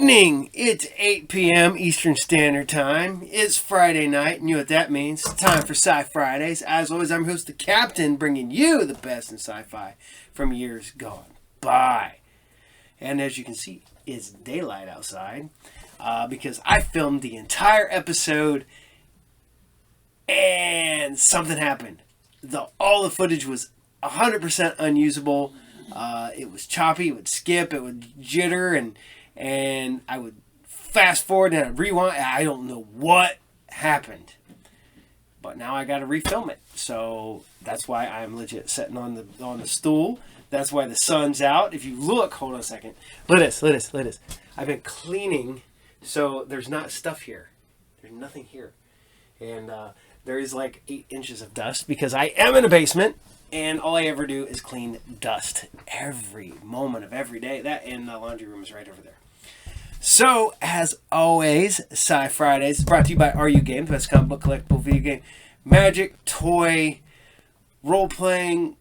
evening. It's 8 p.m. Eastern Standard Time. It's Friday night, and you know what that means. It's time for SciFridays. As always, I'm your host, the Captain, bringing you the best in sci-fi from years gone by. And as you can see, it's daylight outside because I filmed the entire episode and something happened. All the footage was 100% unusable. It was choppy, it would skip, it would jitter, and I would fast forward and I'd rewind. I don't know what happened. But now I gotta refilm it. So that's why I'm legit sitting on the stool. That's why the sun's out. If you look, hold on a second. Look at this. I've been cleaning, so there's not stuff here. There's nothing here. And there is like 8 inches of dust because I am in a basement. And all I ever do is clean dust every moment of every day. That and the laundry room is right over there. So, as always, SciFridays is brought to you by RU Games, best comic book collectible video game, magic, toy, role-playing,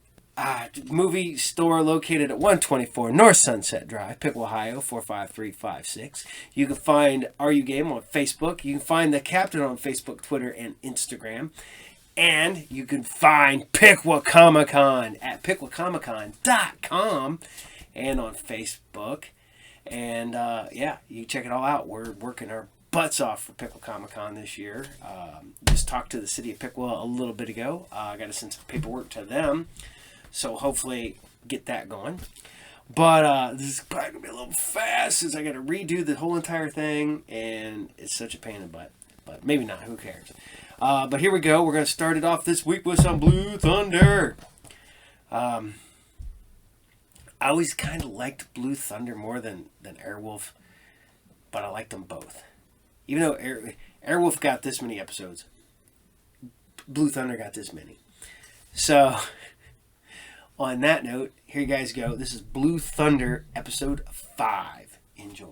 movie store located at 124 North Sunset Drive, Piqua, Ohio, 45356. You can find RU Game on Facebook. You can find the Captain on Facebook, Twitter, and Instagram. And you can find Piqua Comic-Con at piquacomiccon.com and on Facebook. And you check it all out. We're working our butts off for Piqua Comic-Con this year. Just talked to the city of Piqua a little bit ago. I got to send some paperwork to them. So hopefully get that going. But this is probably going to be a little fast since I got to redo the whole entire thing. And it's such a pain in the butt. But maybe not. Who cares? But here we go. We're going to start it off this week with some Blue Thunder. I always kind of liked Blue Thunder more than Airwolf, but I liked them both. Even though Airwolf got this many episodes, Blue Thunder got this many. So, on that note, here you guys go. This is Blue Thunder, episode 5. Enjoy.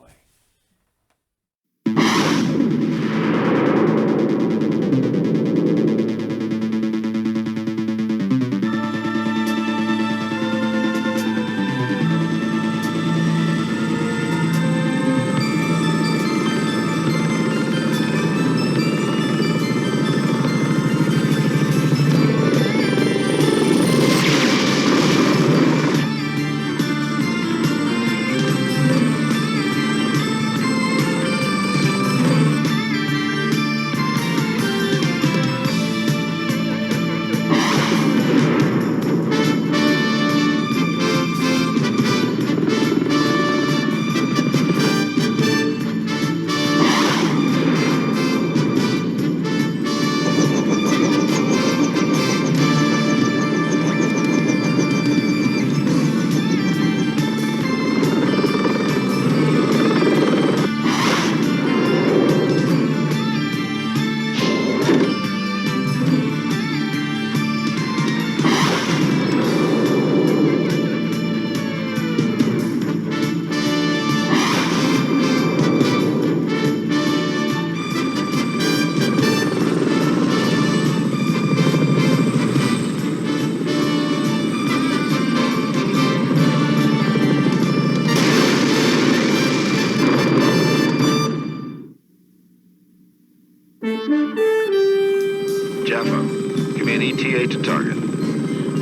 To target.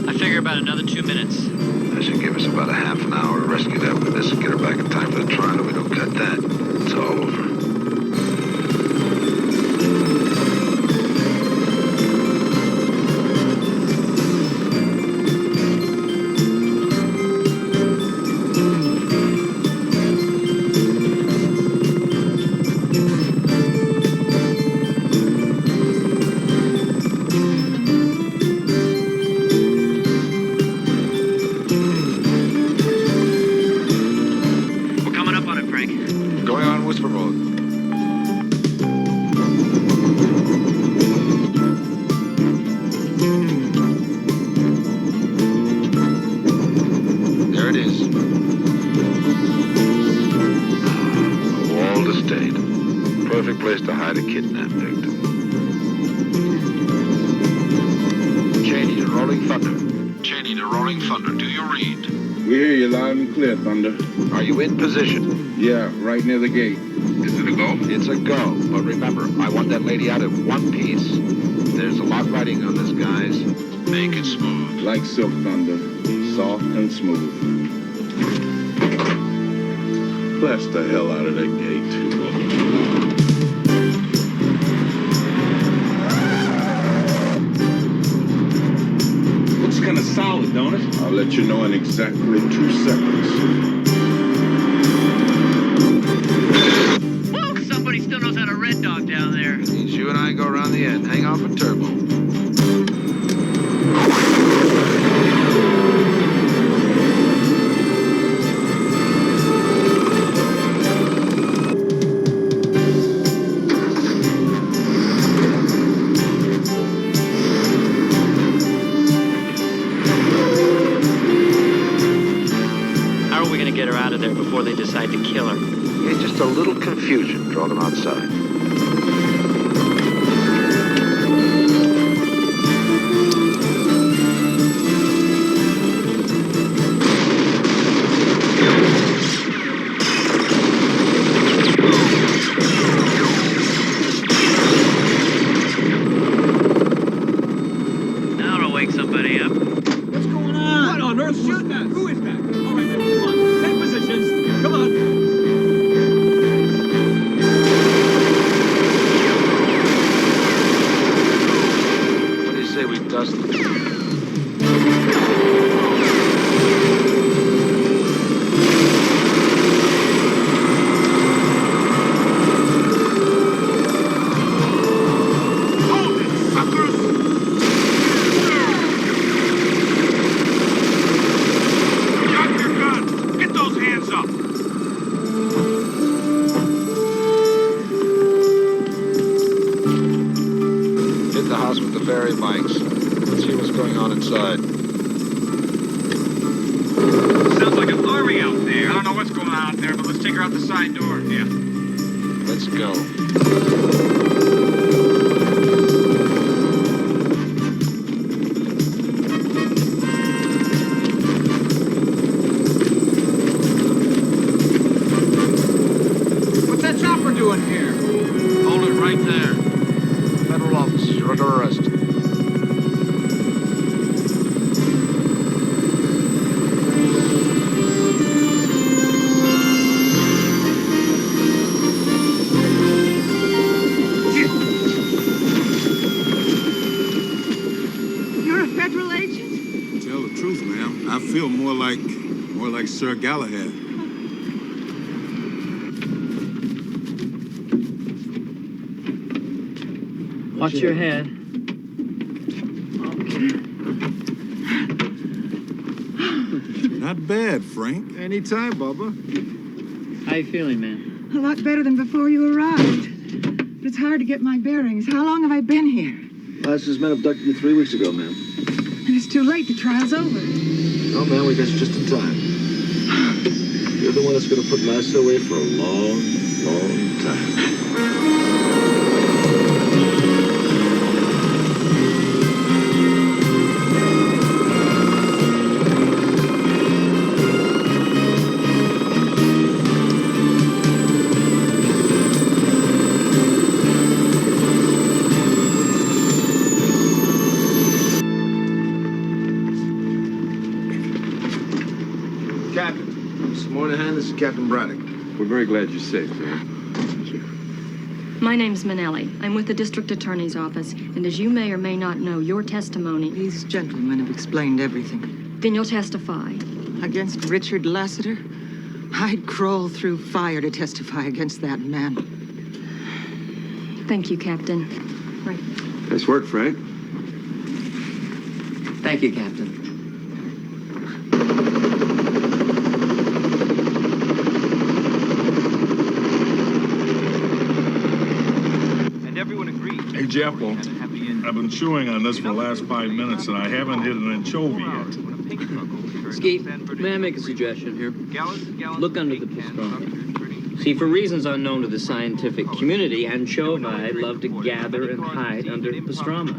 I figure about another 2 minutes. That should give us about a half an hour to rescue that witness and get her back in time for the trial. If we don't cut that, it's all over. Perfect place to hide a kidnapped victim. Cheney to Rolling Thunder. Cheney to Rolling Thunder. Do you read? We hear you loud and clear, Thunder. Are you in position? Yeah, right near the gate. Is it a go? It's a go. But remember, I want that lady out in one piece. There's a lot riding on this, guys. Make it smooth. Like silk, Thunder. Soft and smooth. Blast the hell out of that gate. Looks kind of solid, don't it? I'll let you know in exactly 2 seconds. Whoa, somebody still knows how to red dog down there. Means you and I go around the end. Hang on for turbo. How are we gonna get her out of there before they decide to kill her? Yeah, just a little confusion. Draw them outside. That'll wake somebody up. What's going on? What on earth was that? Who is that? All right, then, come on. Take positions. Come on. What do you say we dust them? Hit the house with the ferry bikes. Let's see what's going on inside. Sounds like an army out there. I don't know what's going on out there, but let's take her out the side door. Yeah. Let's go. What's that chopper doing here? Hold it right there. Federal officers, you're under arrest. You're a federal agent? Tell the truth, ma'am. I feel more like Sir Galahad. Watch your head. Not bad, Frank. Anytime, Bubba. How you feeling, man? A lot better than before you arrived. But it's hard to get my bearings. How long have I been here? Last men abducted you 3 weeks ago, ma'am. And it's too late. The trial's over. Oh, man, we got you just in time. You're the one that's going to put Master away for a long, long time. Captain, Mr. Moynihan, this is Captain Braddock. We're very glad you're safe, man. My name's Manelli. I'm with the district attorney's office, and as you may or may not know, your testimony... These gentlemen have explained everything. Then you'll testify. Against Richard Lassiter, I'd crawl through fire to testify against that man. Thank you, Captain. Right. Nice work, Frank. Thank you, Captain. Hey, Jeff, well, I've been chewing on this for the last 5 minutes, and I haven't hit an anchovy yet. Skeet, may I make a suggestion here? Look under the pistol. See, for reasons unknown to the scientific community, anchovy love to gather and hide under pastrama.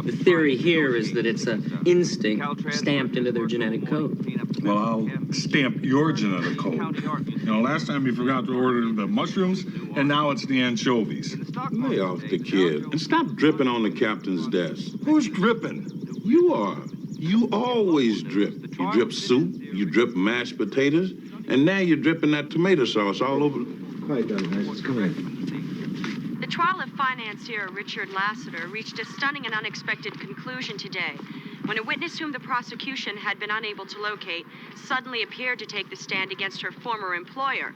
The theory here is that it's an instinct stamped into their genetic code. Well, I'll stamp your genetic code. You know, last time you forgot to order the mushrooms, and now it's the anchovies. Lay off the kid and stop dripping on the captain's desk. Who's dripping? You are. You always drip. You drip soup, you drip mashed potatoes, and now you're dripping that tomato sauce all over. Quiet down, guys. Let's come in. The trial of financier Richard Lassiter reached a stunning and unexpected conclusion today when a witness whom the prosecution had been unable to locate suddenly appeared to take the stand against her former employer.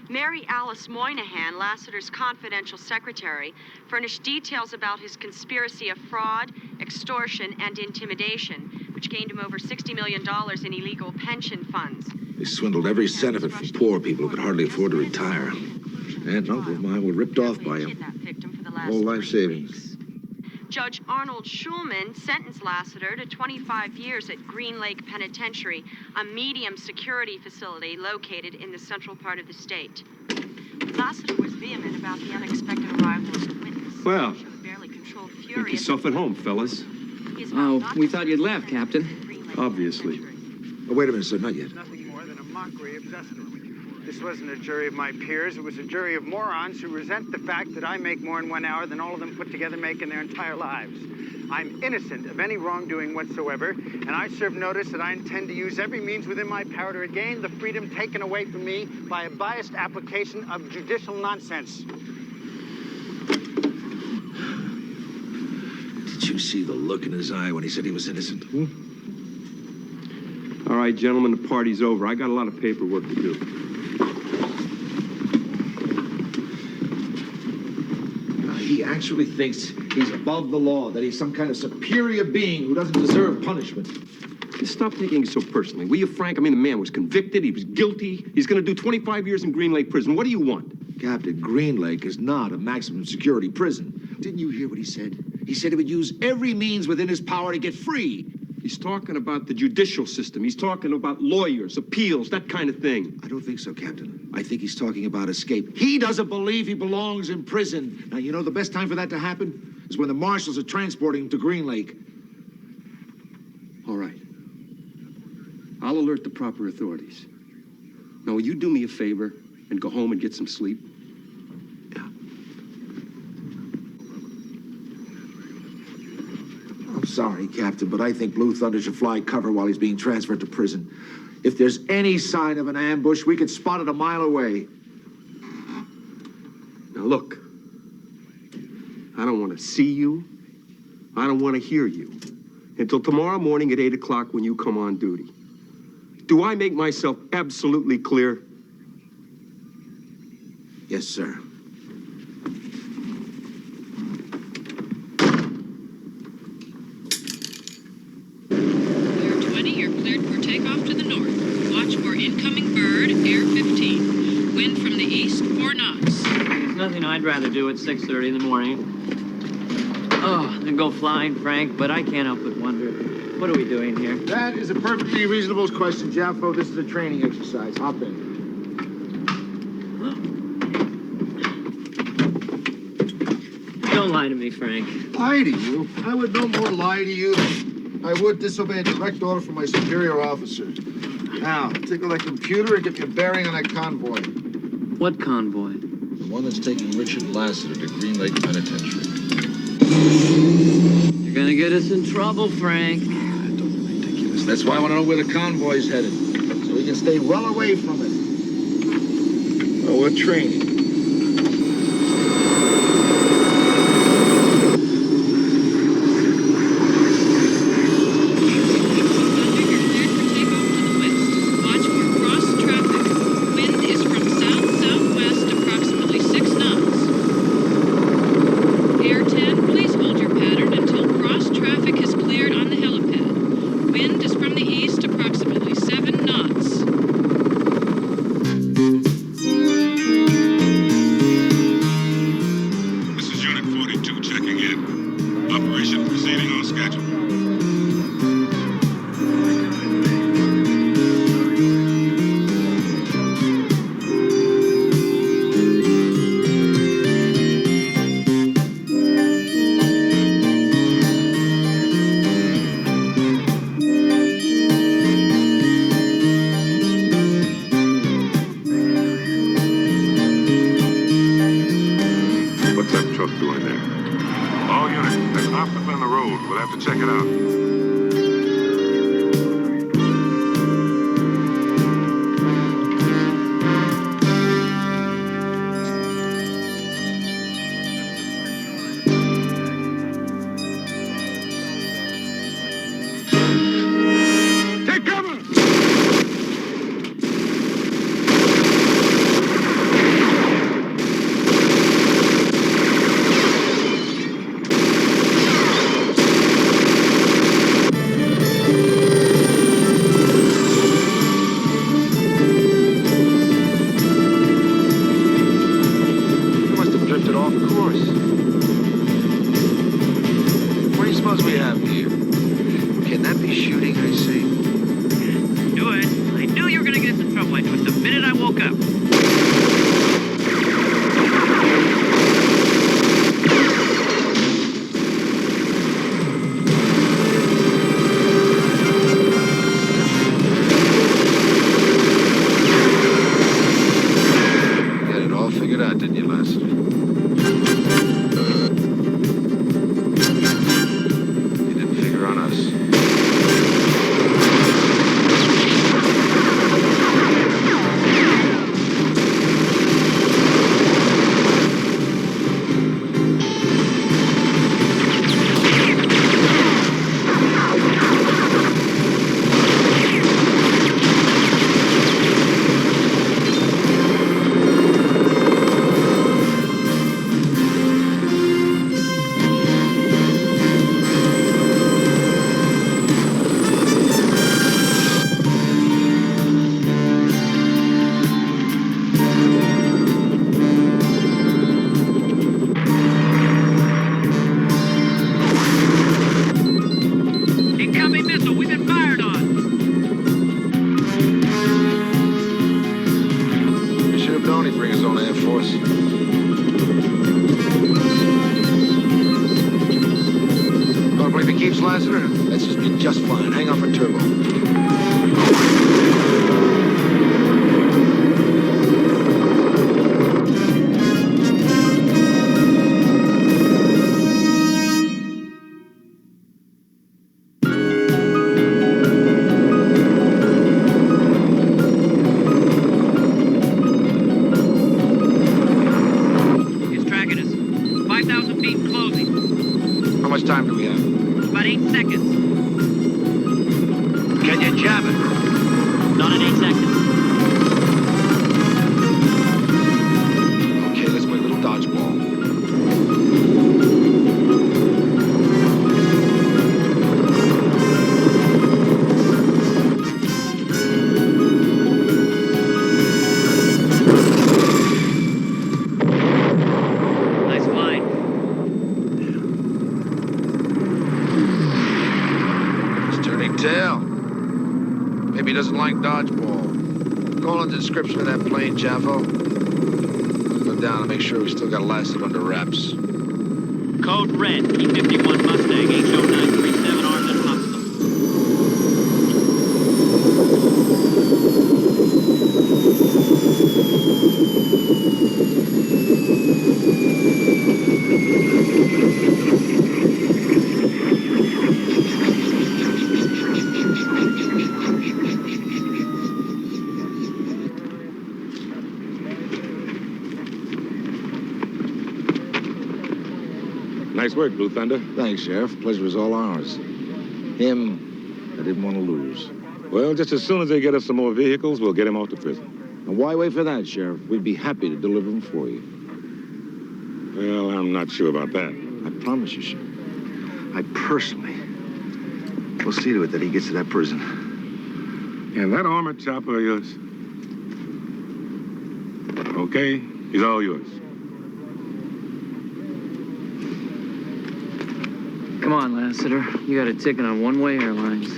Mary Alice Moynihan, Lassiter's confidential secretary, furnished details about his conspiracy of fraud, extortion, and intimidation, which gained him over $60 million in illegal pension funds. They swindled every cent of it from poor people who could hardly afford to retire. Aunt and uncle of mine were ripped off by him. Whole life savings. Judge Arnold Schulman sentenced Lassiter to 25 years at Green Lake Penitentiary, a medium security facility located in the central part of the state. Lassiter was vehement about the unexpected arrival of the witness. Well, Barely controlled make fury. yourself at home, fellas. Oh, we thought you'd left, Captain. Obviously. Oh, wait a minute, sir. Not yet. Nothing more than a mockery of justice. This wasn't a jury of my peers. It was a jury of morons who resent the fact that I make more in 1 hour than all of them put together make in their entire lives. I'm innocent of any wrongdoing whatsoever, and I serve notice that I intend to use every means within my power to regain the freedom taken away from me by a biased application of judicial nonsense. Did you see the look in his eye when he said he was innocent? All right, gentlemen, the party's over. I got a lot of paperwork to do. He actually thinks he's above the law, that he's some kind of superior being who doesn't deserve punishment. Just stop taking it so personally, will you, Frank? I mean, the man was convicted. He was guilty. He's going to do 25 years in Green Lake Prison. What do you want? Captain, Green Lake is not a maximum security prison. Didn't you hear what he said? He said he would use every means within his power to get free. He's talking about the judicial system. He's talking about lawyers, appeals, that kind of thing. I don't think so, Captain. I think he's talking about escape. He doesn't believe he belongs in prison. Now, you know the best time for that to happen is when the marshals are transporting him to Green Lake. All right. I'll alert the proper authorities. Now, will you do me a favor and go home and get some sleep? Yeah. I'm sorry, Captain, but I think Blue Thunder should fly cover while he's being transferred to prison. If there's any sign of an ambush, we could spot it a mile away. Now, look. I don't want to see you. I don't want to hear you until tomorrow morning at 8 o'clock when you come on duty. Do I make myself absolutely clear? Yes, sir. Air 20, you're cleared for takeoff to the north. Watch for incoming bird, Air 15. Wind from the east, 4 knots. There's nothing I'd rather do at 6:30 in the morning. Oh, than go flying, Frank, but I can't help but wonder, what are we doing here? That is a perfectly reasonable question, Jaffo. This is a training exercise. Hop in. Don't lie to me, Frank. Lie to you? I would no more lie to you than I would disobey a direct order from my superior officer. Now, tickle that computer and get me a bearing on that convoy. What convoy? The one that's taking Richard Lassiter to Green Lake Penitentiary. You're gonna get us in trouble, Frank. Don't be ridiculous. That's why I want to know where the convoy's headed, so we can stay well away from it. Well, we're training. We'll have to check it out. Take cover! You must have drifted off course. What do you suppose we have here? Can that be shooting I see? Do it. I knew you were gonna get us in trouble. I knew it the minute I woke up. You had it all figured out, didn't you, Lassiter? You didn't figure on us. Incoming missile. We've been fired on. You should have known he'd bring his own Air Force. Don't believe he keeps Lassiter? Let's just be just fine. Hang on for turbo. It's tracking us. 5,000 feet and closing. How much time do we have? About 8 seconds. Can you jam it? Not in 8 seconds. Okay, let's play a little dodgeball. Nice flight. He's turning tail. Maybe he doesn't like dodgeball. Call in the description of that plane, Chaffo. Go down and make sure we still got Lassiter under wraps. Code red. P-51 Mustang. HO937 armed and hostile. Nice work, Blue Thunder. Thanks, Sheriff. Pleasure was all ours. Him, I didn't want to lose. Well, just as soon as they get us some more vehicles, we'll get him off to prison. And why wait for that, Sheriff? We'd be happy to deliver them for you. Well, I'm not sure about that. I promise you, Sheriff. I personally will see to it that he gets to that prison. And that armored chopper of yours? Okay, he's all yours. Come on, Lassiter. You got a ticket on one-way airlines.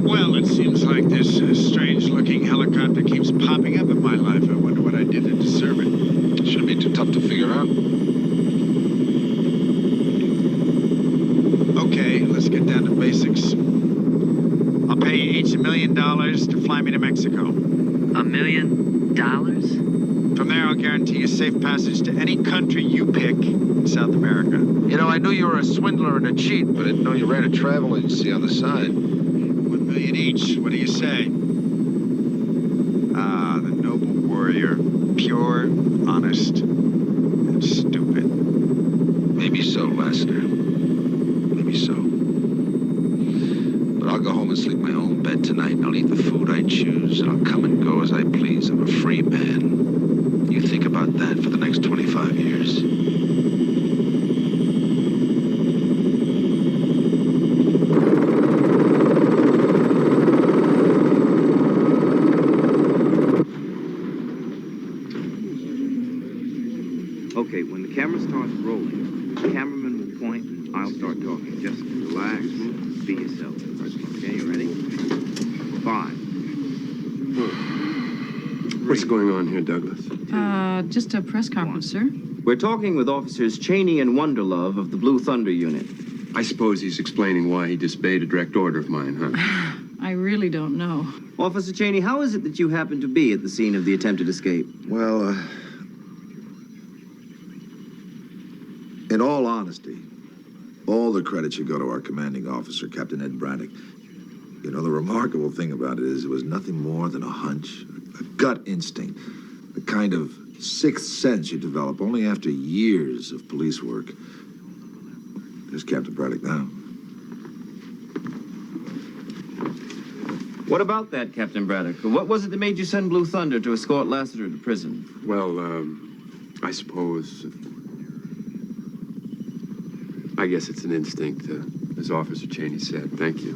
Well, it seems like this strange-looking helicopter keeps popping up in my life. I wonder what I did to deserve it. Shouldn't be too tough to figure out. Mexico. $1 million? From there, I'll guarantee you safe passage to any country you pick in South America. You know, I knew you were a swindler and a cheat, but I didn't know you ran a travel agency on the side. $1 million each. What do you say? Ah, the noble warrior. Pure, honest, and stupid. Maybe so, Lassiter. Maybe so. But I'll go home and sleep in my own bed tonight, and I'll eat the food I choose, and I'll come and go as I please. I'm a free man. You think about that for the next 25 years. Okay, when the camera starts rolling, the cameraman will point and I'll start talking. Just relax, be yourself. Okay, you ready? 5. What's going on here, Douglas? Just a press conference, sir. We're talking with Officers Cheney and Wonderlove of the Blue Thunder Unit. I suppose he's explaining why he disobeyed a direct order of mine, huh? I really don't know. Officer Cheney, how is it that you happened to be at the scene of the attempted escape? Well, in all honesty, all the credit should go to our commanding officer, Captain Ed Braddock. You know, the remarkable thing about it is it was nothing more than a hunch, a gut instinct, the kind of sixth sense you develop only after years of police work. There's Captain Braddock now. What about that, Captain Braddock? What was it that made you send Blue Thunder to escort Lassiter to prison? Well, I suppose... I guess it's an instinct, as Officer Cheney said. Thank you.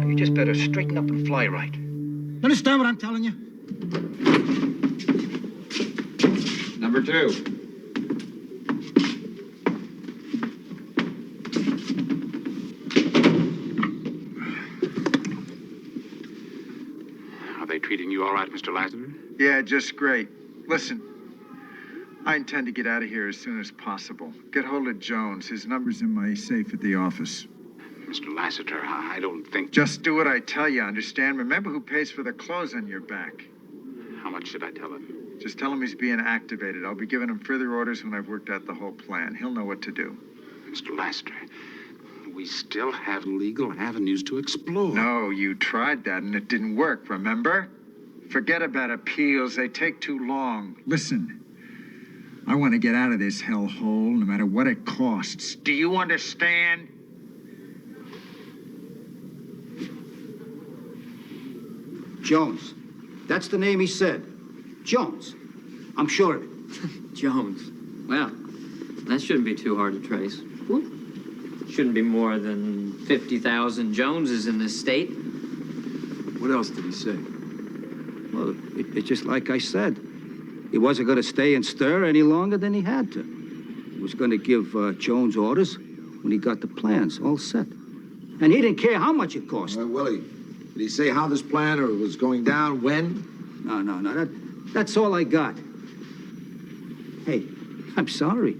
You just better straighten up and fly right. Understand what I'm telling you? Number 2. Treating you all right, Mr. Lassiter? Yeah, just great. Listen, I intend to get out of here as soon as possible. Get hold of Jones. His number's in my safe at the office. Mr. Lassiter, I don't think... Just do what I tell you, understand? Remember who pays for the clothes on your back. How much should I tell him? Just tell him he's being activated. I'll be giving him further orders when I've worked out the whole plan. He'll know what to do. Mr. Lassiter, we still have legal avenues to explore. No, you tried that and it didn't work, remember? Forget about appeals. They take too long. Listen, I want to get out of this hellhole no matter what it costs. Do you understand? Jones. That's the name he said. Jones. I'm sure of it. Jones. Well, that shouldn't be too hard to trace. Shouldn't be more than 50,000 Joneses in this state. What else did he say? Well, it's just like I said. He wasn't going to stay and stir any longer than he had to. He was going to give Jones orders when he got the plans all set. And he didn't care how much it cost. Willie, did he say how this plan was going down, when? No. That's all I got. Hey, I'm sorry.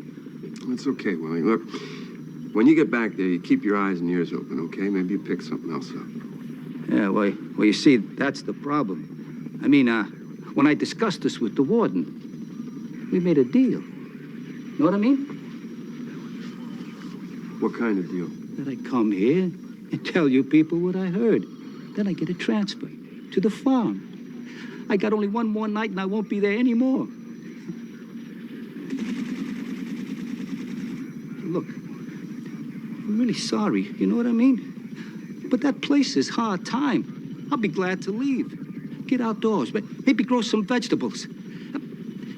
It's okay, Willie. Look, when you get back there, you keep your eyes and ears open, okay? Maybe you pick something else up. Yeah, well, you see, that's the problem. I mean, when I discussed this with the warden, we made a deal. Know what I mean? What kind of deal? That I come here and tell you people what I heard. Then I get a transfer to the farm. I got only one more night and I won't be there anymore. Look, I'm really sorry, you know what I mean? But that place is hard time. I'll be glad to leave. Get outdoors, but maybe grow some vegetables.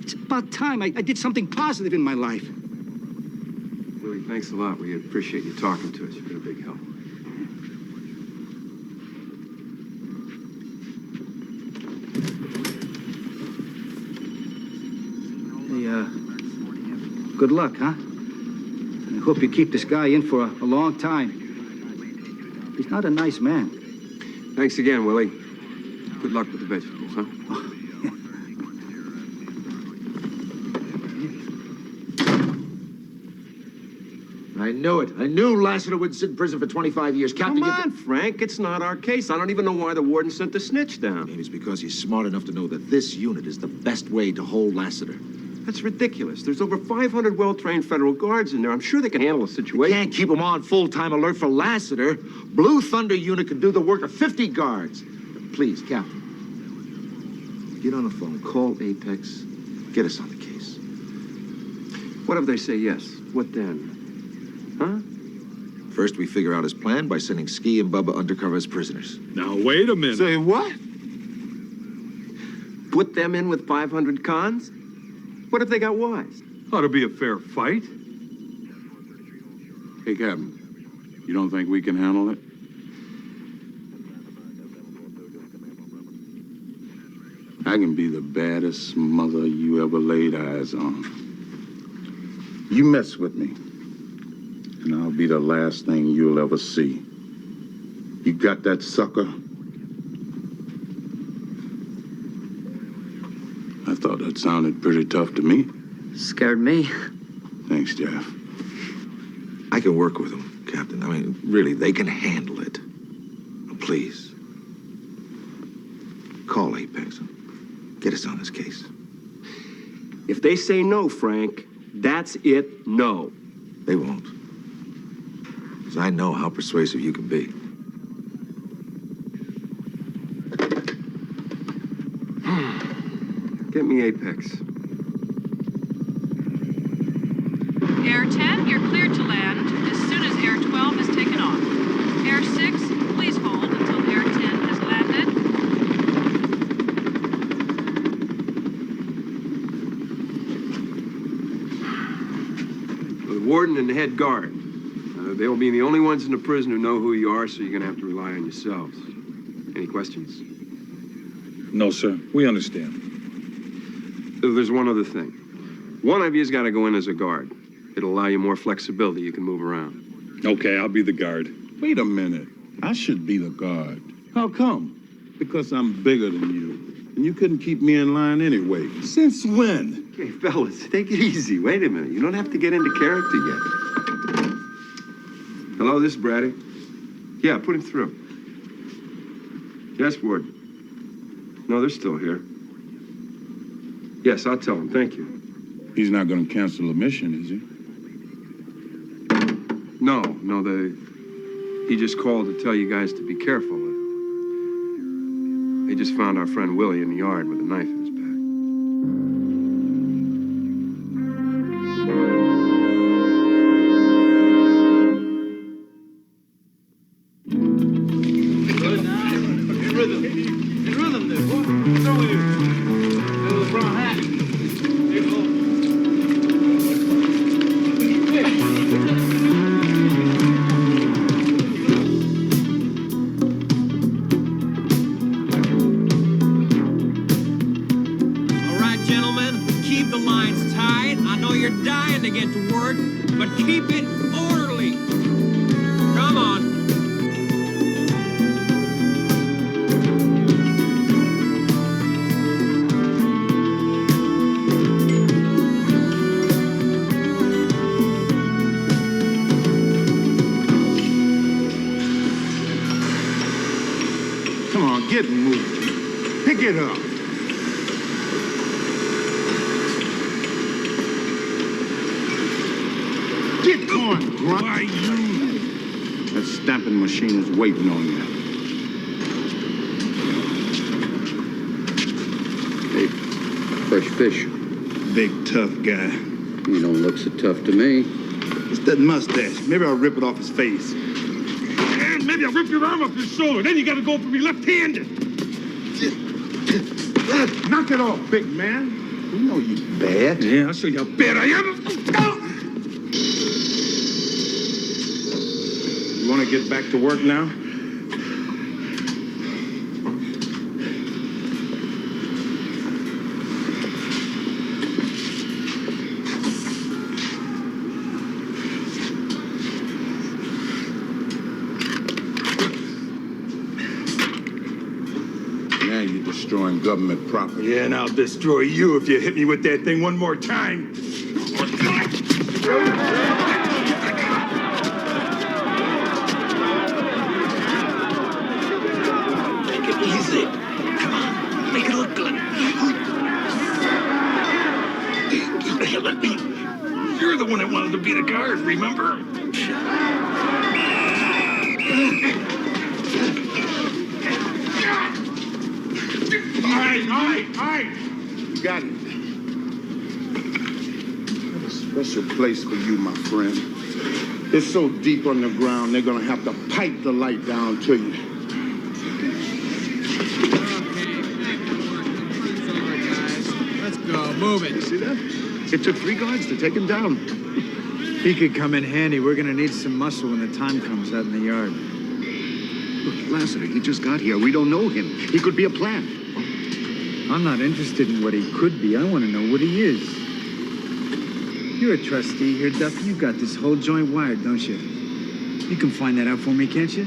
It's about time I did something positive in my life. Willie, thanks a lot. We appreciate you talking to us. You've been a big help. Hey, good luck, huh? I hope you keep this guy in for a long time. He's not a nice man. Thanks again, Willie. Good luck with the vegetables, huh? I knew it. I knew Lassiter would sit in prison for 25 years. Captain, Come on, Frank. It's not our case. I don't even know why the warden sent the snitch down. It's because he's smart enough to know that this unit is the best way to hold Lassiter. That's ridiculous. There's over 500 well-trained federal guards in there. I'm sure they can handle a You situation. can't keep them on full-time alert for Lassiter. Blue Thunder unit could do the work of 50 guards. Please, Captain, get on the phone. Call Apex. Get us on the case. What if they say yes? What then? Huh? First, we figure out his plan by sending Ski and Bubba undercover as prisoners. Now, wait a minute. Say what? Put them in with 500 cons? What if they got wise? Ought to be a fair fight. Hey, Captain, you don't think we can handle it? I can be the baddest mother you ever laid eyes on. You mess with me, and I'll be the last thing you'll ever see. You got that, sucker? I thought that sounded pretty tough to me. Scared me. Thanks, Jeff. I can work with them, Captain. I mean, really, they can handle it. Please. Call Apex. Get us on this case. If they say no, Frank, that's it, no. They won't. Because I know how persuasive you can be. Get me Apex. Air 10, you're cleared to land as soon as Air 12 is taken off. Air 6, please hold until Air 10 has landed. The warden and the head guard. They'll be the only ones in the prison who know who you are, so you're gonna have to rely on yourselves. Any questions? No, sir. We understand. There's one other thing. One of you's got to go in as a guard. It'll allow you more flexibility. You can move around. Okay, I'll be the guard. Wait a minute. I should be the guard. How come? Because I'm bigger than you. And you couldn't keep me in line anyway. Since when? Okay, fellas, take it easy. Wait a minute. You don't have to get into character yet. Hello, this is Brady. Yeah, put him through. Yes, Warden. No, they're still here. Yes, I'll tell him. Thank you. He's not going to cancel a mission, is he? No, he just called to tell you guys to be careful. They just found our friend Willie in the yard with a knife in his back. Get moving. Pick it up. Get going, grunt. Why you? That stamping machine is waiting on you. Hey, fresh fish. Big tough guy. You don't look so tough to me. It's that mustache. Maybe I'll rip it off his face. And maybe I'll rip your arm off your shoulder. Then you gotta go for me left-handed. Knock it off, big man. You know you bad. Yeah, I'll show you how bad I am. You want to get back to work now? Now you you're destroying government property. Yeah, and I'll destroy you if you hit me with that thing one more time. Take it easy. Come on, make it look good. You killing me. You're the one that wanted to be the guard, remember? All right. You got it. I have a special place for you, my friend. It's so deep underground, they're gonna have to pipe the light down to you. Let's go, move it. You see that? It took 3 guards to take him down. He could come in handy. We're gonna need some muscle when the time comes out in the yard. Look, Lassiter, he just got here. We don't know him. He could be a plant. I'm not interested in what he could be. I want to know what he is. You're a trustee here, Duffy. You got this whole joint wired, don't you? You can find that out for me, can't you?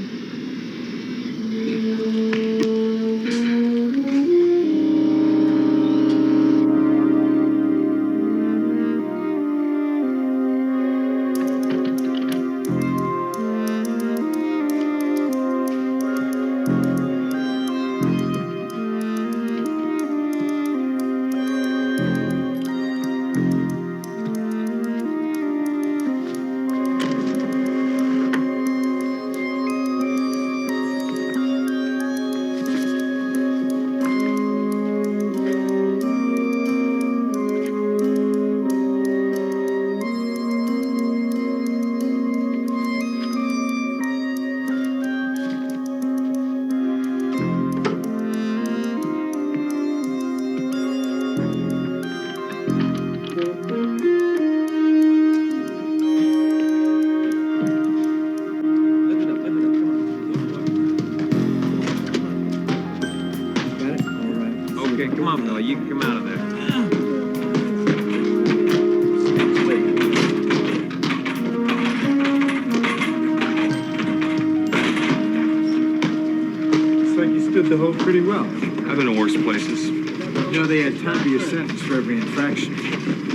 The whole pretty well. I've been in worse places. You know, they had time for your sentence for every infraction.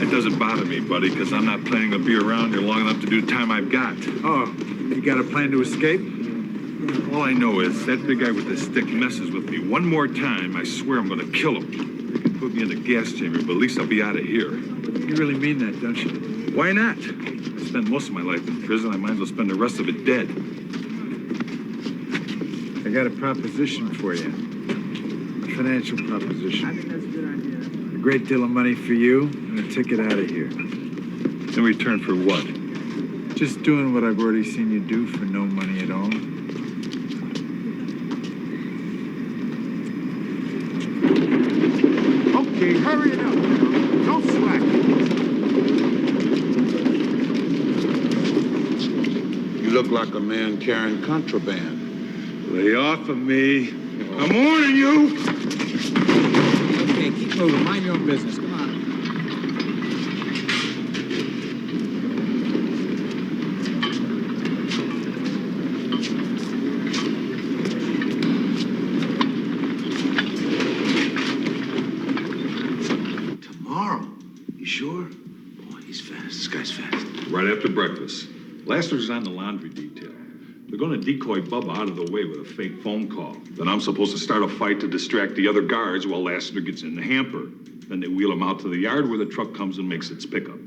It doesn't bother me, buddy, because I'm not planning to be around here long enough to do the time I've got. Oh, you got a plan to escape? All I know is that big guy with the stick messes with me one more time, I swear I'm going to kill him. They can put me in the gas chamber, but at least I'll be out of here. You really mean that, don't you? Why not? I spent most of my life in prison. I might as well spend the rest of it dead. I got a proposition for you. A financial proposition. I think that's a good idea. A great deal of money for you and a ticket out of here. In return for what? Just doing what I've already seen you do for no money at all. Okay, hurry it up. No slack. You look like a man carrying contraband. Lay off of me. I'm warning you. Okay, keep moving. Mind your own business. Come on. Tomorrow? You sure? Boy, he's fast. This guy's fast. Right after breakfast. Lassiter's on the laundry detail. They're going to decoy Bubba out of the way with a fake phone call. Then I'm supposed to start a fight to distract the other guards while Lassiter gets in the hamper. Then they wheel him out to the yard where the truck comes and makes its pickup.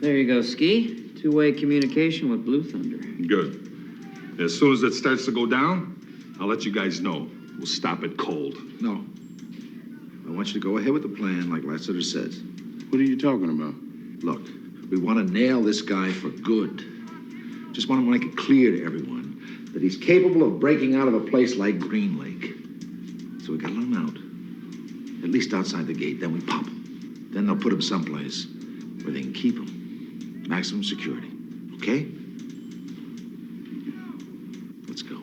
There you go, Ski. Two-way communication with Blue Thunder. Good. As soon as it starts to go down, I'll let you guys know. We'll stop it cold. No. I want you to go ahead with the plan like Lassiter says. What are you talking about? Look, we want to nail this guy for good. Just want to make it clear to everyone that he's capable of breaking out of a place like Green Lake. So we gotta let him out. At least outside the gate. Then we pop him. Then they'll put him someplace where they can keep him. Maximum security. Okay? Let's go.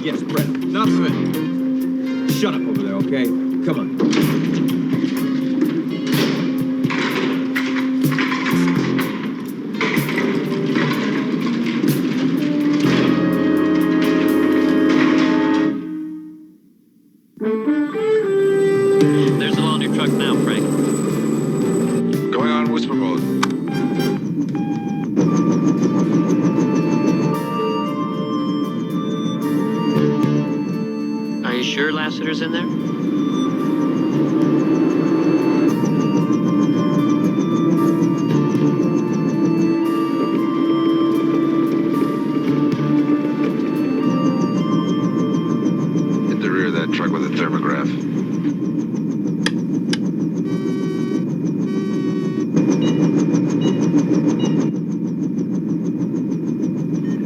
Yes, Brett. Enough of it. Shut up over there, okay? Come on. There's the laundry truck now, Frank. Going on Whisper Road. Are you sure Lassiter's in there? Hit the rear of that truck with a thermograph.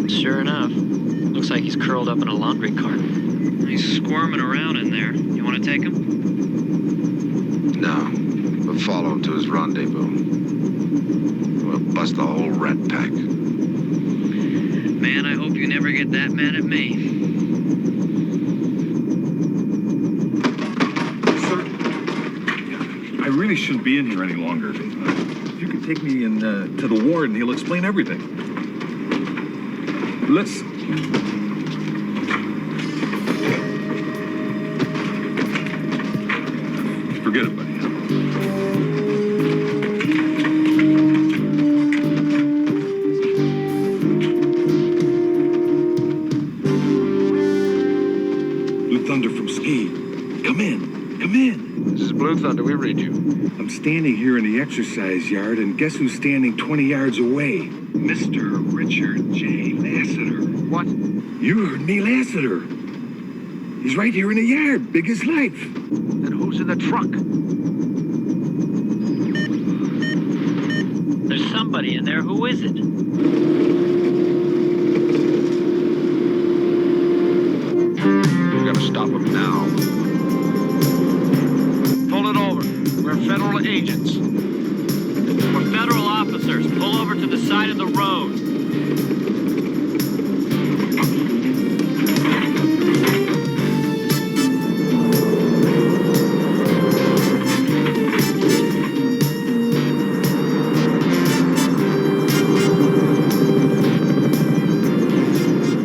Sure enough. Looks like he's curled up in a laundry cart. He's squirming around in there. You want to take him? No, but follow him to his rendezvous. We'll bust the whole rat pack. Man, I hope you never get that mad at me. Sir, I really shouldn't be in here any longer. If you could take me in to the ward, and he'll explain everything. Let's... Forget it, buddy. Blue Thunder from Ski. Come in. Come in. This is Blue Thunder. We read you. I'm standing here in the exercise yard, and guess who's standing 20 yards away? Mr. Richard J. Lassiter. What? You heard me, Lassiter. He's right here in the yard, big as life. And who's in the truck? There's somebody in there. Who is it? We gotta stop him now. Pull it over. We're federal agents. We're federal officers. Pull over to the side of the road.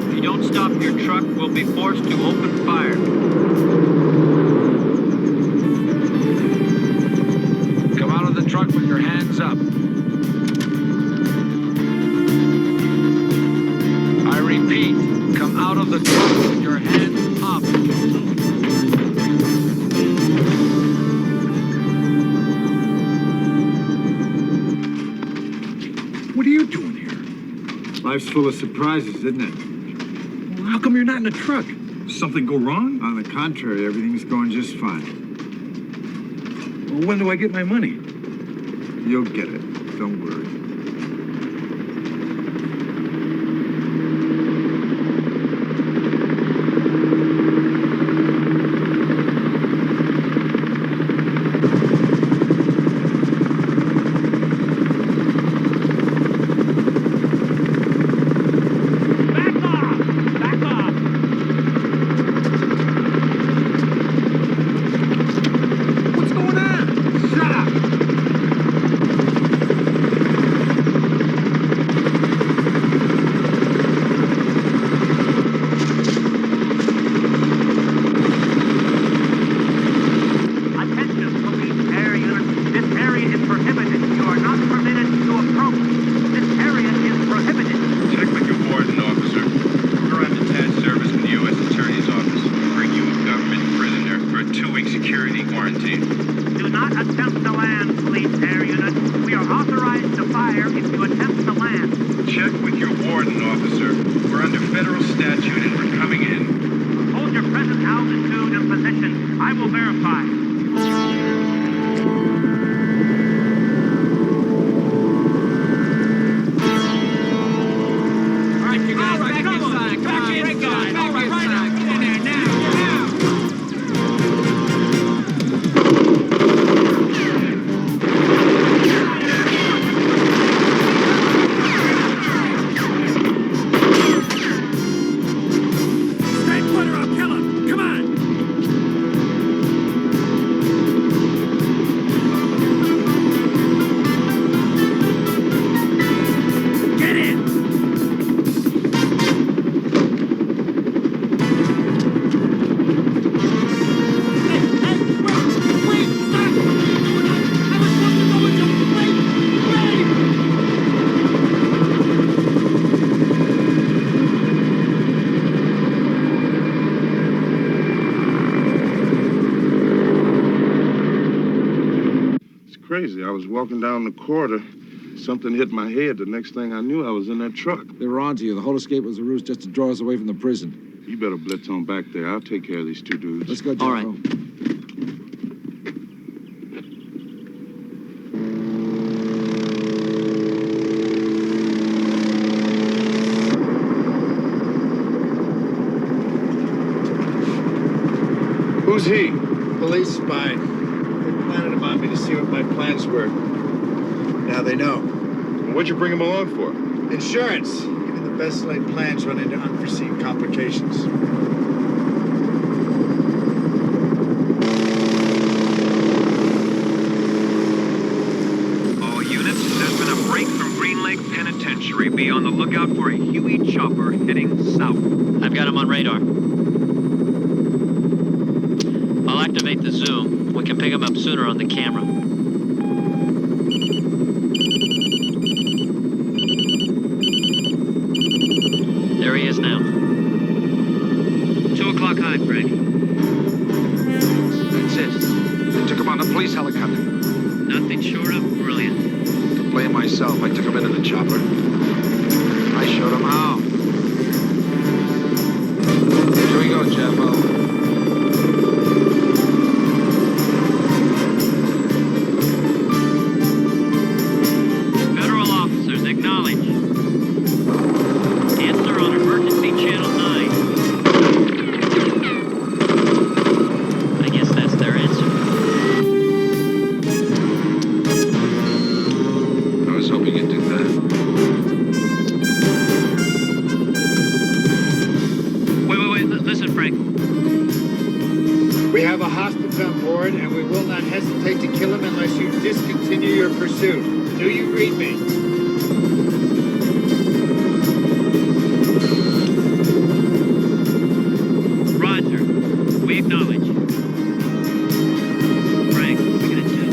If you don't stop your truck, we'll be forced to open fire. Come out of the truck with your hands up. I repeat, come out of the truck with your hands up. What are you doing here? Life's full of surprises, isn't it? Well, how come you're not in the truck? Something go wrong? On the contrary, everything's going just fine. Well, when do I get my money? You'll get it. Don't worry. What's going on? Shut up! was walking down the corridor. Something hit my head. The next thing I knew, I was in that truck. They were onto you. The whole escape was a ruse just to draw us away from the prison. You better blitz on back there. I'll take care of these two dudes. Let's go, Jeffo. All right. Who's he? Police spy. They planted him on me to see what my plans were. Now they know. What'd you bring him along for? Insurance. Even the best laid plans run into unforeseen complications. All units, there's been a break from Green Lake Penitentiary. Be on the lookout for a Huey chopper heading south. I've got him on radar. I'll activate the zoom. We can pick him up sooner on the camera. There he is now. 2 o'clock high, Frank. That's it. They took him on a police helicopter. Nothing short of brilliant. To blame myself. I took him into the chopper. I showed him how. Here we go, Jeffo. Do you read me? Roger. We acknowledge. Frank, we get a check.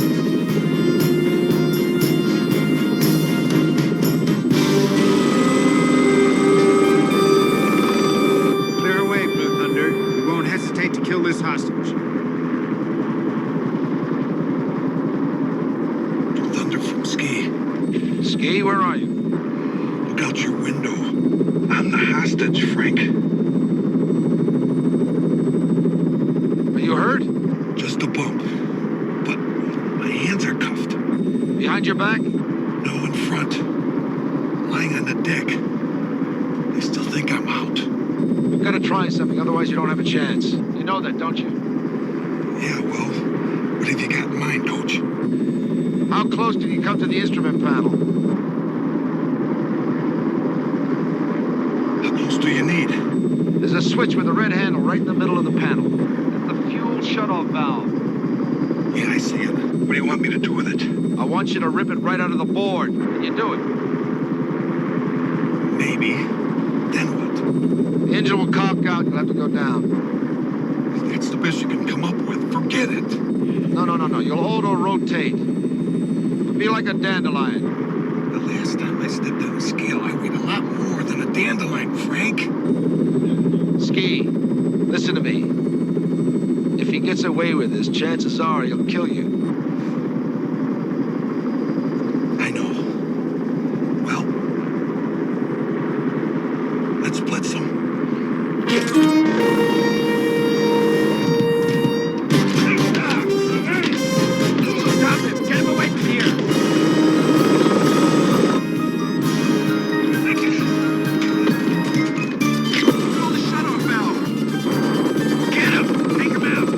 Clear away, Blue Thunder. We won't hesitate to kill this hostage. Ski, where are you? Look out your window. I'm the hostage, Frank. Are you hurt? Just a bump. But my hands are cuffed. Behind your back? No, in front. Lying on the deck. They still think I'm out. You've got to try something, otherwise you don't have a chance. You know that, don't you? Yeah, well, what have you got in mind, Coach? How close did you come to the instrument panel? How close do you need? There's a switch with a red handle right in the middle of the panel. That's the fuel shutoff valve. Yeah, I see it. What do you want me to do with it? I want you to rip it right out of the board. Can you do it? Maybe. Then what? The engine will cock out. You'll have to go down. If that's the best you can come up with, forget it. No. You'll auto rotate. You'll be like a dandelion. The last time I stepped on a scale, I weighed a lot more than a dandelion, Frank. Ski, listen to me. If he gets away with this, chances are he'll kill you. I know. Well, let's blitz him. Stop him! Get him away from here! Throw the shutoff valve! Get him! Take him out!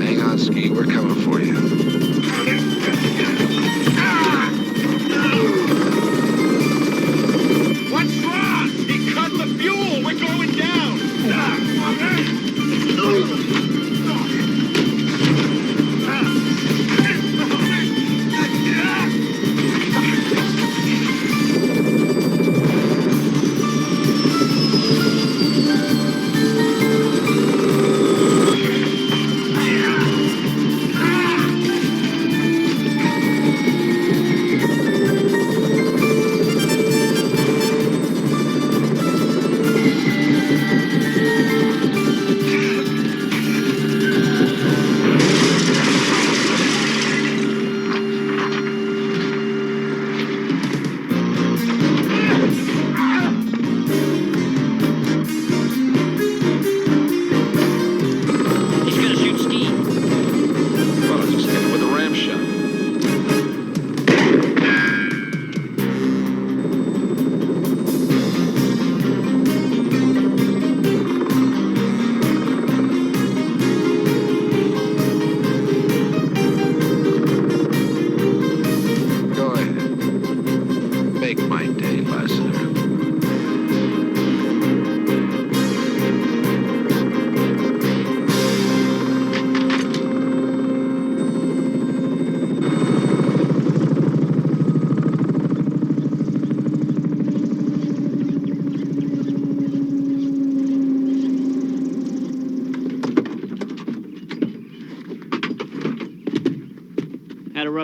Hang on, Ski. We're coming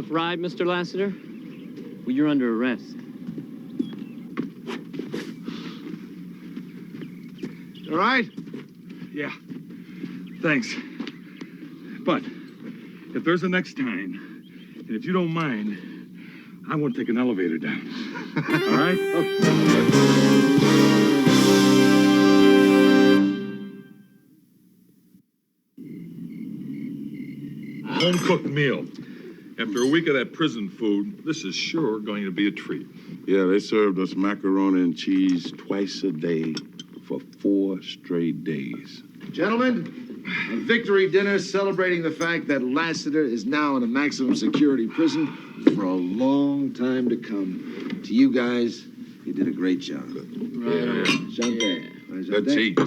rough ride, Mr. Lassiter? Well, you're under arrest. All right? Yeah. Thanks. But if there's a next time, and if you don't mind, I want to take an elevator down. All right? Home-cooked meal. After a week of that prison food, this is sure going to be a treat. Yeah, they served us macaroni and cheese twice a day for 4 straight days. Gentlemen, a victory dinner celebrating the fact that Lassiter is now in a maximum security prison for a long time to come. To you guys, you did a great job. Right on. Jante. Let's eat.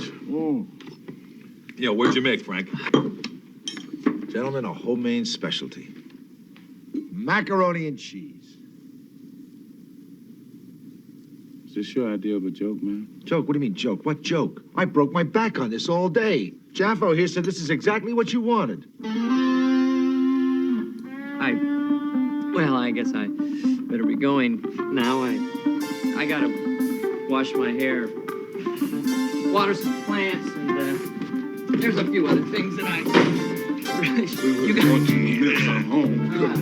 Yeah, what'd you make, Frank? Gentlemen, a homemade specialty. Macaroni and cheese. Is this your idea of a joke, man? Joke? What do you mean joke? What joke? I broke my back on this all day. Jaffo here said this is exactly what you wanted. Well, I guess I better be going now. I gotta wash my hair, water some plants, and there's a few other things that I really should. You guys,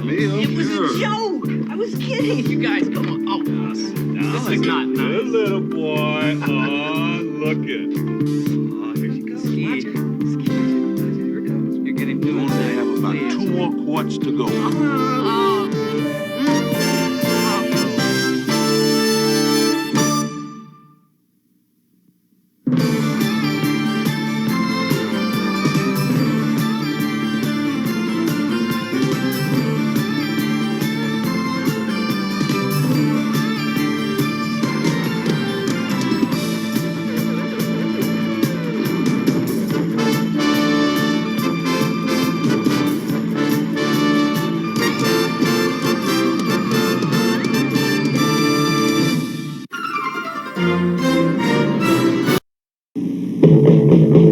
It was a joke. I was kidding. You guys, come on. Oh, this is not nice. Good little boy. Oh, look it. Oh, here she goes. Ski. Here it goes. You're getting blue inside. have about 2 more quarts to go.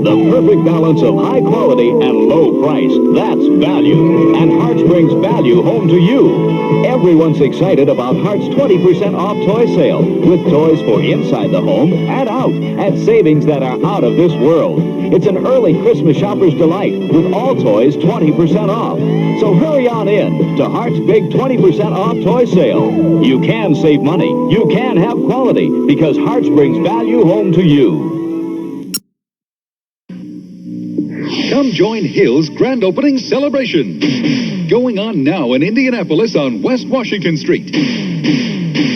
The perfect balance of high quality and low price. That's value. And Hearts brings value home to you. Everyone's excited about Hearts' 20% off toy sale, with toys for inside the home and out at savings that are out of this world. It's an early Christmas shopper's delight, with all toys 20% off. So hurry on in to Hearts' big 20% off toy sale. You can save money. You can have quality, because Hearts brings value home to you. Come join Hill's grand opening celebration. Going on now in Indianapolis on West Washington Street.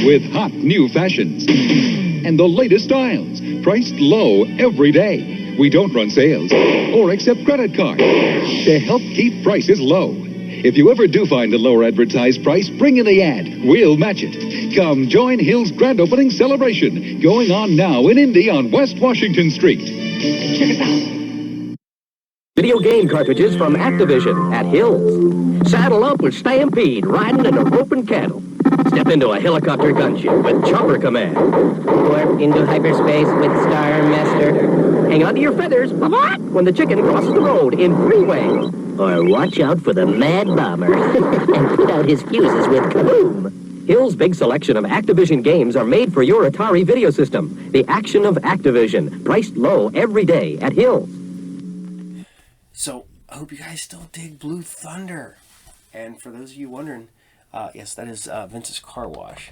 With hot new fashions and the latest styles, priced low every day. We don't run sales or accept credit cards to help keep prices low. If you ever do find a lower advertised price, bring in the ad. We'll match it. Come join Hill's grand opening celebration. Going on now in Indy on West Washington Street. Check it out. Video game cartridges from Activision at Hills. Saddle up with Stampede, riding in a roping cattle. Step into a helicopter gunship with Chopper Command. Warp into hyperspace with Star Master. Hang on to your feathers when the chicken crosses the road in Freeway. Or watch out for the Mad Bomber and put out his fuses with Kaboom. Hill's big selection of Activision games are made for your Atari video system. The action of Activision, priced low every day at Hills. So, I hope you guys still dig Blue Thunder. And for those of you wondering, yes, that is Vince's car wash.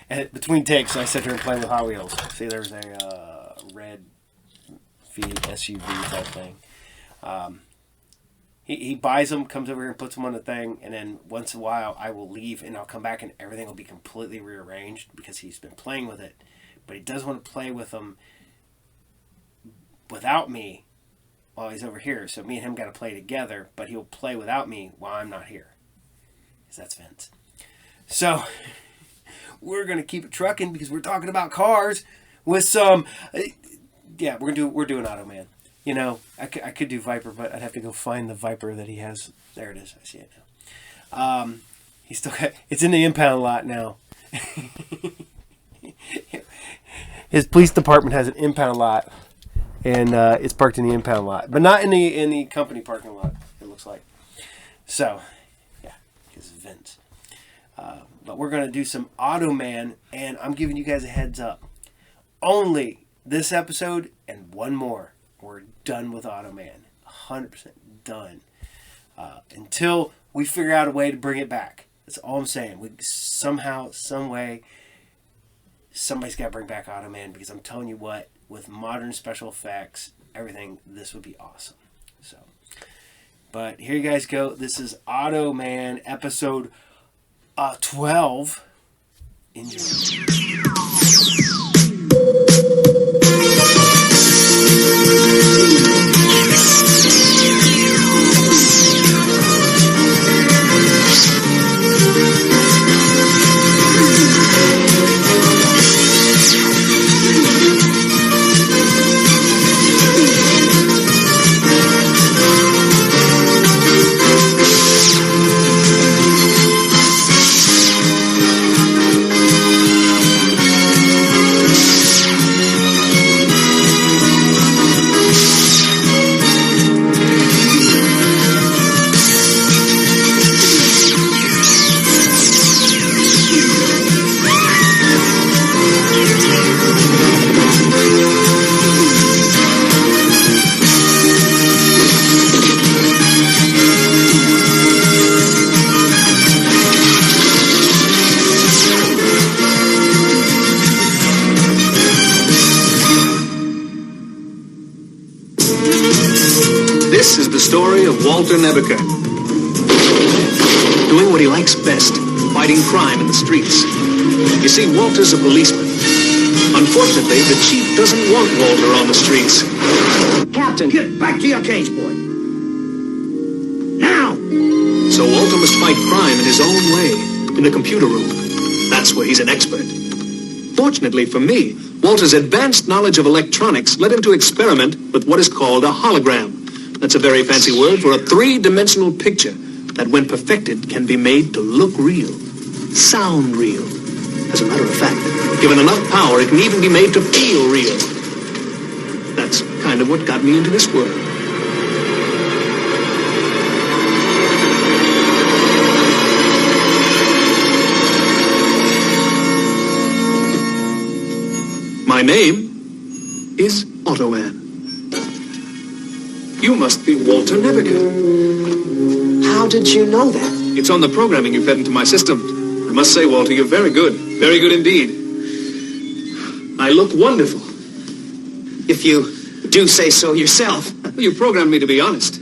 And between takes, I sat here and played with Hot Wheels. See, there's a red SUV type thing. He buys them, comes over here and puts them on the thing, and then once in a while I will leave and I'll come back and everything will be completely rearranged because he's been playing with it. But he does want to play with them without me while he's over here. So me and him got to play together, but he'll play without me while I'm not here. Because that's Vince. So we're going to keep it trucking because we're talking about cars with some... yeah, we're doing Automan. You know, I could do Viper, but I'd have to go find the Viper that he has. There it is. I see it now. He's still got... It's in the impound lot now. His police department has an impound lot. And it's parked in the impound lot, but not in the company parking lot. It looks like. So, yeah, because Vince. But we're going to do some Automan, and I'm giving you guys a heads up. Only this episode and one more. We're done with Automan. 100% done. Until we figure out a way to bring it back. That's all I'm saying. We somehow, some way, somebody's got to bring back Automan, because I'm telling you what, with modern special effects, everything, this would be awesome. So, but here you guys go. This is Automan episode 12. Enjoy. This is the story of Walter Nebeker. Doing what he likes best, fighting crime in the streets. You see, Walter's a policeman. Unfortunately, the chief doesn't want Walter on the streets. Captain, get back to your cage, boy. Now! So Walter must fight crime in his own way, in the computer room. That's where he's an expert. Fortunately for me, Walter's advanced knowledge of electronics led him to experiment with what is called a hologram. That's a very fancy word for a three-dimensional picture that, when perfected, can be made to look real, sound real. As a matter of fact, given enough power, it can even be made to feel real. That's kind of what got me into this world. My name is Automan. You must be Walter Nebeker. How did you know that? It's on the programming you fed into my system. I must say, Walter, you're very good. Very good indeed. I look wonderful. If you do say so yourself. You programmed me to be honest.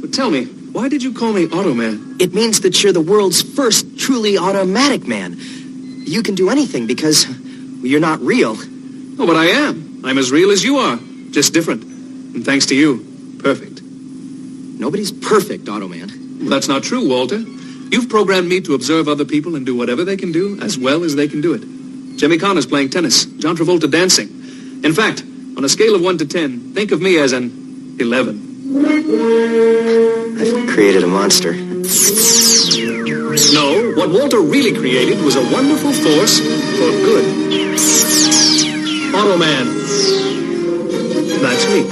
But tell me, why did you call me Automan? It means that you're the world's first truly automatic man. You can do anything because you're not real. Oh, but I am. I'm as real as you are, just different. And thanks to you, perfect. Nobody's perfect, Automan. Well, that's not true, Walter. You've programmed me to observe other people and do whatever they can do as well as they can do it. Jimmy Connor's playing tennis, John Travolta dancing. In fact, on a scale of 1 to 10, think of me as an 11. I've created a monster. No, what Walter really created was a wonderful force for good. Automan. That's me.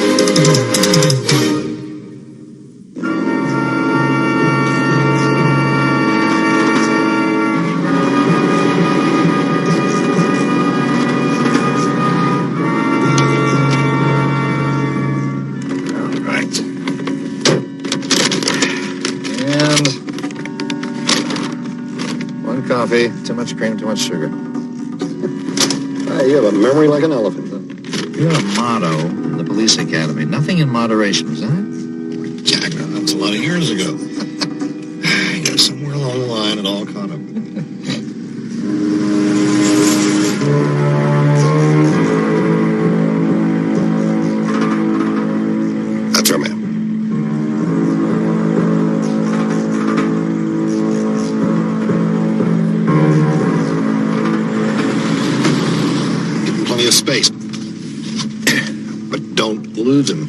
Coffee, too much cream, too much sugar. You have a memory like an elephant, then. You had a motto in the police academy. Nothing in moderation, was that? Jack, that was a lot of years ago. I guess somewhere along the line it all caught up. That's our man. Space. But don't lose him.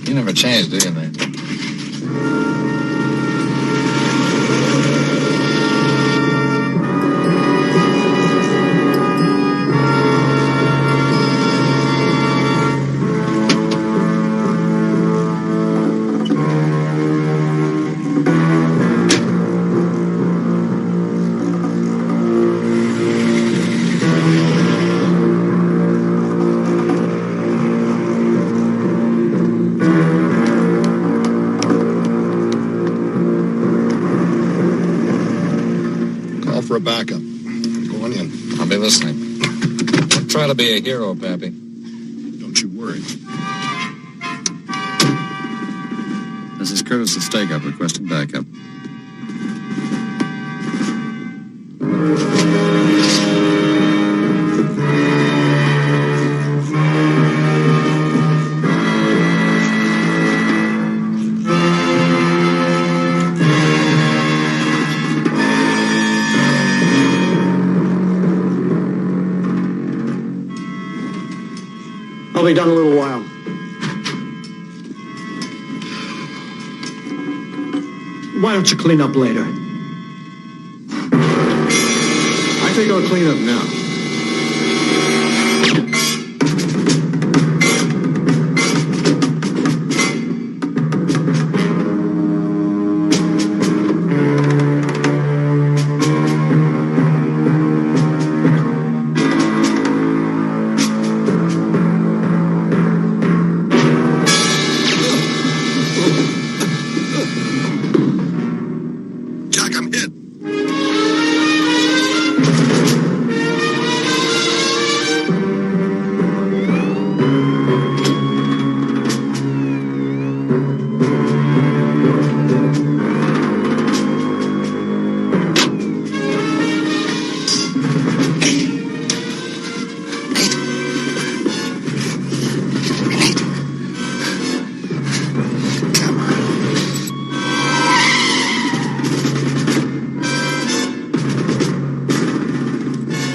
You never change, do you, man? for a backup. Go on in. I'll be listening. Don't try to be a hero, Pappy. Don't you worry. This is Curtis at Stake Up requesting backup. I'll be done in a little while. Why don't you clean up later? I think I'll clean up now. Jack, I'm hit.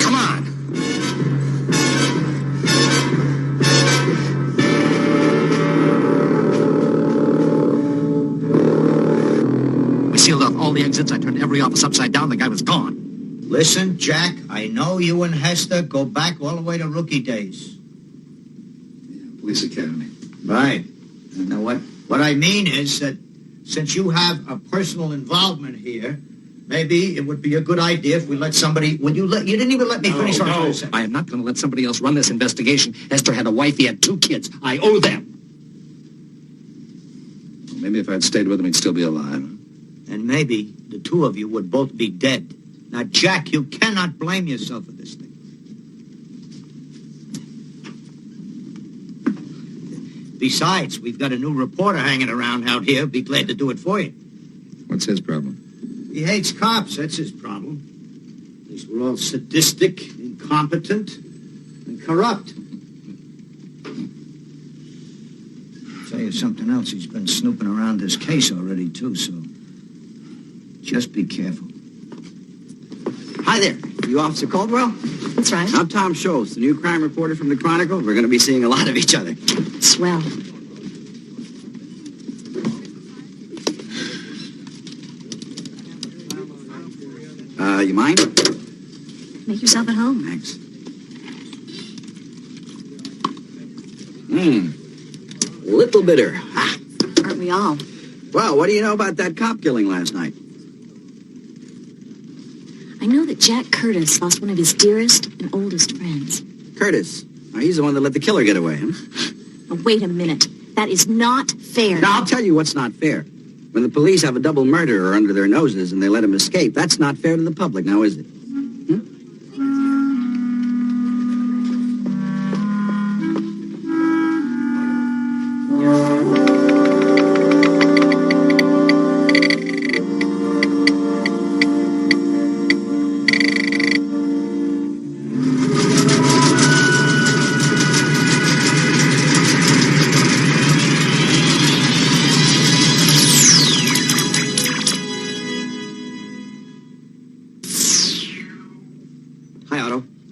Come on. We sealed off all the exits. I turned every office upside down. The guy was gone. Listen, Jack, I know you and Hester go back all the way to rookie days. Police Academy. Right. Now, what I mean is that since you have a personal involvement here, maybe it would be a good idea if we let somebody... You didn't even let me finish what I was trying to say. I am not going to let somebody else run this investigation. Esther had a wife. He had 2 kids. I owe them. Maybe if I'd stayed with him, he'd still be alive. And maybe the 2 of you would both be dead. Now, Jack, you cannot blame yourself for this thing. Besides, we've got a new reporter hanging around out here. Be glad to do it for you. What's his problem? He hates cops. That's his problem. At least we're all sadistic, incompetent, and corrupt. I'll tell you something else. He's been snooping around this case already, too, so just be careful. Hi there. You Officer Caldwell? That's right. I'm Tom Scholes, the new crime reporter from the Chronicle. We're going to be seeing a lot of each other. Swell. You mind? Make yourself at home. Thanks. Little bitter. Ah. Aren't we all? Well, what do you know about that cop killing last night? I know that Jack Curtis lost one of his dearest and oldest friends. Curtis. Now, he's the one that let the killer get away, huh? Oh, wait a minute. That is not fair. Now, I'll tell you what's not fair. When the police have a double murderer under their noses and they let him escape, that's not fair to the public, now is it?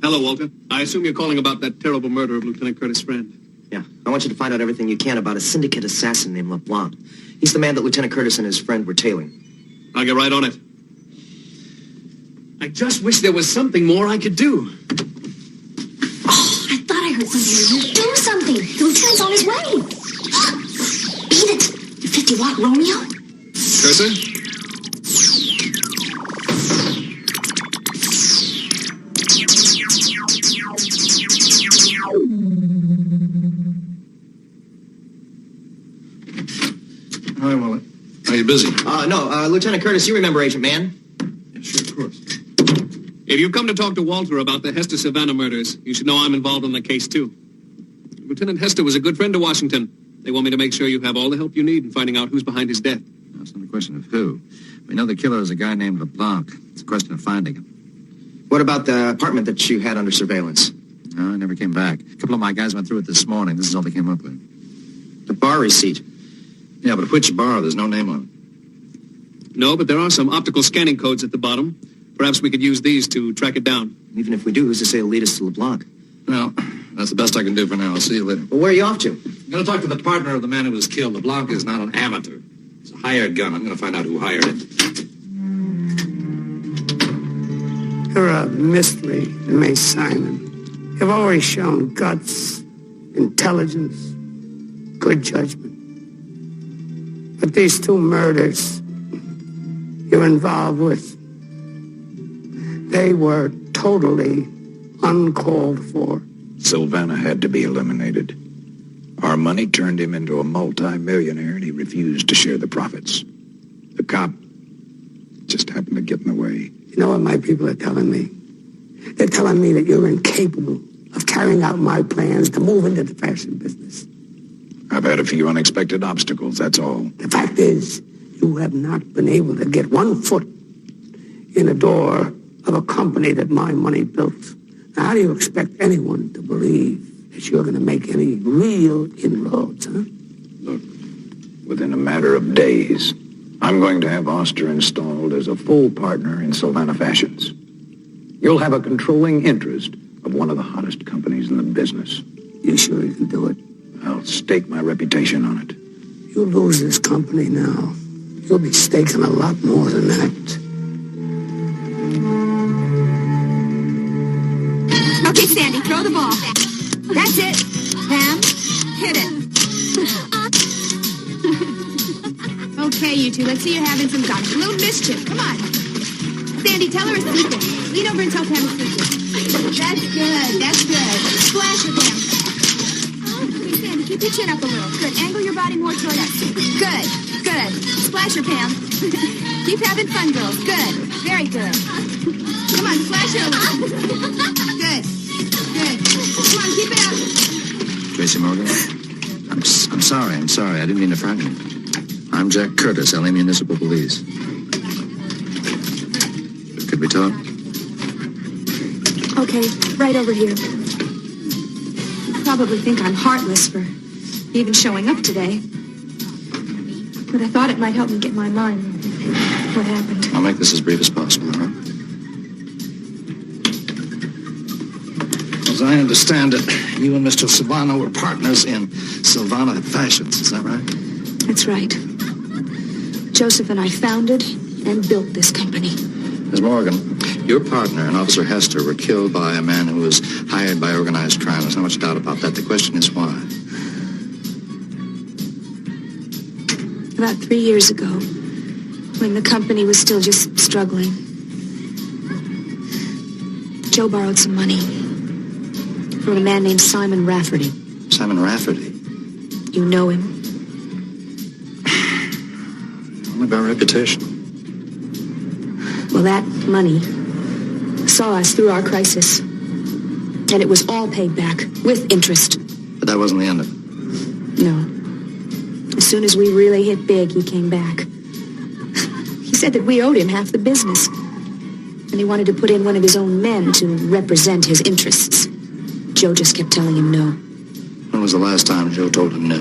Hello, Walter. I assume you're calling about that terrible murder of Lieutenant Curtis' friend. Yeah. I want you to find out everything you can about a syndicate assassin named LeBlanc. He's the man that Lieutenant Curtis and his friend were tailing. I'll get right on it. I just wish there was something more I could do. Oh, I thought I heard something. Do something. The lieutenant's on his way. Beat it. You 50-watt Romeo? Cursor? Hi, Willie. Are you busy? No, Lieutenant Curtis, you remember Agent Mann? Yeah, sure, of course. If you've come to talk to Walter about the Hester Savannah murders, you should know I'm involved in the case, too. Lieutenant Hester was a good friend to Washington. They want me to make sure you have all the help you need in finding out who's behind his death. It's not a question of who. We know the killer is a guy named LeBlanc. It's a question of finding him. What about the apartment that you had under surveillance? No, I never came back. A couple of my guys went through it this morning. This is all they came up with. The bar receipt. Yeah, but which bar? There's no name on it. No, but there are some optical scanning codes at the bottom. Perhaps we could use these to track it down. Even if we do, who's to say it'll lead us to LeBlanc? Well, that's the best I can do for now. I'll see you later. Well, where are you off to? I'm going to talk to the partner of the man who was killed. LeBlanc is not an amateur. It's a hired gun. I'm going to find out who hired it. You're a mystery to me, Simon. You've always shown guts, intelligence, good judgment. But these two murders you're involved with, they were totally uncalled for. Savannah had to be eliminated. Our money turned him into a multi-millionaire, and he refused to share the profits. The cop just happened to get in the way. You know what my people are telling me? They're telling me that you're incapable of carrying out my plans to move into the fashion business. I've had a few unexpected obstacles, that's all. The fact is, you have not been able to get one foot in the door of a company that my money built. Now, how do you expect anyone to believe that you're going to make any real inroads, huh? Look, within a matter of days, I'm going to have Oster installed as a full partner in Savannah Fashions. You'll have a controlling interest of one of the hottest companies in the business. You sure you can do it? I'll stake my reputation on it. You lose this company now, you'll be staking a lot more than that. Okay, Sandy, throw the ball. That's it. Pam, hit it. Okay, you two, let's see you having some fun. A little mischief, come on. Sandy, tell her a secret. Lean over and tell Pam a secret. That's good, that's good. Splash her, Pam. Okay, Sandy, keep your chin up a little. Good, angle your body more toward us. Good, good. Splash her, Pam. Keep having fun, girls. Good, very good. Come on, splash her a little. Good, good. Come on, keep it up. Tracy Morgan? I'm sorry. I didn't mean to frighten you. I'm Jack Curtis, LA Municipal Police. Could we talk? Okay, right over here. You probably think I'm heartless for even showing up today. But I thought it might help me get my mind on what happened. I'll make this as brief as possible, all right? As I understand it, you and Mr. Savannah were partners in Savannah Fashions, is that right? That's right. Joseph and I founded and built this company. Ms. Morgan, your partner and Officer Hester were killed by a man who was hired by organized crime. There's not much doubt about that. The question is why? About 3 years ago, when the company was still just struggling, Joe borrowed some money from a man named Simon Rafferty. Simon Rafferty? You know him? Only by reputation. Well, that money saw us through our crisis. And it was all paid back, with interest. But that wasn't the end of it. No. As soon as we really hit big, he came back. He said that we owed him half the business. And he wanted to put in one of his own men to represent his interests. Joe just kept telling him no. When was the last time Joe told him no?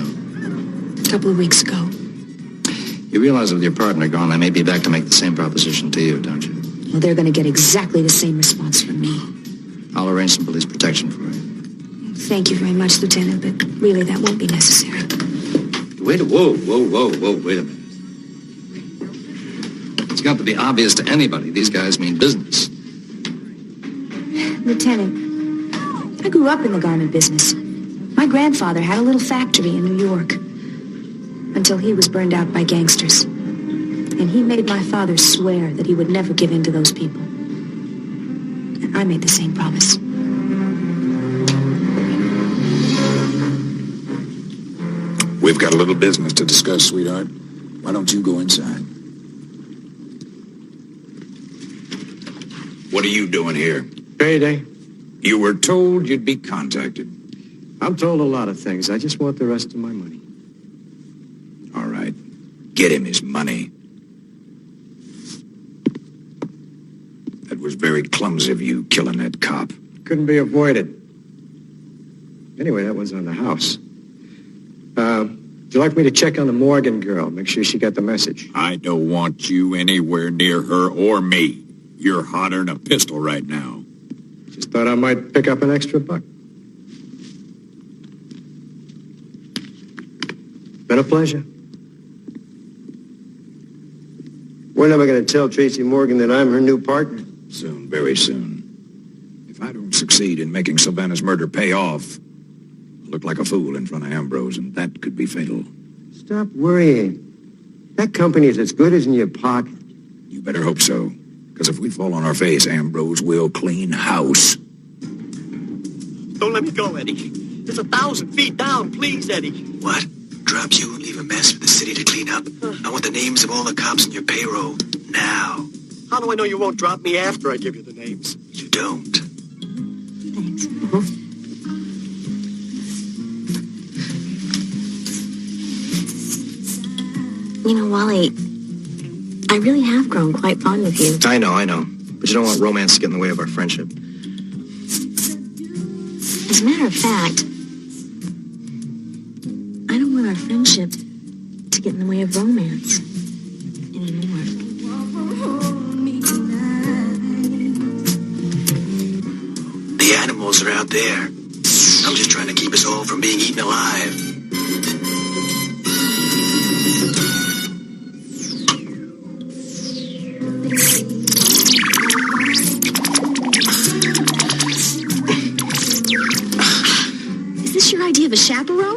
A couple of weeks ago. You realize with your partner gone, they may be back to make the same proposition to you, don't you? Well, they're going to get exactly the same response from me. I'll arrange some police protection for you. Thank you very much, Lieutenant, but really that won't be necessary. Wait a minute. It's got to be obvious to anybody. These guys mean business. Lieutenant, I grew up in the garment business. My grandfather had a little factory in New York until he was burned out by gangsters. And he made my father swear that he would never give in to those people. And I made the same promise. We've got a little business to discuss, sweetheart. Why don't you go inside? What are you doing here? Payday. You were told you'd be contacted. I'm told a lot of things. I just want the rest of my money. All right. Get him his money. That was very clumsy of you, killing that cop. Couldn't be avoided. Anyway, that was on the house. Would you like me to check on the Morgan girl? Make sure she got the message. I don't want you anywhere near her or me. You're hotter than a pistol right now. Just thought I might pick up an extra buck. Been a pleasure. We're never going to tell Tracy Morgan that I'm her new partner. Soon, very soon. If I don't succeed in making Savannah's murder pay off, I'll look like a fool in front of Ambrose, and that could be fatal. Stop worrying. That company is as good as in your pocket. You better hope so, because if we fall on our face, Ambrose will clean house. Don't let me go, Eddie. There's 1,000 feet down. Please, Eddie. What? Drop you and leave a mess for the city to clean up? I want the names of all the cops in your payroll. Now. How do I know you won't drop me after I give you the names? You don't. Thanks. You know, Wally, I really have grown quite fond of you. I know. But you don't want romance to get in the way of our friendship. As a matter of fact, I don't want our friendship to get in the way of romance anymore. The animals are out there. I'm just trying to keep us all from being eaten alive. Is this your idea of a chaperone?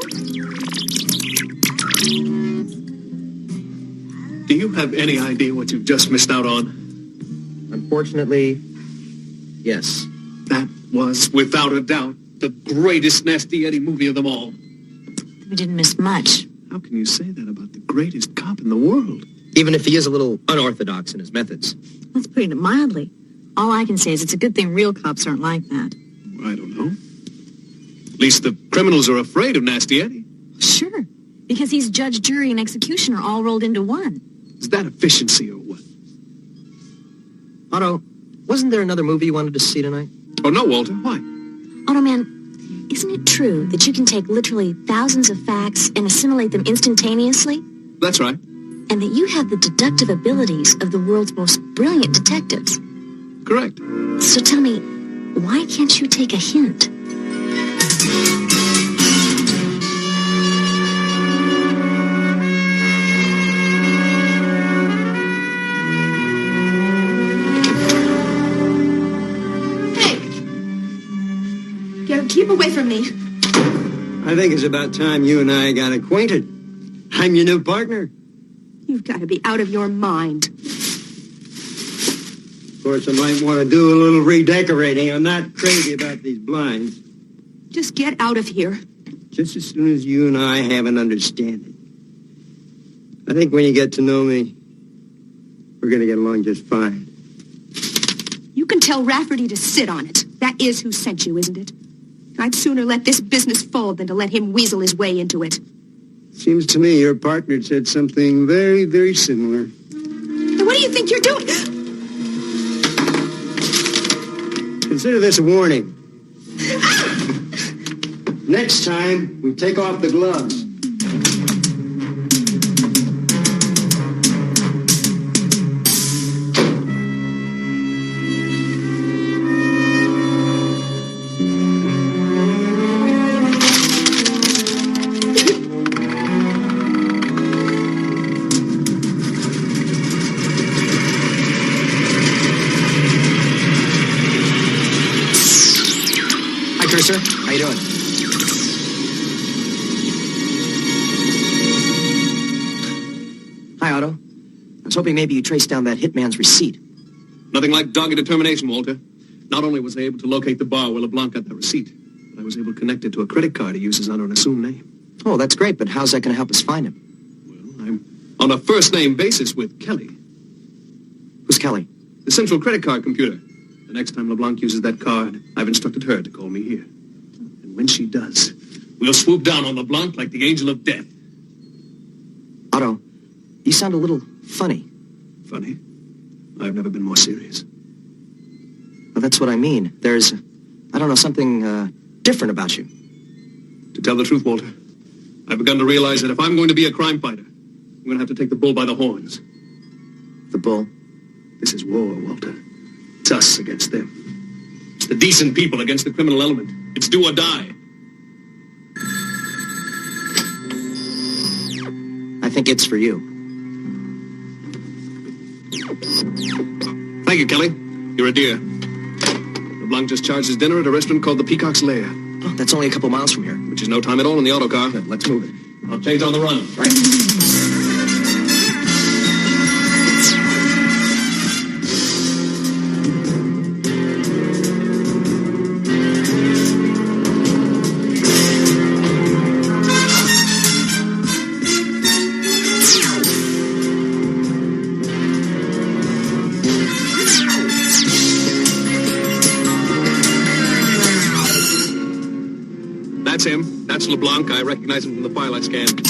Do you have any idea what you've just missed out on? Unfortunately, yes. That was, without a doubt, the greatest Nasty Eddie movie of them all. We didn't miss much. How can you say that about the greatest cop in the world? Even if he is a little unorthodox in his methods. Let's put it mildly. All I can say is it's a good thing real cops aren't like that. I don't know. At least the criminals are afraid of Nasty Eddie. Sure, because he's judge, jury, and executioner all rolled into one. Is that efficiency or what? Otto, wasn't there another movie you wanted to see tonight? Oh, no, Walter. Why? Automan, isn't it true that you can take literally thousands of facts and assimilate them instantaneously? That's right. And that you have the deductive abilities of the world's most brilliant detectives? Correct. So tell me, why can't you take a hint? Keep away from me. I think it's about time you and I got acquainted. I'm your new partner. You've got to be out of your mind. Of course, I might want to do a little redecorating. I'm not crazy about these blinds. Just get out of here. Just as soon as you and I have an understanding. I think when you get to know me, we're going to get along just fine. You can tell Rafferty to sit on it. That is who sent you, isn't it? I'd sooner let this business fold than to let him weasel his way into it. Seems to me your partner said something very, very similar. And what do you think you're doing? Consider this a warning. Next time, we take off the gloves. Sir, how you doing? Hi, Otto. I was hoping maybe you traced down that hitman's receipt. Nothing like dogged determination, Walter. Not only was I able to locate the bar where LeBlanc got that receipt, but I was able to connect it to a credit card he uses under an assumed name. Oh, that's great, but how's that going to help us find him? Well, I'm on a first-name basis with Kelly. Who's Kelly? The central credit card computer. The next time LeBlanc uses that card, I've instructed her to call me here. And when she does, we'll swoop down on LeBlanc like the angel of death. Otto, you sound a little funny. Funny? I've never been more serious. Well, that's what I mean. There's, I don't know, something different about you. To tell the truth, Walter, I've begun to realize that if I'm going to be a crime fighter, I'm going to have to take the bull by the horns. The bull? This is war, Walter. It's us against them. It's the decent people against the criminal element. It's do or die. I think it's for you. Thank you, Kelly. You're a dear. LeBlanc just charged his dinner at a restaurant called the Peacock's Lair. Oh, that's only a couple miles from here. Which is no time at all in the autocar. Good, let's move it. I'll change on the run. Right. That's him. That's LeBlanc. I recognize him from the file I scanned.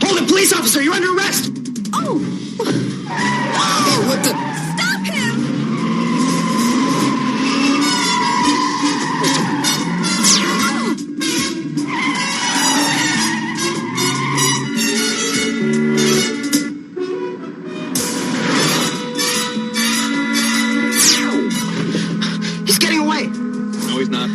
Hold it, police officer! You're under arrest! Oh! Oh, what the... Stop him! He's getting away! No, he's not.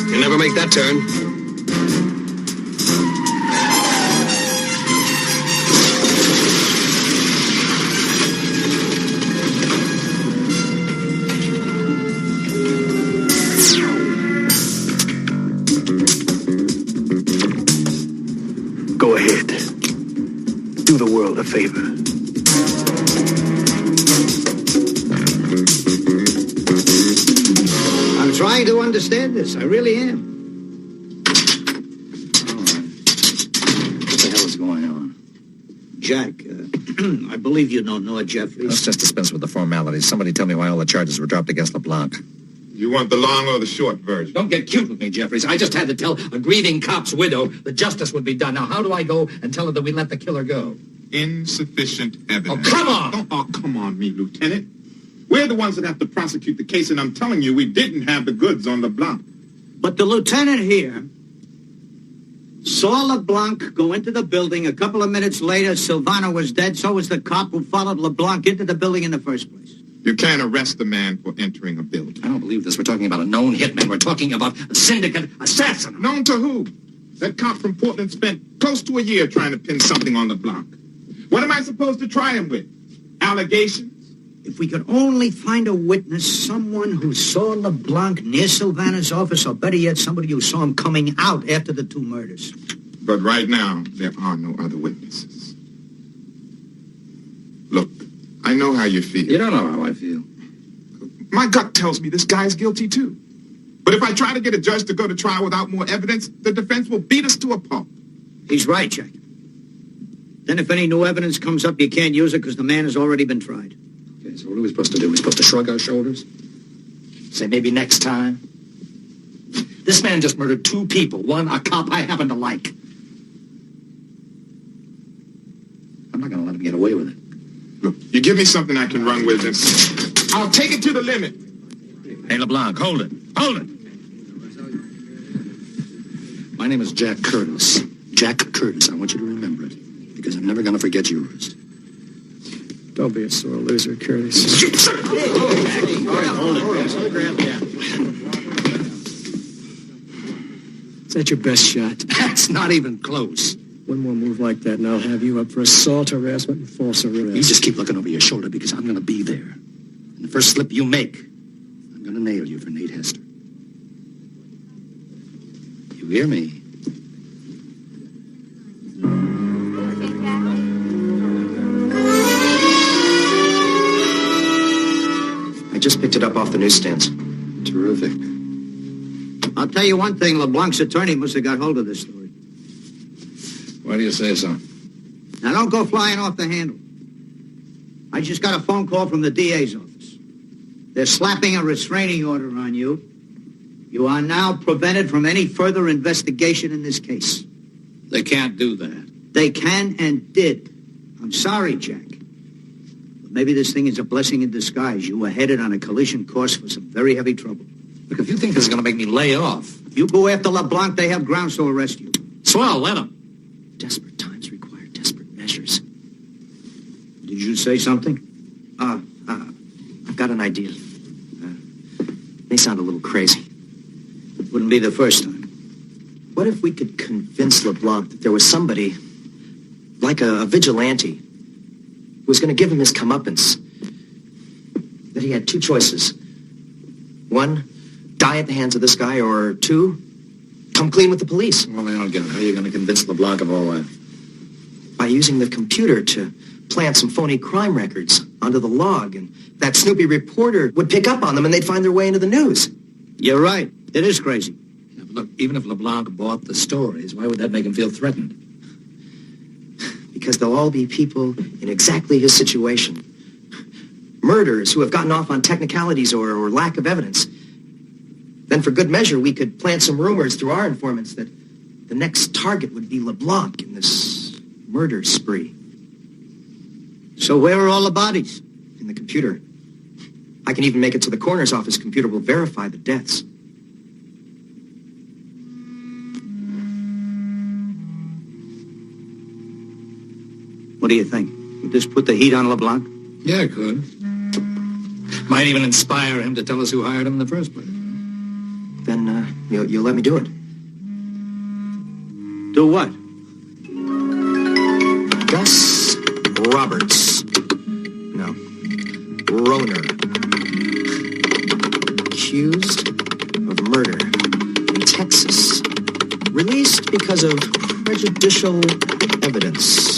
You'll never make that turn. Go ahead. Do the world a favor. I'm trying to understand this. I really am. What the hell is going on? Jack, I believe you don't know Jeffries. Let's just dispense with the formalities. Somebody tell me why all the charges were dropped against LeBlanc. You want the long or the short version? Don't get cute with me, Jeffries. I just had to tell a grieving cop's widow that justice would be done. Now, how do I go and tell her that we let the killer go? Insufficient evidence. Oh, come on! Oh, come on, me, Lieutenant. We're the ones that have to prosecute the case, and I'm telling you, we didn't have the goods on LeBlanc. But the lieutenant here saw LeBlanc go into the building. A couple of minutes later, Silvano was dead. So was the cop who followed LeBlanc into the building in the first place. You can't arrest a man for entering a building. I don't believe this. We're talking about a known hitman. We're talking about a syndicate assassin. Known to who? That cop from Portland spent close to a year trying to pin something on LeBlanc. What am I supposed to try him with? Allegations? If we could only find a witness, someone who saw LeBlanc near Silvano's office, or better yet, somebody who saw him coming out after the two murders. But right now, there are no other witnesses. Look, I know how you feel. You don't know how I feel. My gut tells me this guy's guilty too. But if I try to get a judge to go to trial without more evidence, the defense will beat us to a pulp. He's right, Jack. Then if any new evidence comes up, you can't use it because the man has already been tried. Okay, so what are we supposed to do? We're supposed to shrug our shoulders? Say maybe next time. This man just murdered two people. One, a cop I happen to like. I'm not going to let him get away with it. Look, you give me something I can run with, and I'll take it to the limit. Hey, LeBlanc, hold it. Hold it. My name is Jack Curtis. Jack Curtis. I want you to remember it, because I'm never going to forget yours. Don't be a sore loser, Curtis. All right, hold it. Is that your best shot? That's not even close. One more move like that, and I'll have you up for assault, harassment, and false arrest. You just keep looking over your shoulder, because I'm going to be there. And the first slip you make, I'm going to nail you for Nate Hester. You hear me? I just picked it up off the newsstands. Terrific. I'll tell you one thing, LeBlanc's attorney must have got hold of this story. Why do you say so? Now, don't go flying off the handle. I just got a phone call from the DA's office. They're slapping a restraining order on you. You are now prevented from any further investigation in this case. They can't do that. They can and did. I'm sorry, Jack. But maybe this thing is a blessing in disguise. You were headed on a collision course for some very heavy trouble. Look, if you think this is going to make me lay off... If you go after LeBlanc, they have grounds to arrest you. Swell, let them. Desperate times require desperate measures. Did you say something? I've got an idea. May sound a little crazy. Wouldn't be the first time. What if we could convince LeBlanc that there was somebody, like a vigilante, who was going to give him his comeuppance? That he had two choices. One, die at the hands of this guy, or two, come clean with the police. Well, I don't get it. How are you going to convince LeBlanc of all that? By using the computer to plant some phony crime records onto the log, and that Snoopy reporter would pick up on them and they'd find their way into the news. You're right. It is crazy. Yeah, but look, even if LeBlanc bought the stories, why would that make him feel threatened? Because they'll all be people in exactly his situation. Murderers who have gotten off on technicalities or lack of evidence. Then for good measure, we could plant some rumors through our informants that the next target would be LeBlanc in this murder spree. So where are all the bodies? In the computer. I can even make it so the coroner's office computer will verify the deaths. What do you think? Would this put the heat on LeBlanc? Yeah, it could. Might even inspire him to tell us who hired him in the first place. Then you'll let me do it. Do what? Gus Roberts. No. Roner. Accused of murder in Texas. Released because of prejudicial evidence.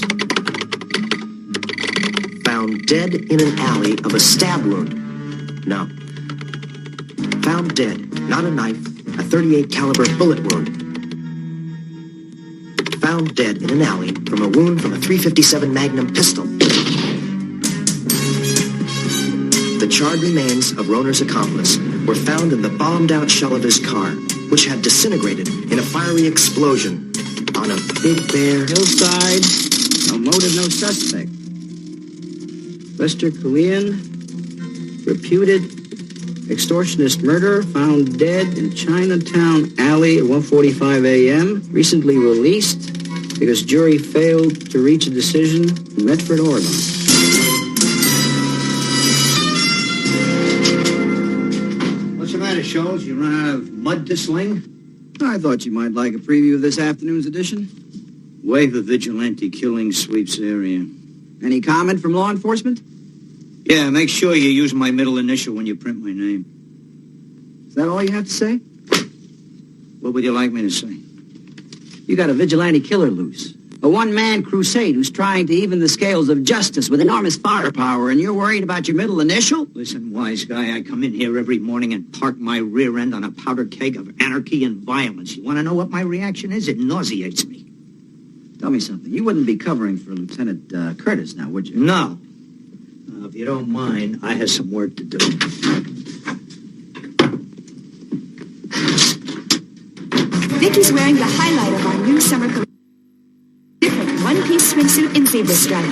Found dead in an alley of a stab wound. No. Found dead, not a knife, a .38 caliber bullet wound. Found dead in an alley from a wound from a .357 Magnum pistol. The charred remains of Roner's accomplice were found in the bombed-out shell of his car, which had disintegrated in a fiery explosion on a Big Bear hillside. No motive, no suspect. Lester Killian, reputed extortionist murderer, found dead in Chinatown Alley at 1:45 a.m. Recently released because jury failed to reach a decision in Medford, Oregon. What's the matter, Scholes? You run out of mud to sling? I thought you might like a preview of this afternoon's edition. Wave of vigilante killing sweeps area. Any comment from law enforcement? Yeah, make sure you use my middle initial when you print my name. Is that all you have to say? What would you like me to say? You got a vigilante killer loose. A one-man crusade who's trying to even the scales of justice with enormous firepower, and you're worried about your middle initial? Listen, wise guy, I come in here every morning and park my rear end on a powder keg of anarchy and violence. You want to know what my reaction is? It nauseates me. Tell me something. You wouldn't be covering for Lieutenant Curtis now, would you? No. If you don't mind, I have some work to do. Vicky's wearing the highlight of our new summer collection. Different one-piece swimsuit in zebra stripe.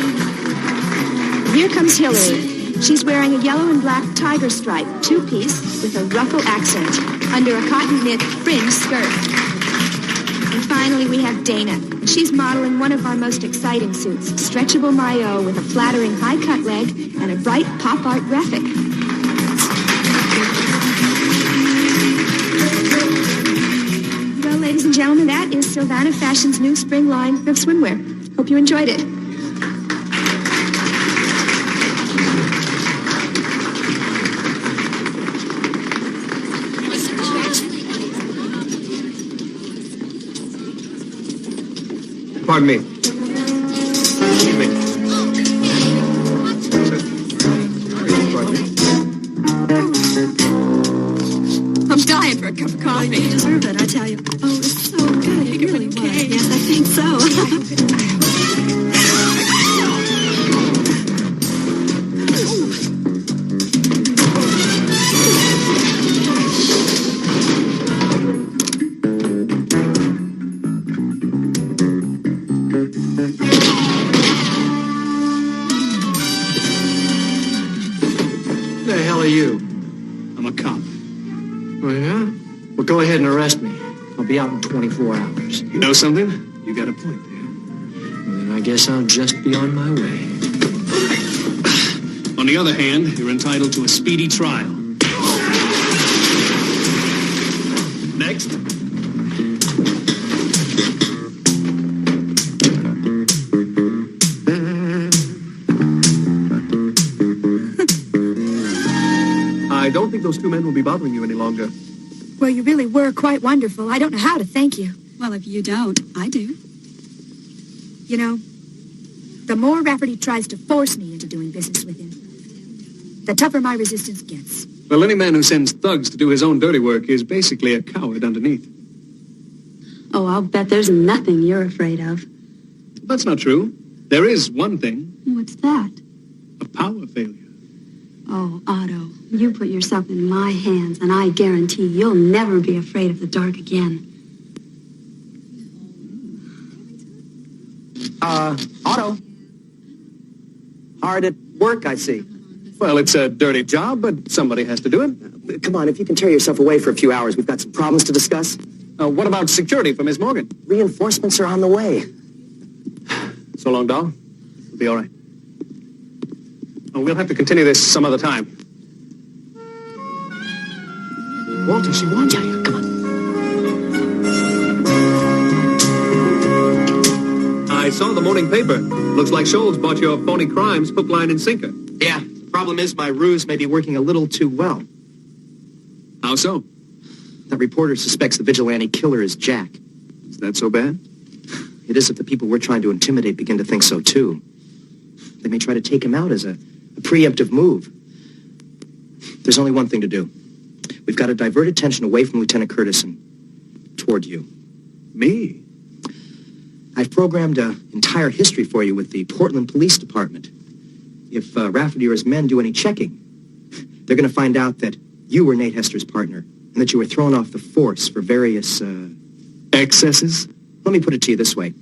Here comes Hillary. She's wearing a yellow and black tiger stripe, two-piece, with a ruffle accent, under a cotton knit fringe skirt. And finally, we have Dana. She's modeling one of our most exciting suits, stretchable maillot with a flattering high-cut leg and a bright pop art graphic. Well, ladies and gentlemen, that is Sylvana Fashion's new spring line of swimwear. Hope you enjoyed it. Pardon me. Excuse me. I'm dying for a cup of coffee. You deserve it. trust me. I'll be out in 24 hours. You know something? You got a point there. Well, then I guess I'll just be on my way. On the other hand, you're entitled to a speedy trial. Next. I don't think those two men will be bothering you any longer. Well, you really were quite wonderful. I don't know how to thank you. Well, if you don't, I do. You know, the more Rafferty tries to force me into doing business with him, the tougher my resistance gets. Well, any man who sends thugs to do his own dirty work is basically a coward underneath. Oh, I'll bet there's nothing you're afraid of. That's not true. There is one thing. What's that? A power failure. Oh, Otto, you put yourself in my hands, and I guarantee you'll never be afraid of the dark again. Otto. Hard at work, I see. Well, it's a dirty job, but somebody has to do it. Come on, if you can tear yourself away for a few hours, we've got some problems to discuss. What about security for Miss Morgan? Reinforcements are on the way. So long, doll. We'll be all right. Oh, we'll have to continue this some other time. Walter, she wants you. Come on. I saw the morning paper. Looks like Scholes bought your phony crimes hook, line, and sinker. Yeah, the problem is my ruse may be working a little too well. How so? That reporter suspects the vigilante killer is Jack. Is that so bad? It is if the people we're trying to intimidate begin to think so, too. They may try to take him out as a preemptive move. There's only one thing to do. We've got to divert attention away from Lieutenant Curtis and toward you. Me? I've programmed an entire history for you with the Portland Police Department. If Rafferty or his men do any checking, they're going to find out that you were Nate Hester's partner and that you were thrown off the force for various, excesses? Let me put it to you this way.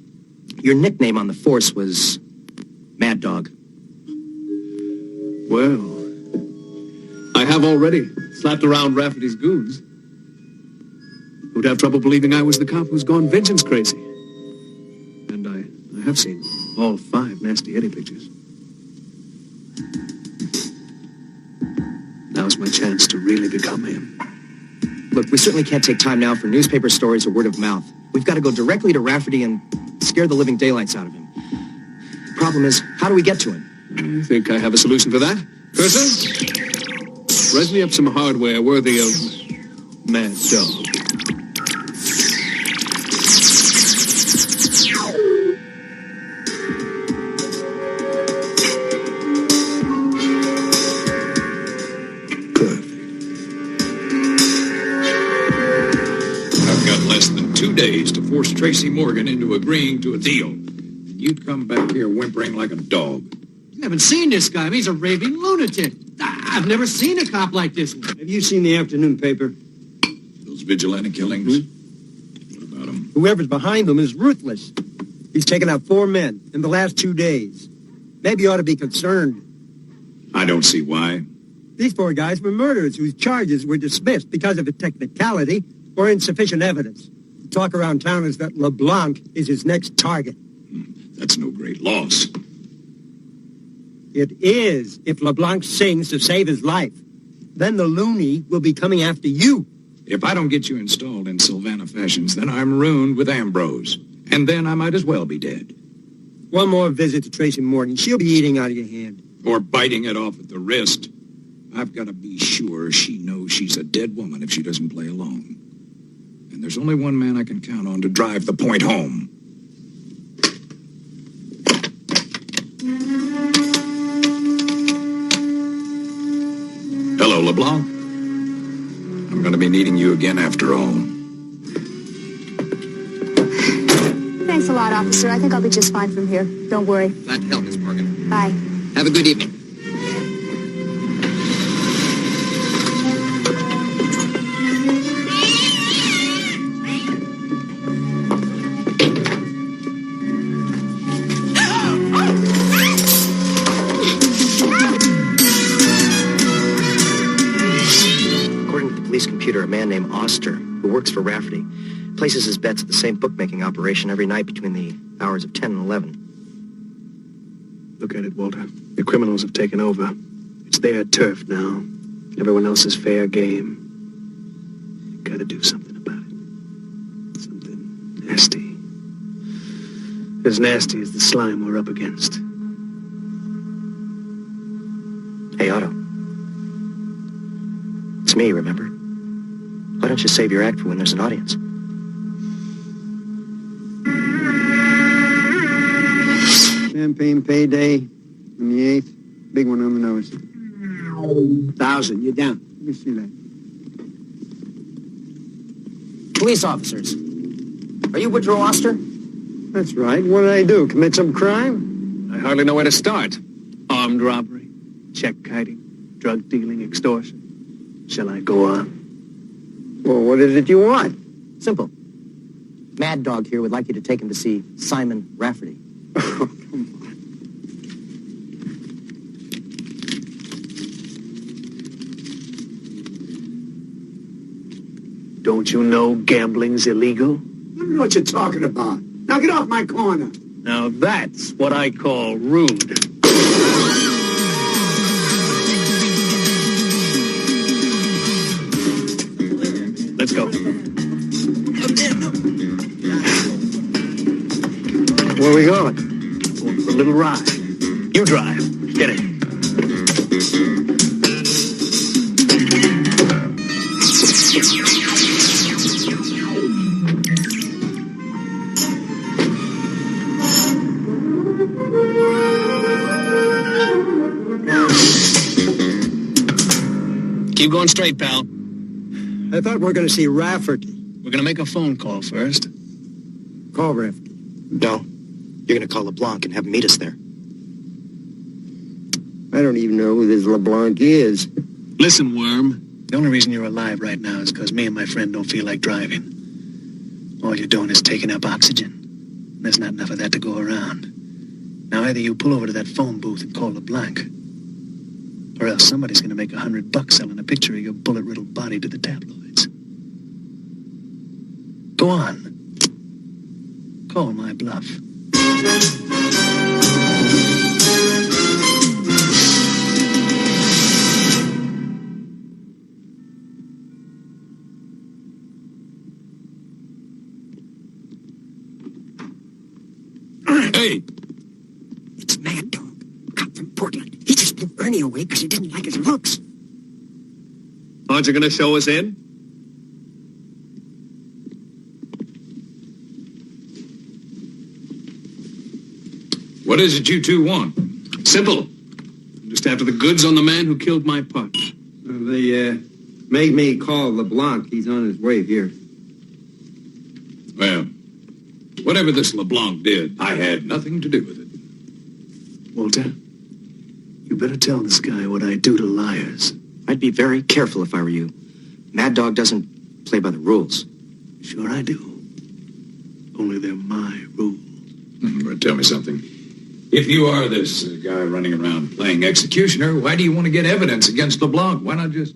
Your nickname on the force was Mad Dog. Well, I have already slapped around Rafferty's goons. Who'd have trouble believing I was the cop who's gone vengeance crazy. And I have seen all 5 nasty Eddie pictures. Now's my chance to really become him. Look, we certainly can't take time now for newspaper stories or word of mouth. We've got to go directly to Rafferty and scare the living daylights out of him. The problem is, how do we get to him? I think I have a solution for that. Cursor, res me up some hardware worthy of Mad Dog. I've got less than 2 days to force Tracy Morgan into agreeing to a deal. And you'd come back here whimpering like a dog. You haven't seen this guy. He's a raving lunatic. I've never seen a cop like this. Have you seen the afternoon paper? Those vigilante killings? What about them? Whoever's behind them is ruthless. He's taken out 4 men in the last 2 days. Maybe you ought to be concerned. I don't see why. These 4 guys were murderers whose charges were dismissed because of a technicality or insufficient evidence. The talk around town is that LeBlanc is his next target. That's no great loss. It is if LeBlanc sings to save his life. Then the loony will be coming after you. If I don't get you installed in Sylvana Fashions, then I'm ruined with Ambrose. And then I might as well be dead. One more visit to Tracy Morgan. She'll be eating out of your hand. Or biting it off at the wrist. I've got to be sure she knows she's a dead woman if she doesn't play along. And there's only one man I can count on to drive the point home. Hello, LeBlanc. I'm going to be needing you again after all. Thanks a lot, officer. I think I'll be just fine from here. Don't worry. Glad to help, Miss Morgan. Bye. Have a good evening. According to the police computer, a man named Oster who works for Rafferty. Places his bets at the same bookmaking operation every night between the hours of 10 and 11. Look at it, Walter. The criminals have taken over. It's their turf now. Everyone else is fair game. Gotta do something about it. Something nasty. As nasty as the slime we're up against. Hey, Otto. It's me, remember? Why don't you save your act for when there's an audience? Champagne payday on the 8th. Big one on the nose. 1,000. You're down. Let me see that. Police officers. Are you Woodrow Oster? That's right. What did I do? Commit some crime? I hardly know where to start. Armed robbery, check kiting, drug dealing, extortion. Shall I go on? Well, what is it you want? Simple. Mad Dog here would like you to take him to see Simon Rafferty. Don't you know gambling's illegal? I don't know what you're talking about. Now get off my corner. Now that's what I call rude. Let's go. Where are we going? Going for a little ride. You drive. Get it. Keep going straight, pal. I thought we were going to see Rafferty. We're going to make a phone call first. Call Rafferty. No. You're going to call LeBlanc and have him meet us there. I don't even know who this LeBlanc is. Listen, Worm. The only reason you're alive right now is because me and my friend don't feel like driving. All you're doing is taking up oxygen. There's not enough of that to go around. Now either you pull over to that phone booth and call LeBlanc, or else somebody's going to make $100 selling a picture of your bullet-riddled body to the tabloids. Go on. Call my bluff. Hey! It's Mad Dog, cop from Portland. He just blew Ernie away because he didn't like his looks. Aren't you going to show us in? What is it you two want? Simple. I'm just after the goods on the man who killed my partner. They made me call LeBlanc. He's on his way here. Well, whatever this LeBlanc did, I had nothing to do with it. Walter, you better tell this guy what I do to liars. I'd be very careful if I were you. Mad Dog doesn't play by the rules. Sure I do. Only they're my rules. Tell me something. If you are this guy running around playing executioner, why do you want to get evidence against LeBlanc? Why not just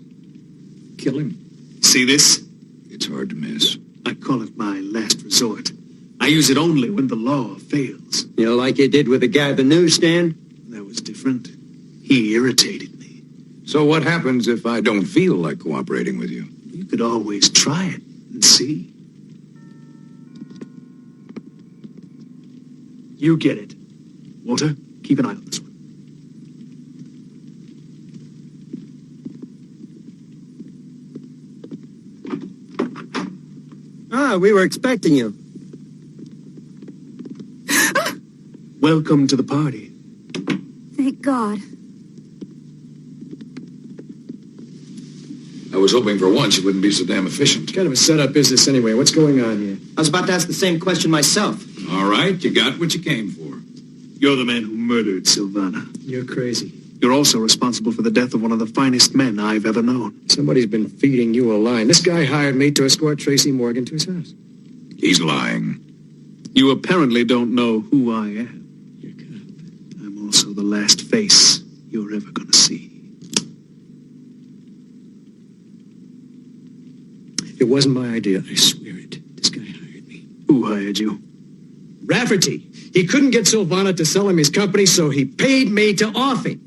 kill him? See this? It's hard to miss. I call it my last resort. I use it only when the law fails. You know, like you did with the guy at the newsstand? That was different. He irritated me. So what happens if I don't feel like cooperating with you? You could always try it and see. You get it. Walter, keep an eye on this one. Ah, we were expecting you. Welcome to the party. Thank God. I was hoping for once you wouldn't be so damn efficient. What kind of a setup is this anyway? What's going on here? I was about to ask the same question myself. All right, you got what you came for. You're the man who murdered Silvana. You're crazy. You're also responsible for the death of one of the finest men I've ever known. Somebody's been feeding you a lie. This guy hired me to escort Tracy Morgan to his house. He's lying. You apparently don't know who I am. I'm also the last face you're ever going to see. It wasn't my idea, I swear it. This guy hired me. Who hired you? Rafferty. He couldn't get Silvana to sell him his company, so he paid me to off him.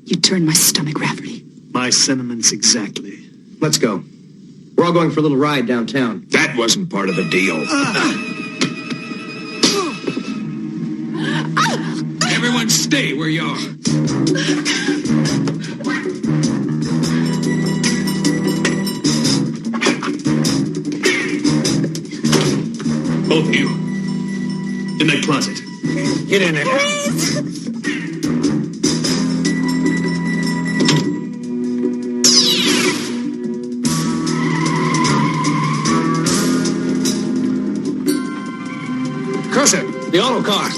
You turned my stomach, Rafferty. My sentiments exactly. Let's go. We're all going for a little ride downtown. That wasn't part of the deal. Everyone stay where you are. Both of you. In that closet. Get in there. Cursor, the auto car.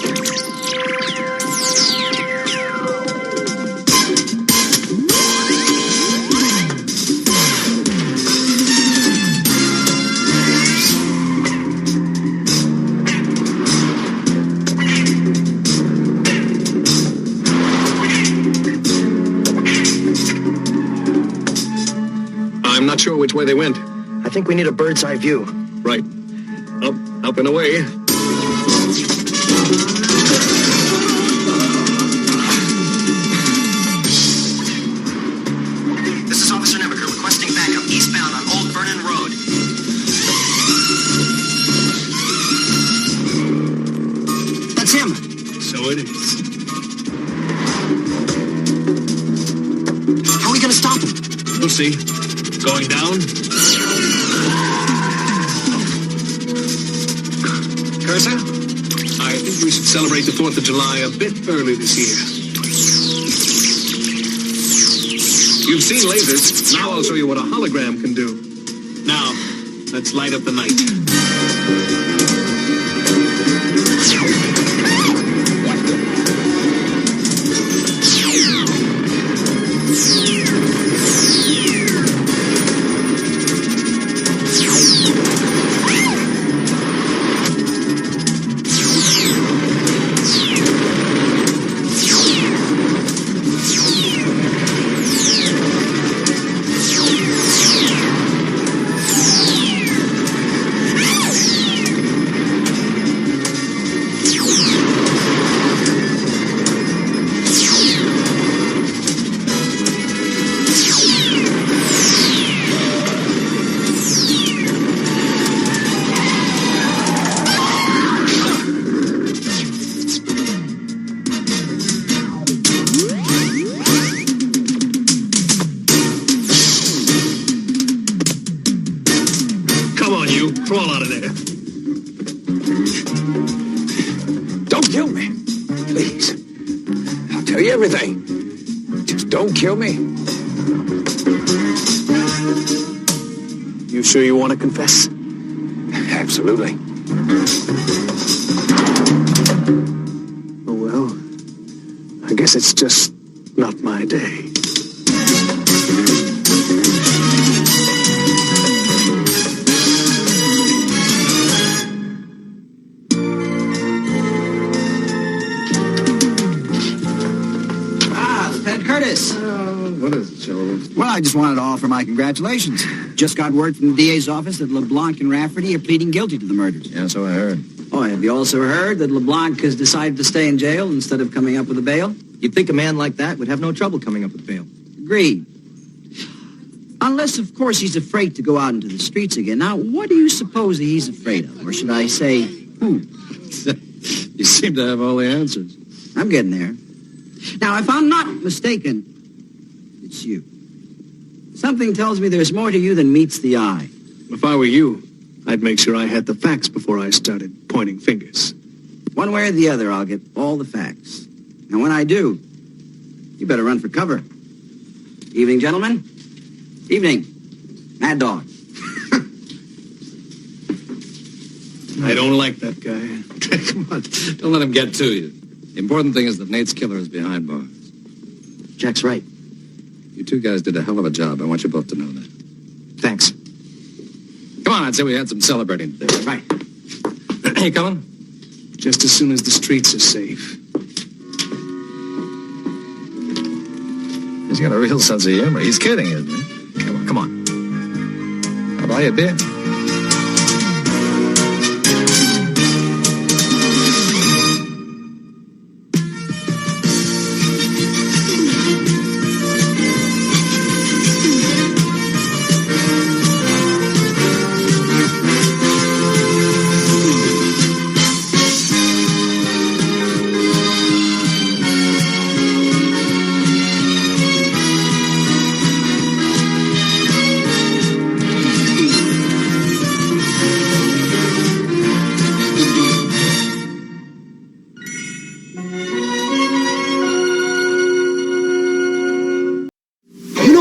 I'm not sure which way they went. I think we need a bird's eye view. Right. Up and away. This is Officer Nebaker requesting backup eastbound on Old Vernon Road. That's him. So it is. How are we going to stop him? We'll see. Going down. Cursor, I think we should celebrate the 4th of July a bit early this year. You've seen lasers. Now I'll show you what a hologram can do. Now, let's light up the night. Crawl out of there. Don't kill me. Please. I'll tell you everything. Just don't kill me. You sure you want to confess? Absolutely. Oh, well. I guess it's just not my day. What is it, Joe? Well, I just wanted to offer my congratulations. Just got word from the DA's office that LeBlanc and Rafferty are pleading guilty to the murders. Yeah, so I heard. Oh, have you also heard that LeBlanc has decided to stay in jail instead of coming up with a bail? You'd think a man like that would have no trouble coming up with bail. Agreed. Unless, of course, he's afraid to go out into the streets again. Now, what do you suppose that he's afraid of? Or should I say, who? You seem to have all the answers. I'm getting there. Now, if I'm not mistaken, it's you. Something tells me there's more to you than meets the eye. If I were you, I'd make sure I had the facts before I started pointing fingers. One way or the other, I'll get all the facts. And when I do, you better run for cover. Evening, gentlemen. Evening. Mad Dog. I don't like that guy. Come on, don't let him get to you. The important thing is that Nate's killer is behind bars. Jack's right. You two guys did a hell of a job. I want you both to know that. Thanks. Come on, I'd say we had some celebrating to do. Right. Hey, coming? Just as soon as the streets are safe. He's got a real sense of humor. He's kidding, isn't he? Come on. I'll buy you a beer.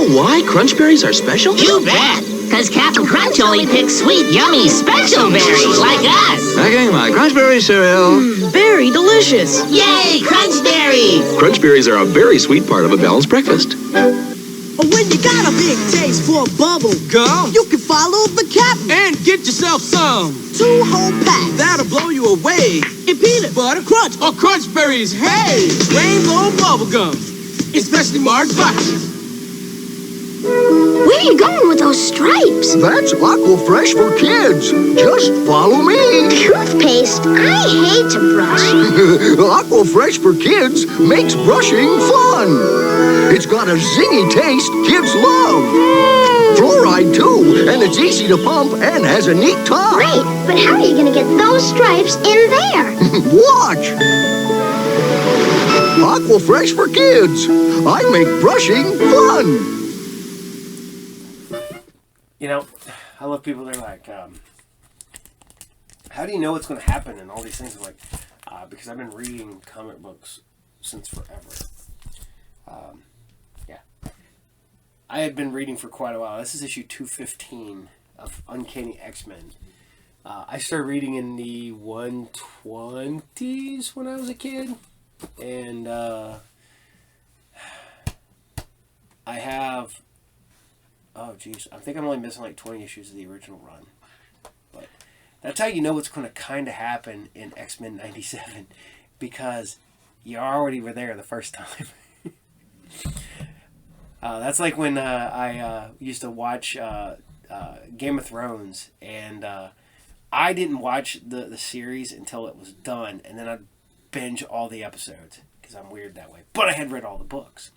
Why Crunch Berries are special? You bet! Because Captain Crunch only picks sweet, yummy, special berries like us! Making my Crunch Berry cereal. Very delicious! Yay, Crunch Berries! Crunch Berries are a very sweet part of a balanced breakfast. When you got a big taste for bubble gum, you can follow the captain and get yourself some. 2 whole packs that'll blow you away. In peanut butter crunch or Crunch Berries, hey! Rainbow bubble gum, especially marked boxes. Where are you going with those stripes? That's Aquafresh for kids. Just follow me. Toothpaste? I hate to brush. Aquafresh for kids makes brushing fun. It's got a zingy taste kids love. Fluoride, too, and it's easy to pump and has a neat top. Great, but how are you going to get those stripes in there? Watch. Aquafresh for kids. I make brushing fun. You know, I love people that are like, how do you know what's going to happen and all these things? I'm like, because I've been reading comic books since forever. Yeah. I had been reading for quite a while. This is issue 215 of Uncanny X-Men. I started reading in the 120s when I was a kid. And I have... Oh, geez. I think I'm only missing like 20 issues of the original run. But that's how you know what's going to kind of happen in X-Men 97. Because you already were there the first time. That's like when I used to watch Game of Thrones. And I didn't watch the series until it was done. And then I'd binge all the episodes. Because I'm weird that way. But I had read all the books.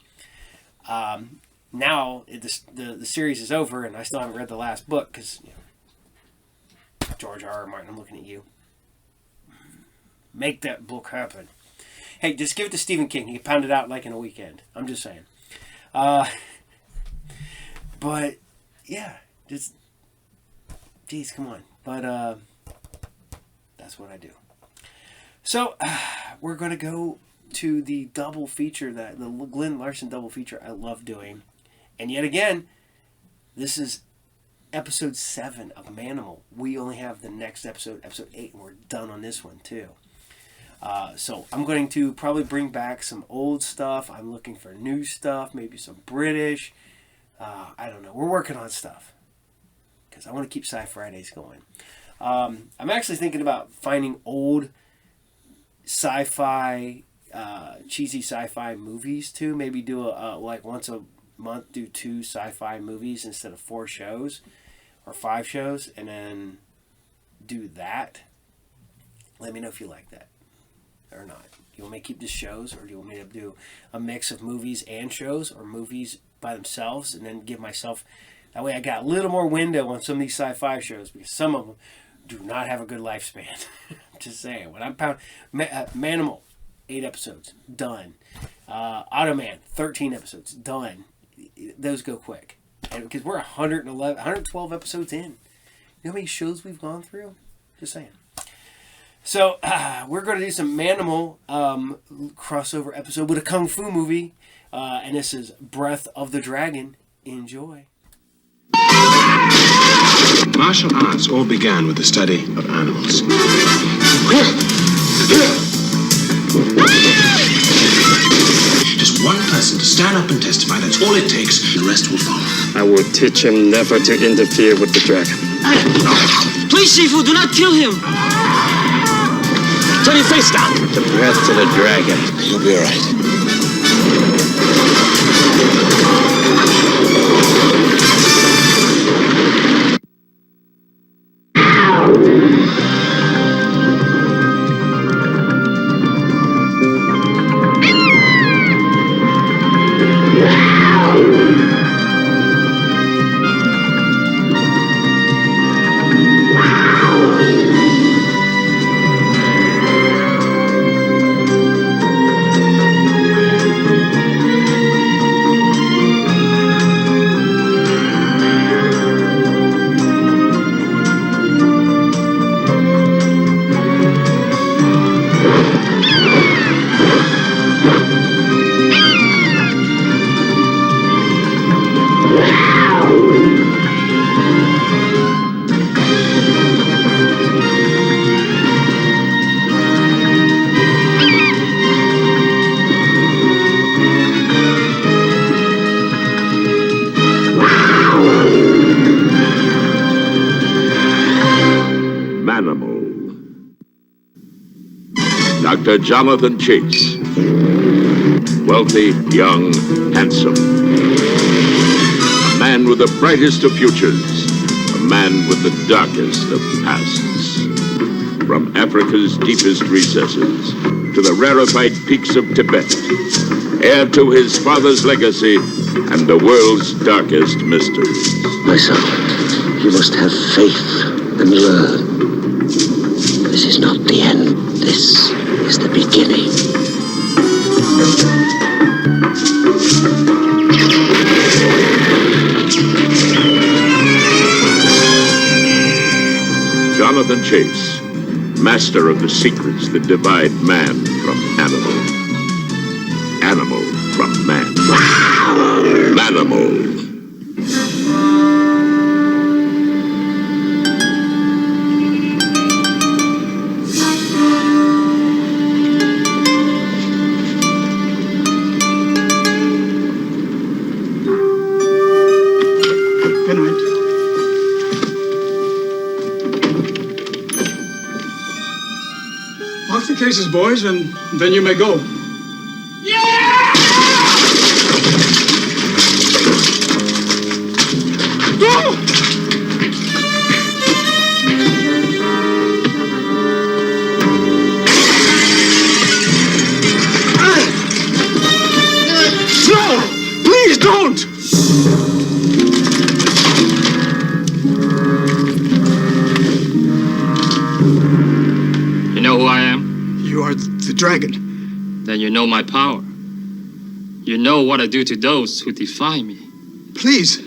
Now the series is over, and I still haven't read the last book because George R. R. Martin, I'm looking at you. Make that book happen. Hey, just give it to Stephen King. He can pound it out like in a weekend. I'm just saying. But yeah, just geez, come on. But that's what I do. So we're gonna go to the double feature, the Glenn Larson double feature I love doing. And yet again, this is episode 7 of Manimal. We only have the next episode, episode 8, and we're done on this one too. So I'm going to probably bring back some old stuff. I'm looking for new stuff, maybe some British. I don't know. We're working on stuff because I want to keep SciFridays going. I'm actually thinking about finding old sci-fi, cheesy sci-fi movies too. Maybe do like once a month, do 2 sci-fi movies instead of 4 shows or 5 shows, and then do that. Let me know if you like that or not. Do you want me to keep the shows, or do you want me to do a mix of movies and shows, or movies by themselves, and then give myself, that way I got a little more window on some of these sci-fi shows, because some of them do not have a good lifespan. Just saying. When I'm Manimal, 8 episodes, done. Automan, 13 episodes, done. Those go quick. And because we're 112 episodes in. You know how many shows we've gone through? Just saying. So, we're going to do some Manimal crossover episode with a Kung Fu movie. And this is Breath of the Dragon. Enjoy. Martial arts all began with the study of animals. Just one person to stand up and testify, that's all it takes, the rest will follow. I will teach him never to interfere with the dragon. Please, Shifu, do not kill him. Turn your face down. The breath to the dragon. You'll be all right. Dr. Jonathan Chase. Wealthy, young, handsome. A man with the brightest of futures. A man with the darkest of pasts. From Africa's deepest recesses to the rarefied peaks of Tibet. Heir to his father's legacy and the world's darkest mysteries. My son, you must have faith and learn. This is not the end. This is the beginning. Jonathan Chase, master of the secrets that divide man from animal. Animal from man. Manimal. Good night. Off the cases, boys, and then you may go. No! Please don't! You know who I am? You are the dragon. Then you know my power. You know what I do to those who defy me. Please.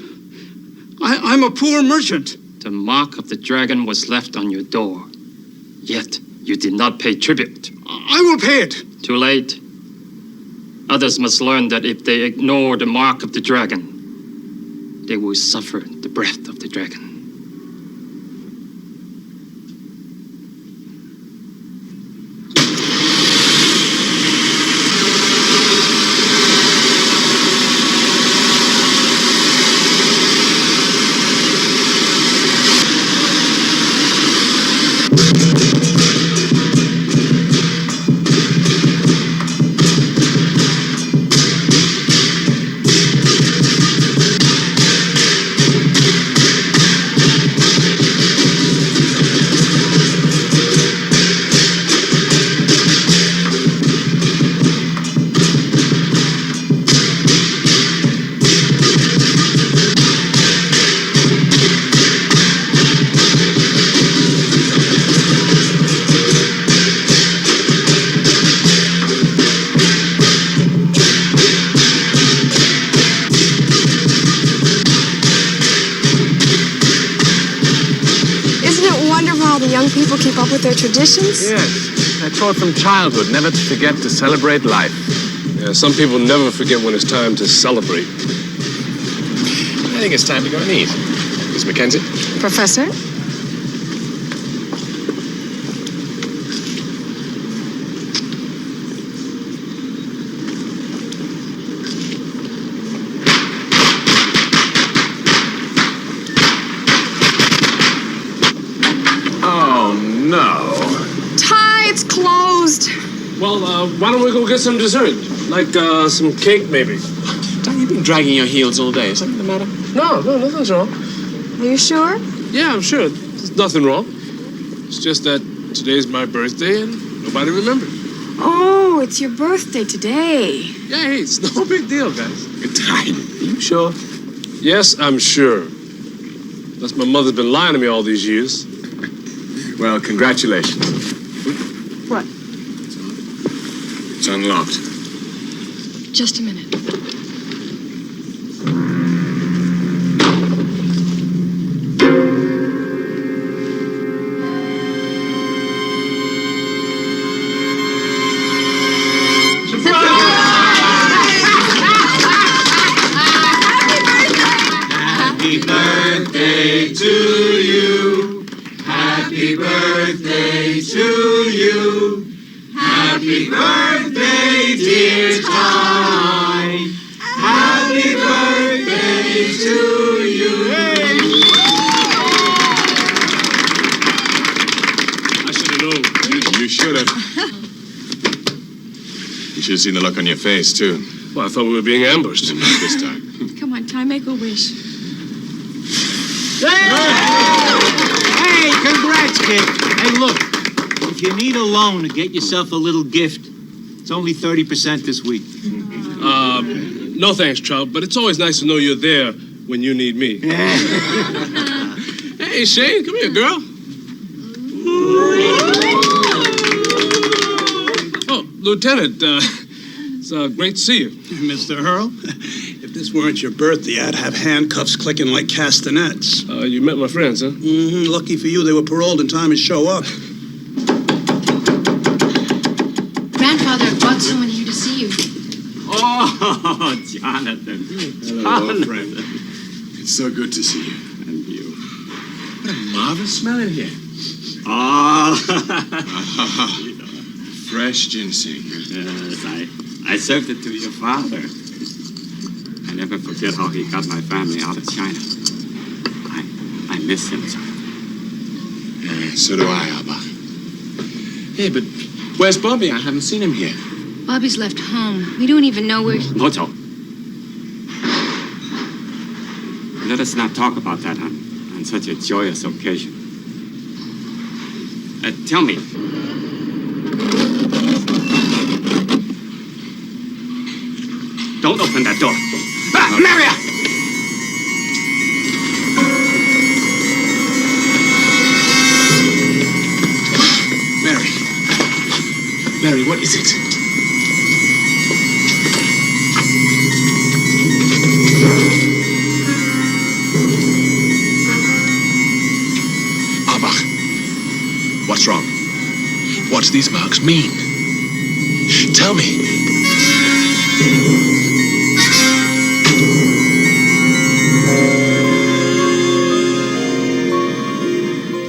I'm a poor merchant. The mark of the dragon was left on your door. Yet you did not pay tribute. I will pay it. Too late. Others must learn that if they ignore the mark of the dragon, they will suffer the breath of the dragon. People keep up with their traditions? Yes. They're taught from childhood never to forget to celebrate life. Yeah, some people never forget when it's time to celebrate. I think it's time to go and eat. Miss Mackenzie? Professor? Well, why don't we go get some dessert? Like, some cake, maybe? Tom, you've been dragging your heels all day. Is something the matter? No, nothing's wrong. Are you sure? Yeah, I'm sure. There's nothing wrong. It's just that today's my birthday and nobody remembered. Oh, it's your birthday today. Yeah, hey, it's no big deal, guys. Good time. Are you sure? Yes, I'm sure. Unless my mother's been lying to me all these years. Well, congratulations. What? It's unlocked. Just a minute. Happy birthday to you. Happy birthday to you. Happy birthday, dear Ty. Happy birthday to you. I should have known. You should have. You should have seen the look on your face, too. Well, I thought we were being ambushed. Not this time. Come on, Ty, make a wish. Hey, congrats, kid. Hey, look, if you need a loan to get yourself a little gift, it's only 30% this week. No thanks, Trout, but it's always nice to know you're there when you need me. Hey, Shane, come here, girl. Oh, Lieutenant, it's great to see you. Mr. Hurl, if this weren't your birthday, I'd have handcuffs clicking like castanets. You met my friends, huh? Mm-hmm. Lucky for you, they were paroled in time to show up. Grandfather brought someone here to see you. Oh, Jonathan. Hello, friend. It's so good to see you. And you. What a marvelous smell in here. Oh. Fresh ginseng. Yes, I served it to your father. I never forget how he got my family out of China. I miss him, John. So do I, Albach. Hey, but where's Bobby? I haven't seen him here. Bobby's left home. We don't even know where he... Moto. Let us not talk about that on such a joyous occasion. Tell me. Don't open that door. Maria! Mary, what is it? Albach, what's wrong? What do these marks mean? Tell me.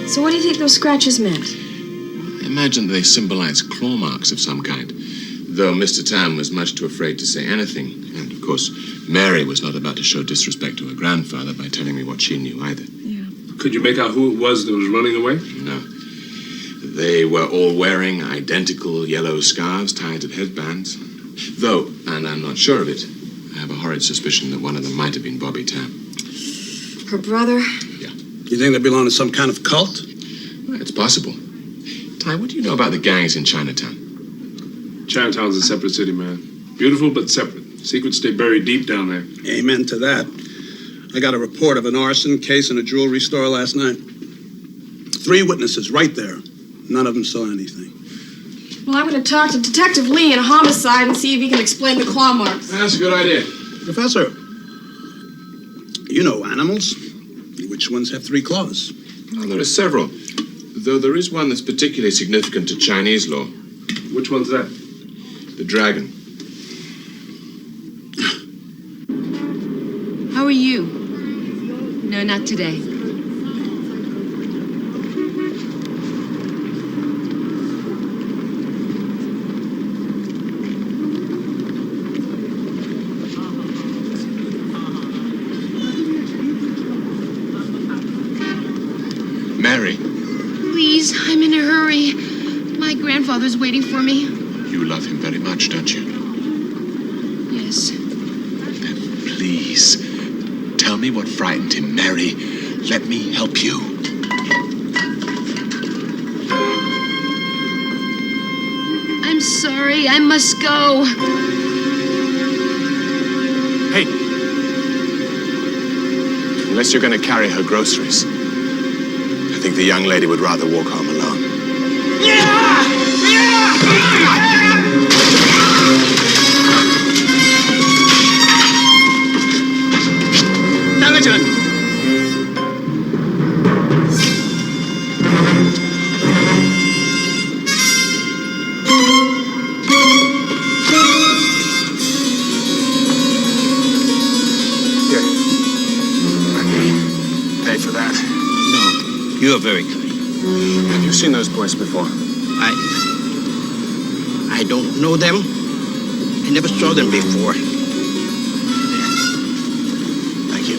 So what do you think those scratches meant? I imagine they symbolize claw marks of some kind, though Mr. Tam was much too afraid to say anything. And, of course, Mary was not about to show disrespect to her grandfather by telling me what she knew either. Yeah. Could you make out who it was that was running away? No. They were all wearing identical yellow scarves tied to headbands. Though, and I'm not sure of it, I have a horrid suspicion that one of them might have been Bobby Tam. Her brother? Yeah. You think they belong to some kind of cult? Well, it's possible. Ty, what do you know about the gangs in Chinatown? Chinatown's a separate city, man. Beautiful, but separate. Secrets stay buried deep down there. Amen to that. I got a report of an arson case in a jewelry store last night. 3 witnesses right there. None of them saw anything. Well, I'm going to talk to Detective Lee in a homicide and see if he can explain the claw marks. That's a good idea. Professor, you know animals. Which ones have 3 claws? Oh, there are several, though there is one that's particularly significant to Chinese law. Which one's that? The dragon. How are you? No, not today. Mary, Please, I'm in a hurry. My grandfather's waiting for me. you love him very much, don't you? Yes. Then please. Tell me what frightened him, Mary. Let me help you. I'm sorry, I must go. Hey. Unless you're going to carry her groceries, I think the young lady would rather walk home alone. Pay for that. No, you're very kind. Have you seen those boys before? I don't know them. I never saw them before. Thank you.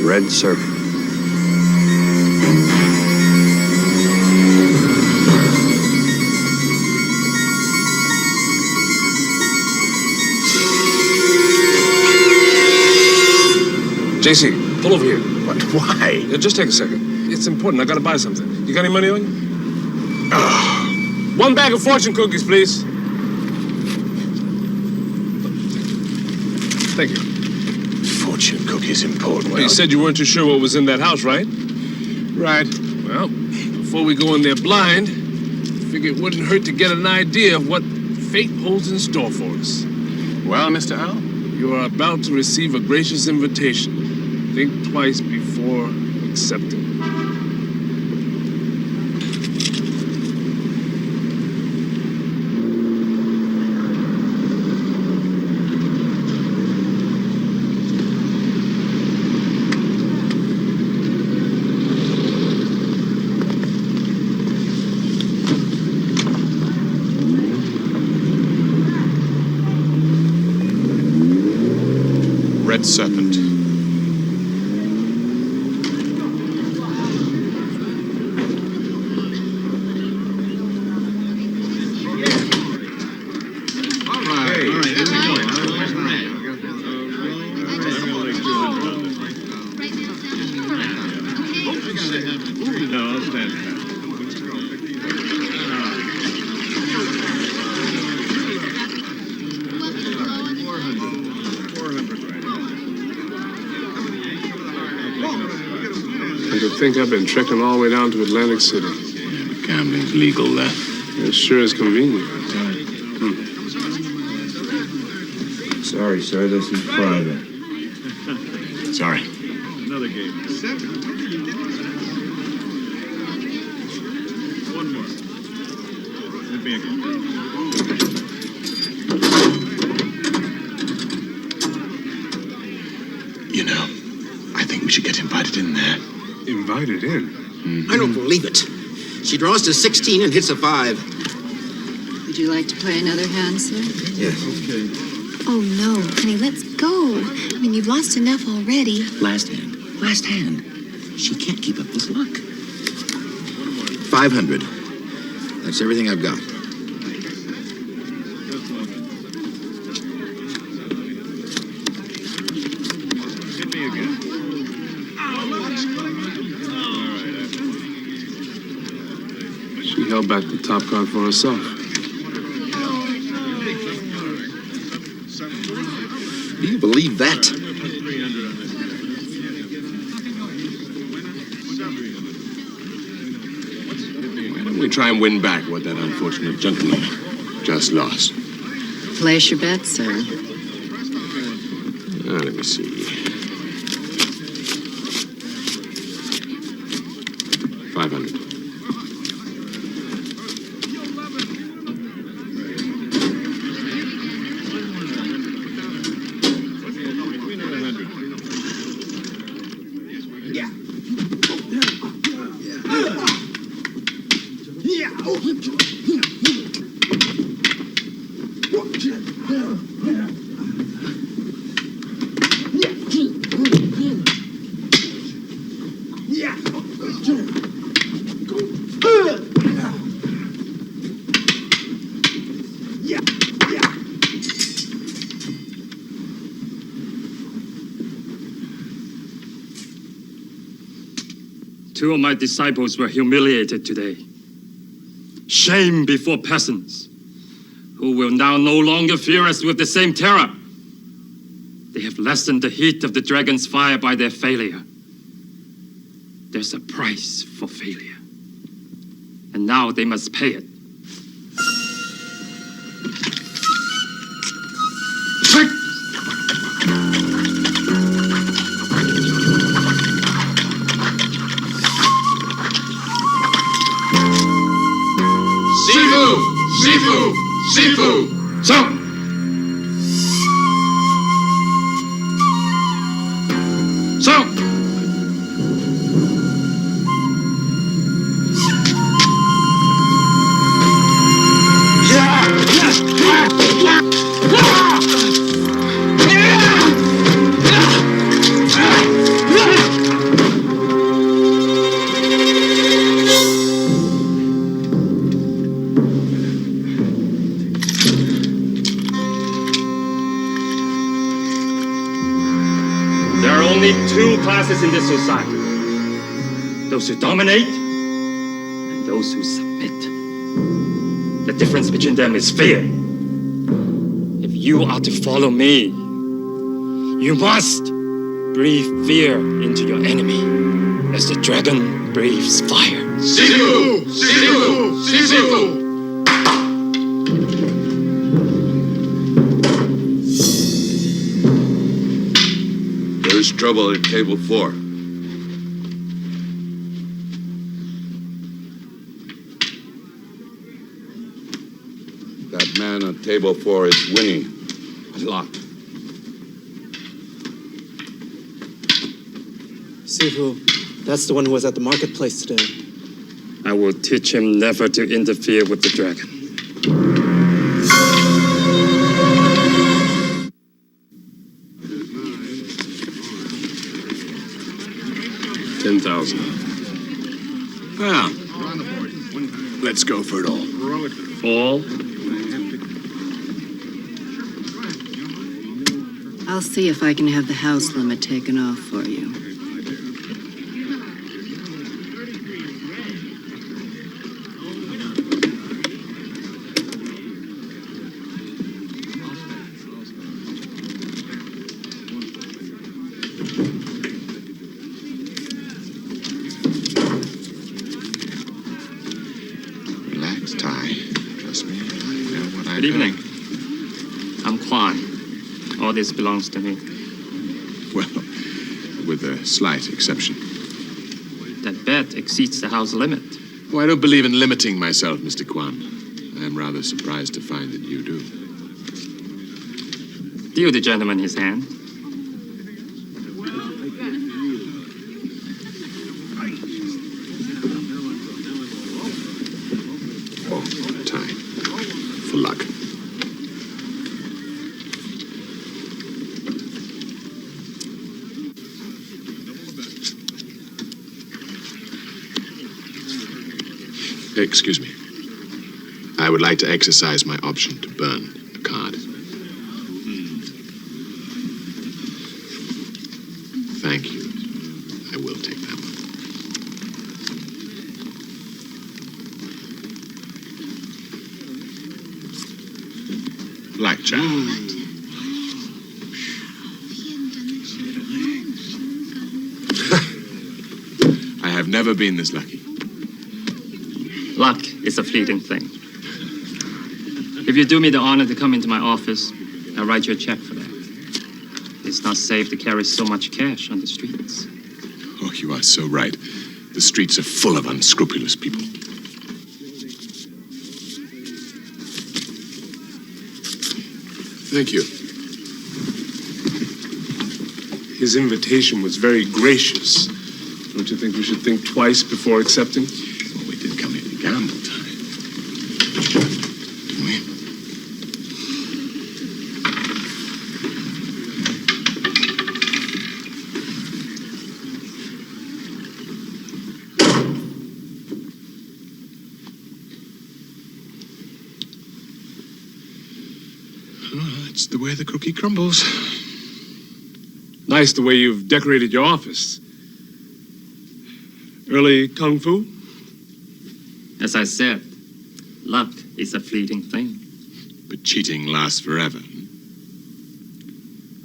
Red Serpent. JC, pull over here. What? Why? Yeah, just take a second. It's important. I gotta buy something. You got any money on you? One bag of fortune cookies, please. Thank you. Fortune cookies important. Well, you said you weren't too sure what was in that house, right? Right. Well, before we go in there blind, I figure it wouldn't hurt to get an idea of what fate holds in store for us. Well, Mr. Al? You are about to receive a gracious invitation. Think twice before accepting. Red Serpent. And to think I've been trekking all the way down to Atlantic City. Gambling's legal there. It sure is convenient. Sorry, sir, this is private. Sorry. Another game. One more. Hit me again. You know, I think we should get invited in there. Invited in? I don't believe it. She draws to 16 and hits a 5. Would you like to play another hand, sir? Yes. Okay. Oh, no. Honey, let's go. I mean, you've lost enough already. Last hand. Last hand. She can't keep up with luck. 500. That's everything I've got. Hit me again. She held back the top card for herself. Do you believe that? We try and win back what that unfortunate gentleman just lost. Place your bet, sir. Let me see. 500. Two of my disciples were humiliated today. Shame before peasants, who will now no longer fear us with the same terror. They have lessened the heat of the dragon's fire by their failure. There's a price for failure, and now they must pay it. Sifu! So! Two classes in this society. Those who dominate and those who submit. The difference between them is fear. If you are to follow me, you must breathe fear into your enemy as the dragon breathes fire. Sifu! Sifu! Sifu! There's trouble at table 4. That man on table 4 is winning a lot. Sifu, that's the one who was at the marketplace today. I will teach him never to interfere with the dragon. $10,000. Well, let's go for it all. All? I'll see if I can have the house limit taken off for you. Good evening. I'm Kwan. All this belongs to me. Well, with a slight exception. That bet exceeds the house limit. Oh, I don't believe in limiting myself, Mr. Kwan. I am rather surprised to find that you do. Deal the gentleman his hand. Oh, time. For luck. Excuse me. I would like to exercise my option to burn a card. Thank you. I will take that one. Blackjack. I have never been this lucky. Luck is a fleeting thing. If you do me the honor to come into my office, I'll write you a check for that. It's not safe to carry so much cash on the streets. Oh, you are so right. The streets are full of unscrupulous people. Thank you. His invitation was very gracious. Don't you think we should think twice before accepting? Well, we did come here to gamble time, didn't we? Oh, that's the way the cookie crumbles. Nice the way you've decorated your office. Early kung fu? As I said, luck is a fleeting thing. But cheating lasts forever.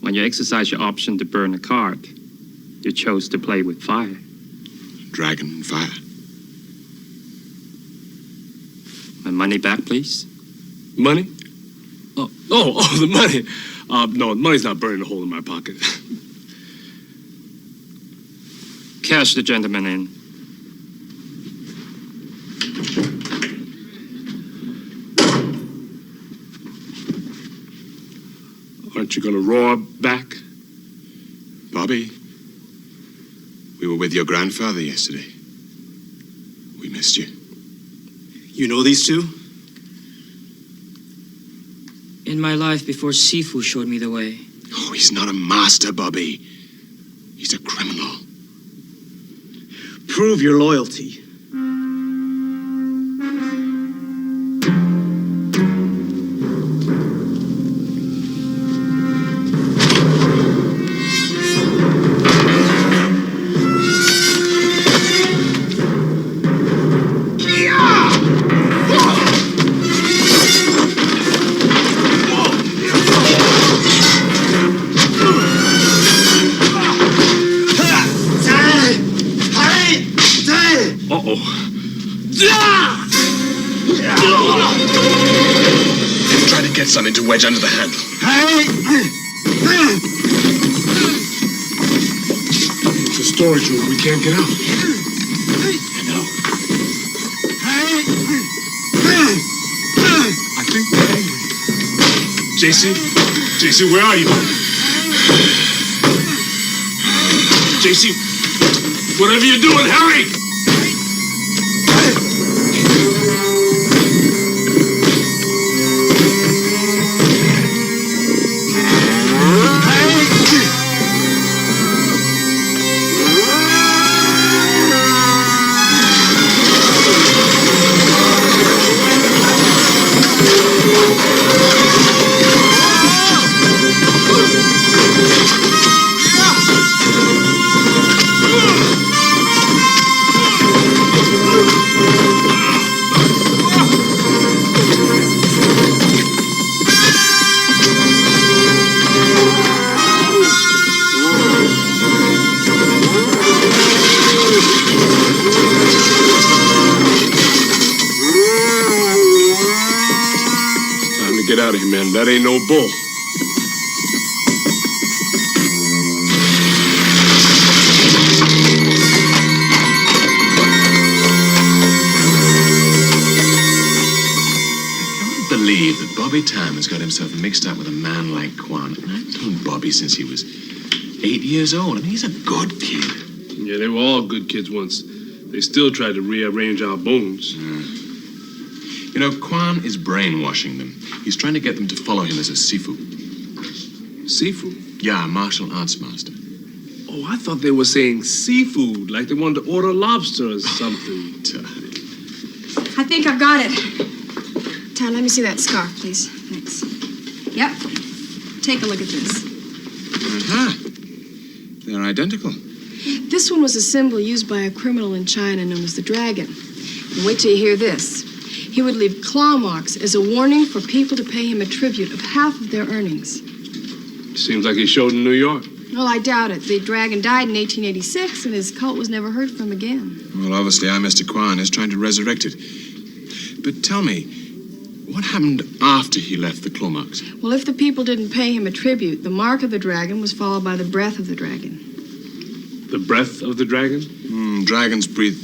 When you exercise your option to burn a card, you chose to play with fire. Dragon and fire. My money back, please. Money? Oh, the money. No, the money's not burning a hole in my pocket. Cash the gentleman in. Aren't you gonna roar back? Bobby, we were with your grandfather yesterday. We missed you. You know these two? In my life before Sifu showed me the way. Oh, he's not a master, Bobby. He's a criminal. Prove your loyalty. Try to get something to wedge under the handle. It's a storage room. We can't get out. I know. I think they're angry. JC, where are you? JC, whatever you're doing, hurry! Get out of here, man. That ain't no bull. I can't believe that Bobby Tam has got himself mixed up with a man like Quan. I've known Bobby since he was 8 years old. I mean, he's a good kid. Yeah, they were all good kids once. They still tried to rearrange our bones. You know, Quan is brainwashing them. He's trying to get them to follow him as a Sifu. Sifu? Yeah, martial arts master. Oh, I thought they were saying seafood, like they wanted to order lobster or something. I think I've got it. Tad, let me see that scarf, please. Thanks. Yep. Take a look at this. Uh-huh. They're identical. This one was a symbol used by a criminal in China known as the Dragon. And wait till you hear this. He would leave claw marks as a warning for people to pay him a tribute of half of their earnings. Seems like he showed in New York. Well, I doubt it. The Dragon died in 1886, and his cult was never heard from again. Well, obviously, our Mr. Quan is trying to resurrect it. But tell me, what happened after he left the claw marks? Well, if the people didn't pay him a tribute, the mark of the dragon was followed by the breath of the dragon. The breath of the dragon? Dragons breathe...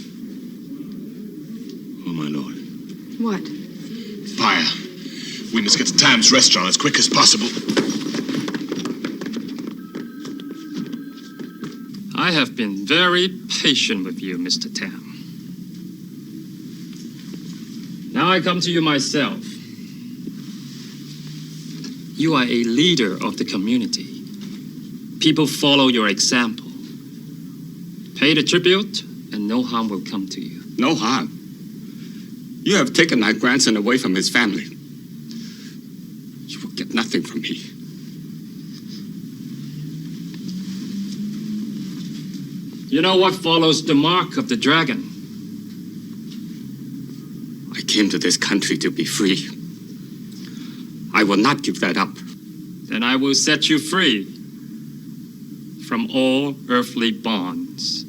Oh, my lord. What? Fire. We must get to Tam's restaurant as quick as possible. I have been very patient with you, Mr. Tam. Now I come to you myself. You are a leader of the community. People follow your example. Pay the tribute, and no harm will come to you. No harm? You have taken my grandson away from his family. You will get nothing from me. You know what follows the mark of the dragon? I came to this country to be free. I will not give that up. Then I will set you free from all earthly bonds.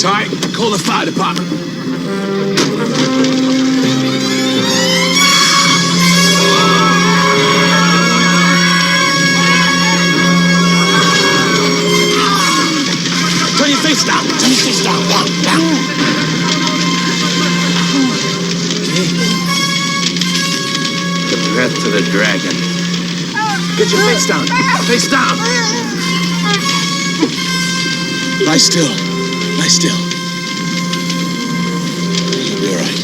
Ty, call the fire department. Turn your face down. Turn your face down. Down. The breath of the dragon. Get your face down. Face down. Lie still. Lie still. You'll be all right.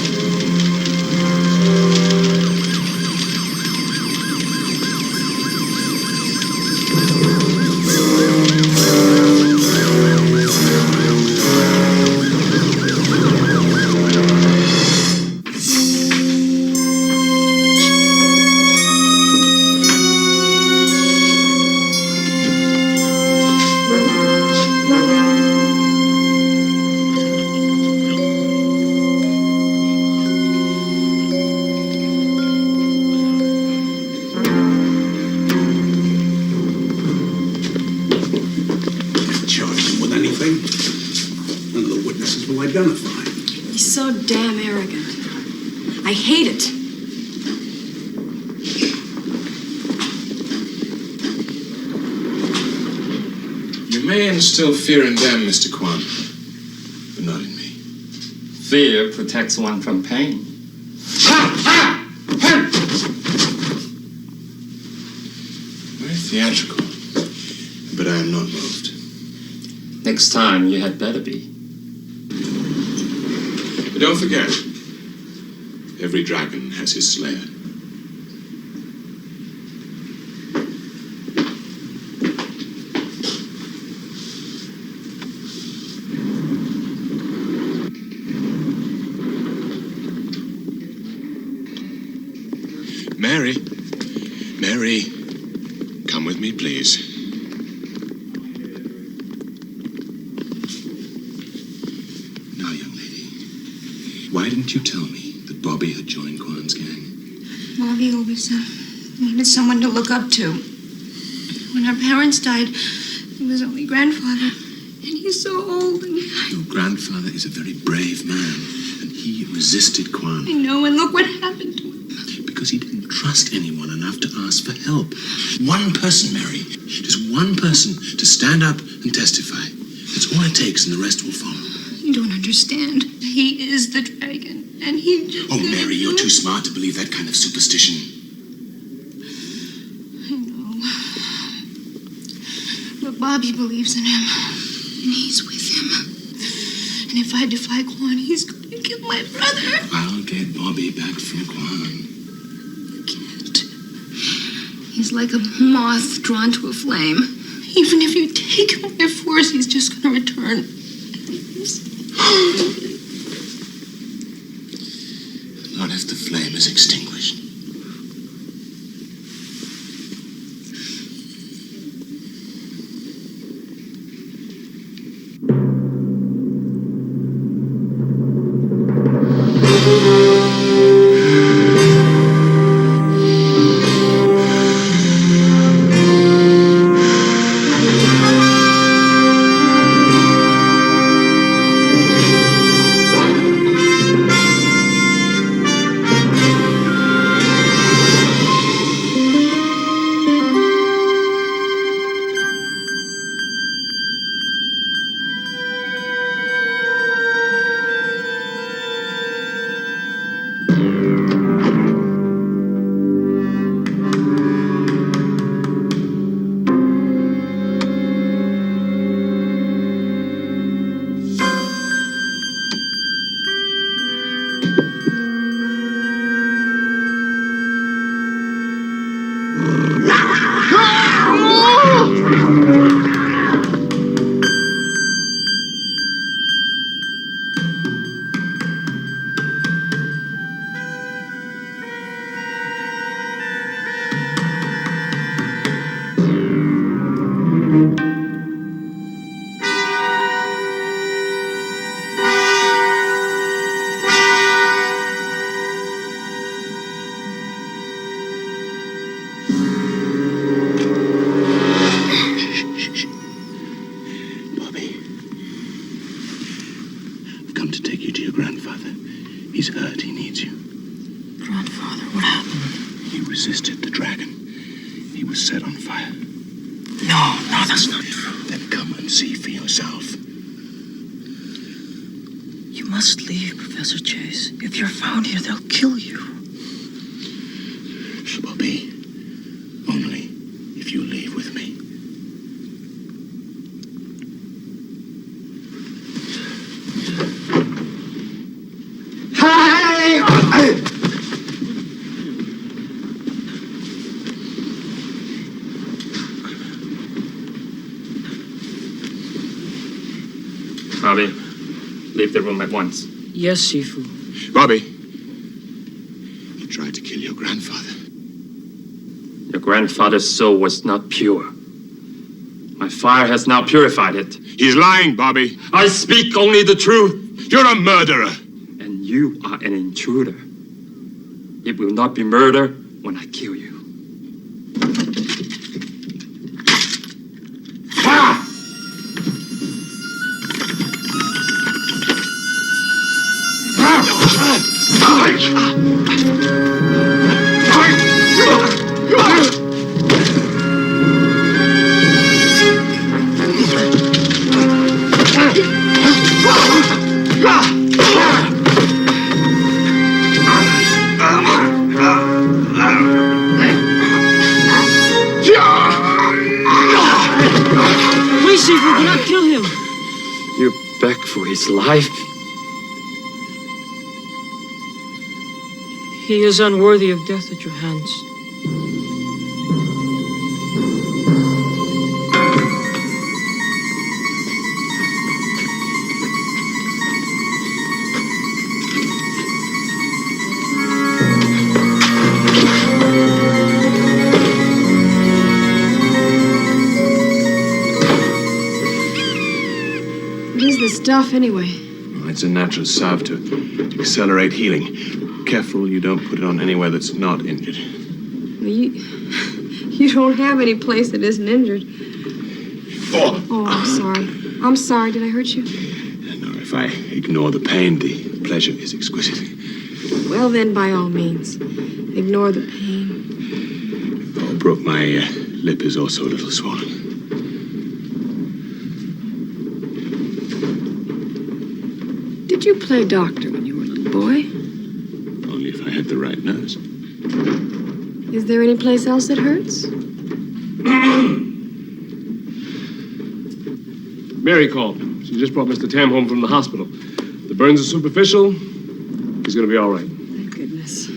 He's so damn arrogant. I hate it. You may instill fear in them, Mr. Kwan, but not in me. Fear protects one from pain. Very theatrical, but I am not moved. Next time, you had better be. But don't forget, every dragon has his slayer. Mary, Mary, come with me, please. Now, young lady, why didn't you tell me that Bobby had joined Kwan's gang? Bobby always needed someone to look up to. When our parents died, he was only grandfather. And he's so old. And Your grandfather is a very brave man, and he resisted Kwan. I know, and look what happened to him. Because he didn't trust anyone enough to ask for help. One person, Mary, just one person to stand up and testify. That's all it takes, and the rest will follow. You don't understand. He is the dragon, and he just... Oh, Mary, you're too smart to believe that kind of superstition. I know. But Bobby believes in him, and he's with him. And if I defy Kwan, he's going to kill my brother. I'll get Bobby back from Kwan. You can't. He's like a moth drawn to a flame. Even if you take him by force, he's just going to return. Not if the flame is extinguished. come to take you to your grandfather. He's hurt. He needs you. Grandfather, what happened? He resisted the dragon. He was set on fire. No, that's not true. Then come and see for yourself. You must leave, Professor Chase. If you're found here, they'll kill you. Bobby, only if you leave with me. Bobby, leave the room at once. Yes, Sifu. Bobby, he tried to kill your grandfather. Your grandfather's soul was not pure. My fire has now purified it. He's lying, Bobby. I speak only the truth. You're a murderer. And you are an intruder. It will not be murder when I kill you. Wait, Sifu, do not kill him. You beg for his life? He is unworthy of death at your hands. What is this stuff, anyway? It's a natural salve to accelerate healing. Careful you don't put it on anywhere that's not injured. Well, you don't have any place that isn't injured. Oh, I'm sorry. I'm sorry. Did I hurt you? No, if I ignore the pain, the pleasure is exquisite. Well, then, by all means, ignore the pain. Oh, broke my lip is also a little swollen. Did you play doctor when you were a little boy? Only if I had the right nurse. Is there any place else that hurts? Mary called. She just brought Mr. Tam home from the hospital. The burns are superficial. He's gonna be all right. Thank goodness.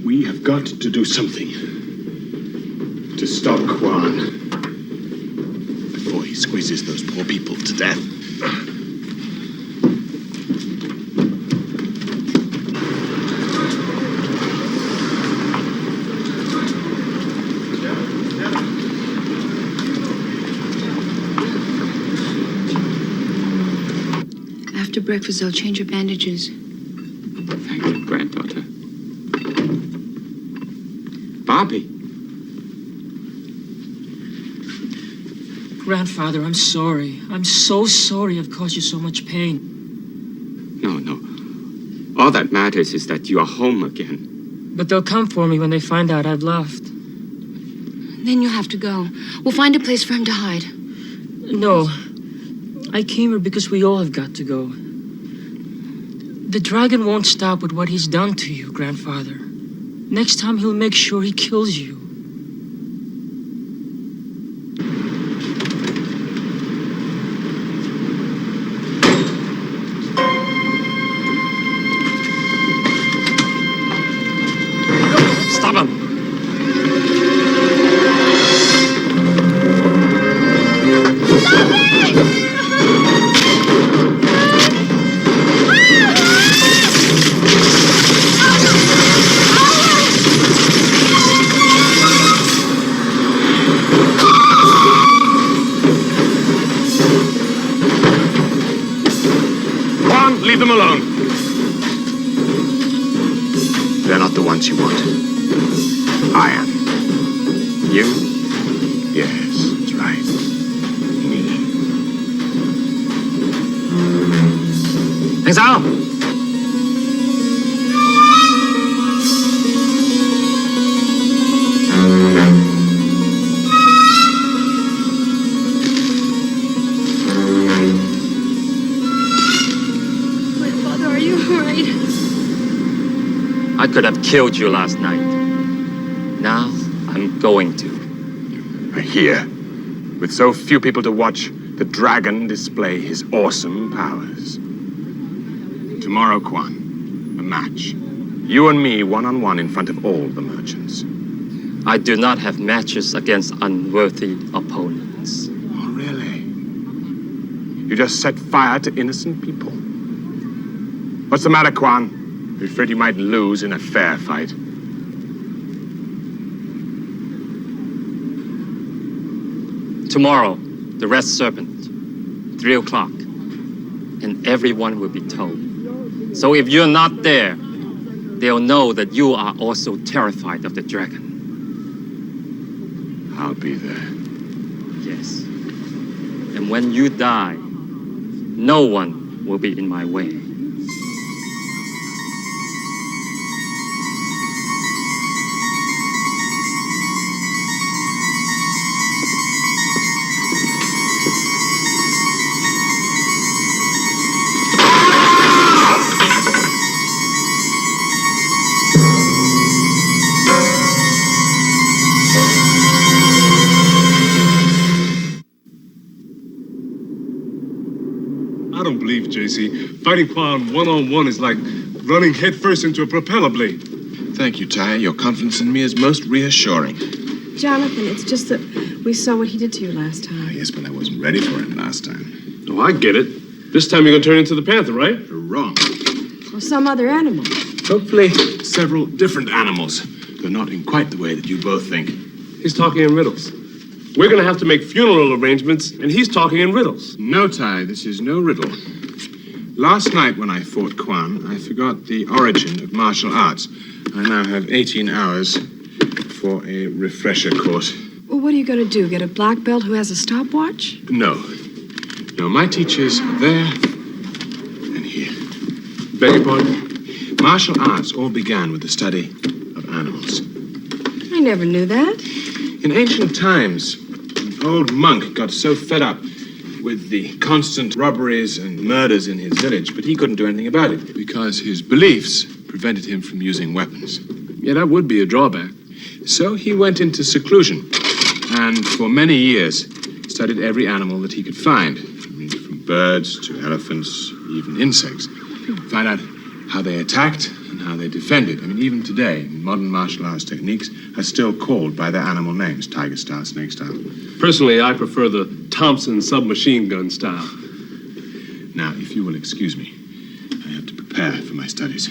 We have got to do something to stop Kwan before he squeezes those poor people to death. After breakfast, I'll change your bandages. Thank you, granddaughter. Bobby. Grandfather, I'm sorry. I'm so sorry I've caused you so much pain. No. All that matters is that you are home again. But they'll come for me when they find out I've left. Then you'll have to go. We'll find a place for him to hide. No. I came here because we all have got to go. The dragon won't stop with what he's done to you, Grandfather. Next time he'll make sure he kills you. Stop him! Leave them alone. They're not the ones you want. I am. You? Yes, that's right. Me. Hands out! Grandfather, are you all right? I could have killed you last night. Now, I'm going to. Here, with so few people to watch, the dragon display his awesome powers. Tomorrow, Quan, a match. You and me, one-on-one in front of all the merchants. I do not have matches against unworthy opponents. Oh, really? You just set fire to innocent people. What's the matter, Quan? You're afraid you might lose in a fair fight. Tomorrow, the Red Serpent, 3 o'clock, and everyone will be told. So if you're not there, they'll know that you are also terrified of the dragon. I'll be there. Yes. And when you die, no one will be in my way. I don't believe, JC. Fighting Quan one-on-one is like running headfirst into a propeller blade. Thank you, Ty. Your confidence in me is most reassuring. Jonathan, it's just that we saw what he did to you last time. Yes, but I wasn't ready for him last time. Oh, I get it. This time you're gonna turn into the panther, right? You're wrong. Or some other animal. Hopefully, several different animals, but not in quite the way that you both think. He's talking in riddles. We're gonna have to make funeral arrangements, and he's talking in riddles. No, Ty, this is no riddle. Last night when I fought Quan, I forgot the origin of martial arts. I now have 18 hours for a refresher course. Well, what are you going to do? Get a black belt who has a stopwatch? No. No, my teacher's there and here. Beg your pardon? Martial arts all began with the study of animals. I never knew that. In ancient times, an old monk got so fed up with the constant robberies and murders in his village, but he couldn't do anything about it because his beliefs prevented him from using weapons. Yeah, that would be a drawback. So he went into seclusion and for many years studied every animal that he could find, from birds to elephants, even insects. Find out how they attacked and how they defended. I mean, even today, modern martial arts techniques are still called by their animal names, tiger style, snake style. Personally, I prefer the Thompson submachine gun style. Now, if you will excuse me, I have to prepare for my studies.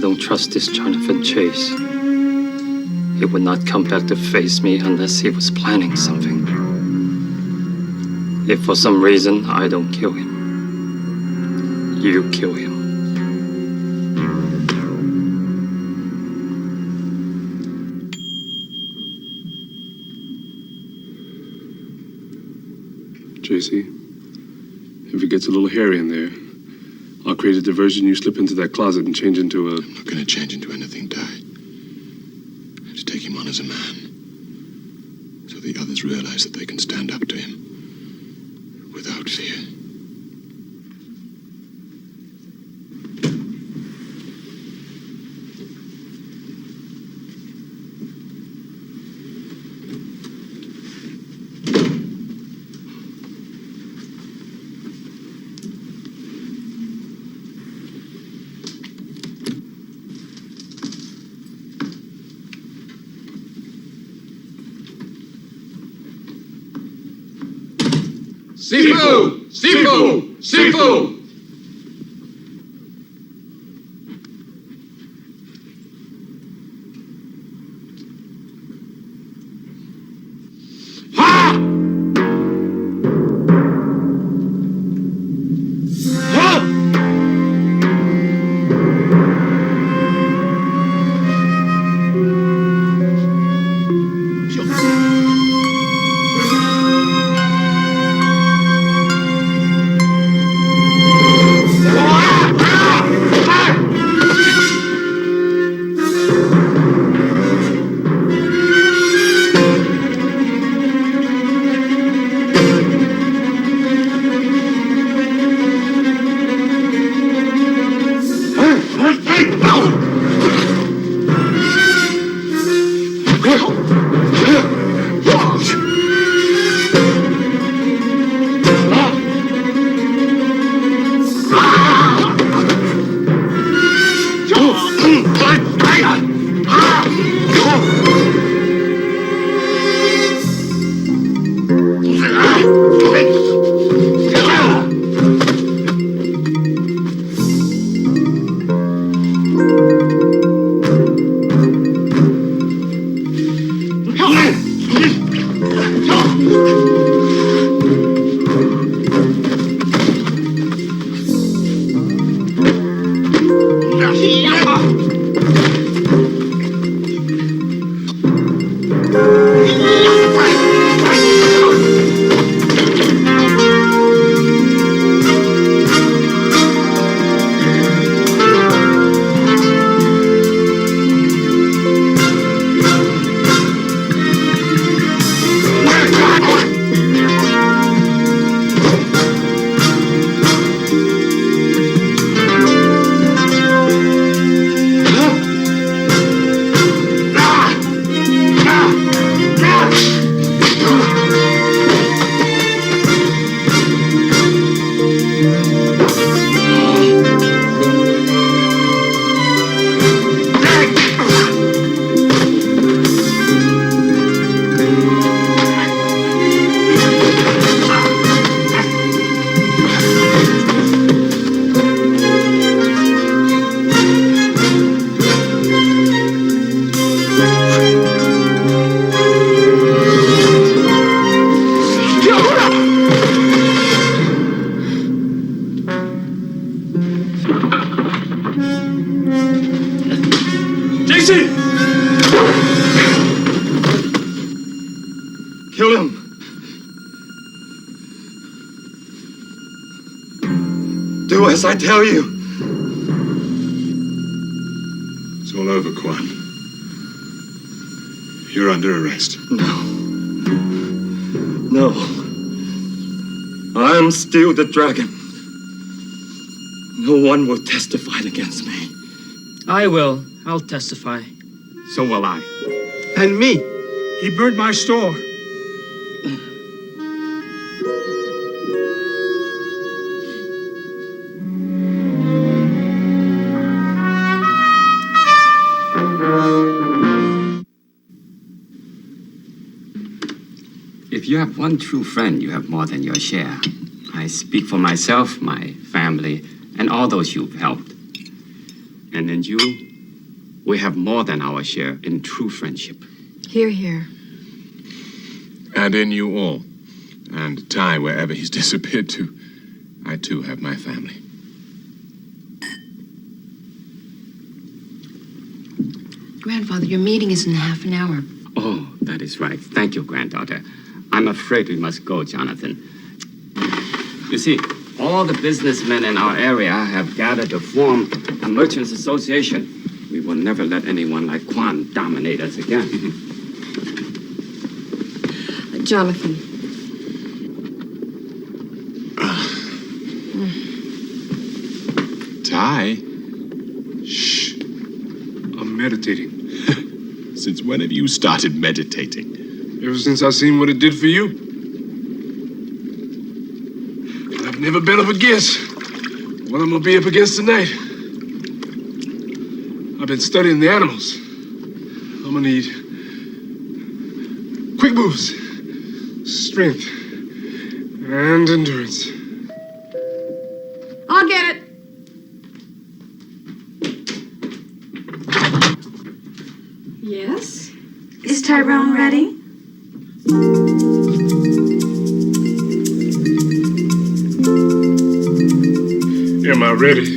don't trust this Jonathan Chase. He would not come back to face me unless he was planning something. If for some reason I don't kill him, you kill him. JC, if it gets a little hairy in there, I'll create a diversion. You slip into that closet and change into a... I'm not going to change into anything, Ty. I have to take him on as a man, so the others realize that they can stand up to him without fear. Sifu! Sifu! Sifu! Kill him! Do as I tell you! It's all over, Quan. You're under arrest. No. I'm still the dragon. No one will testify against me. I will. I'll testify. So will I. And me. He burned my store. If you have one true friend, you have more than your share. I speak for myself, my family, and all those you've helped. And then you, We have more than our share in true friendship. Hear, hear. And in you all. And Ty, wherever he's disappeared to. I too have my family. Grandfather, your meeting is in half an hour. Oh, that is right. Thank you, granddaughter. I'm afraid we must go, Jonathan. You see, all the businessmen in our area have gathered to form a merchants association. We will never let anyone like Quan dominate us again. Jonathan. Ty? Shh. I'm meditating. Since when have you started meditating? Ever since I seen what it did for you. I've never been up against what I'm gonna be up against tonight. I've been studying the animals. I'm gonna need quick moves, strength, and endurance. I'll get it. Yes? Is Tyrone ready? Am I ready?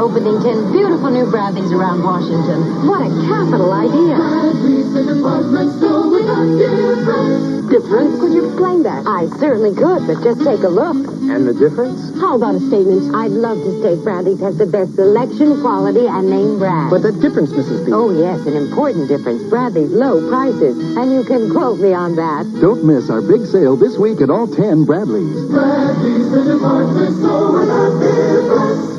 Opening 10 beautiful new Bradleys around Washington. What a capital idea. Difference? Could you explain that? I certainly could, but just take a look. And the difference? How about a statement? I'd love to state Bradley's has the best selection, quality, and name brand. But that difference, Mrs. B. Oh, yes, an important difference. Bradley's low prices. And you can quote me on that. Don't miss our big sale this week at all 10 Bradleys. Bradley's the department store with a difference.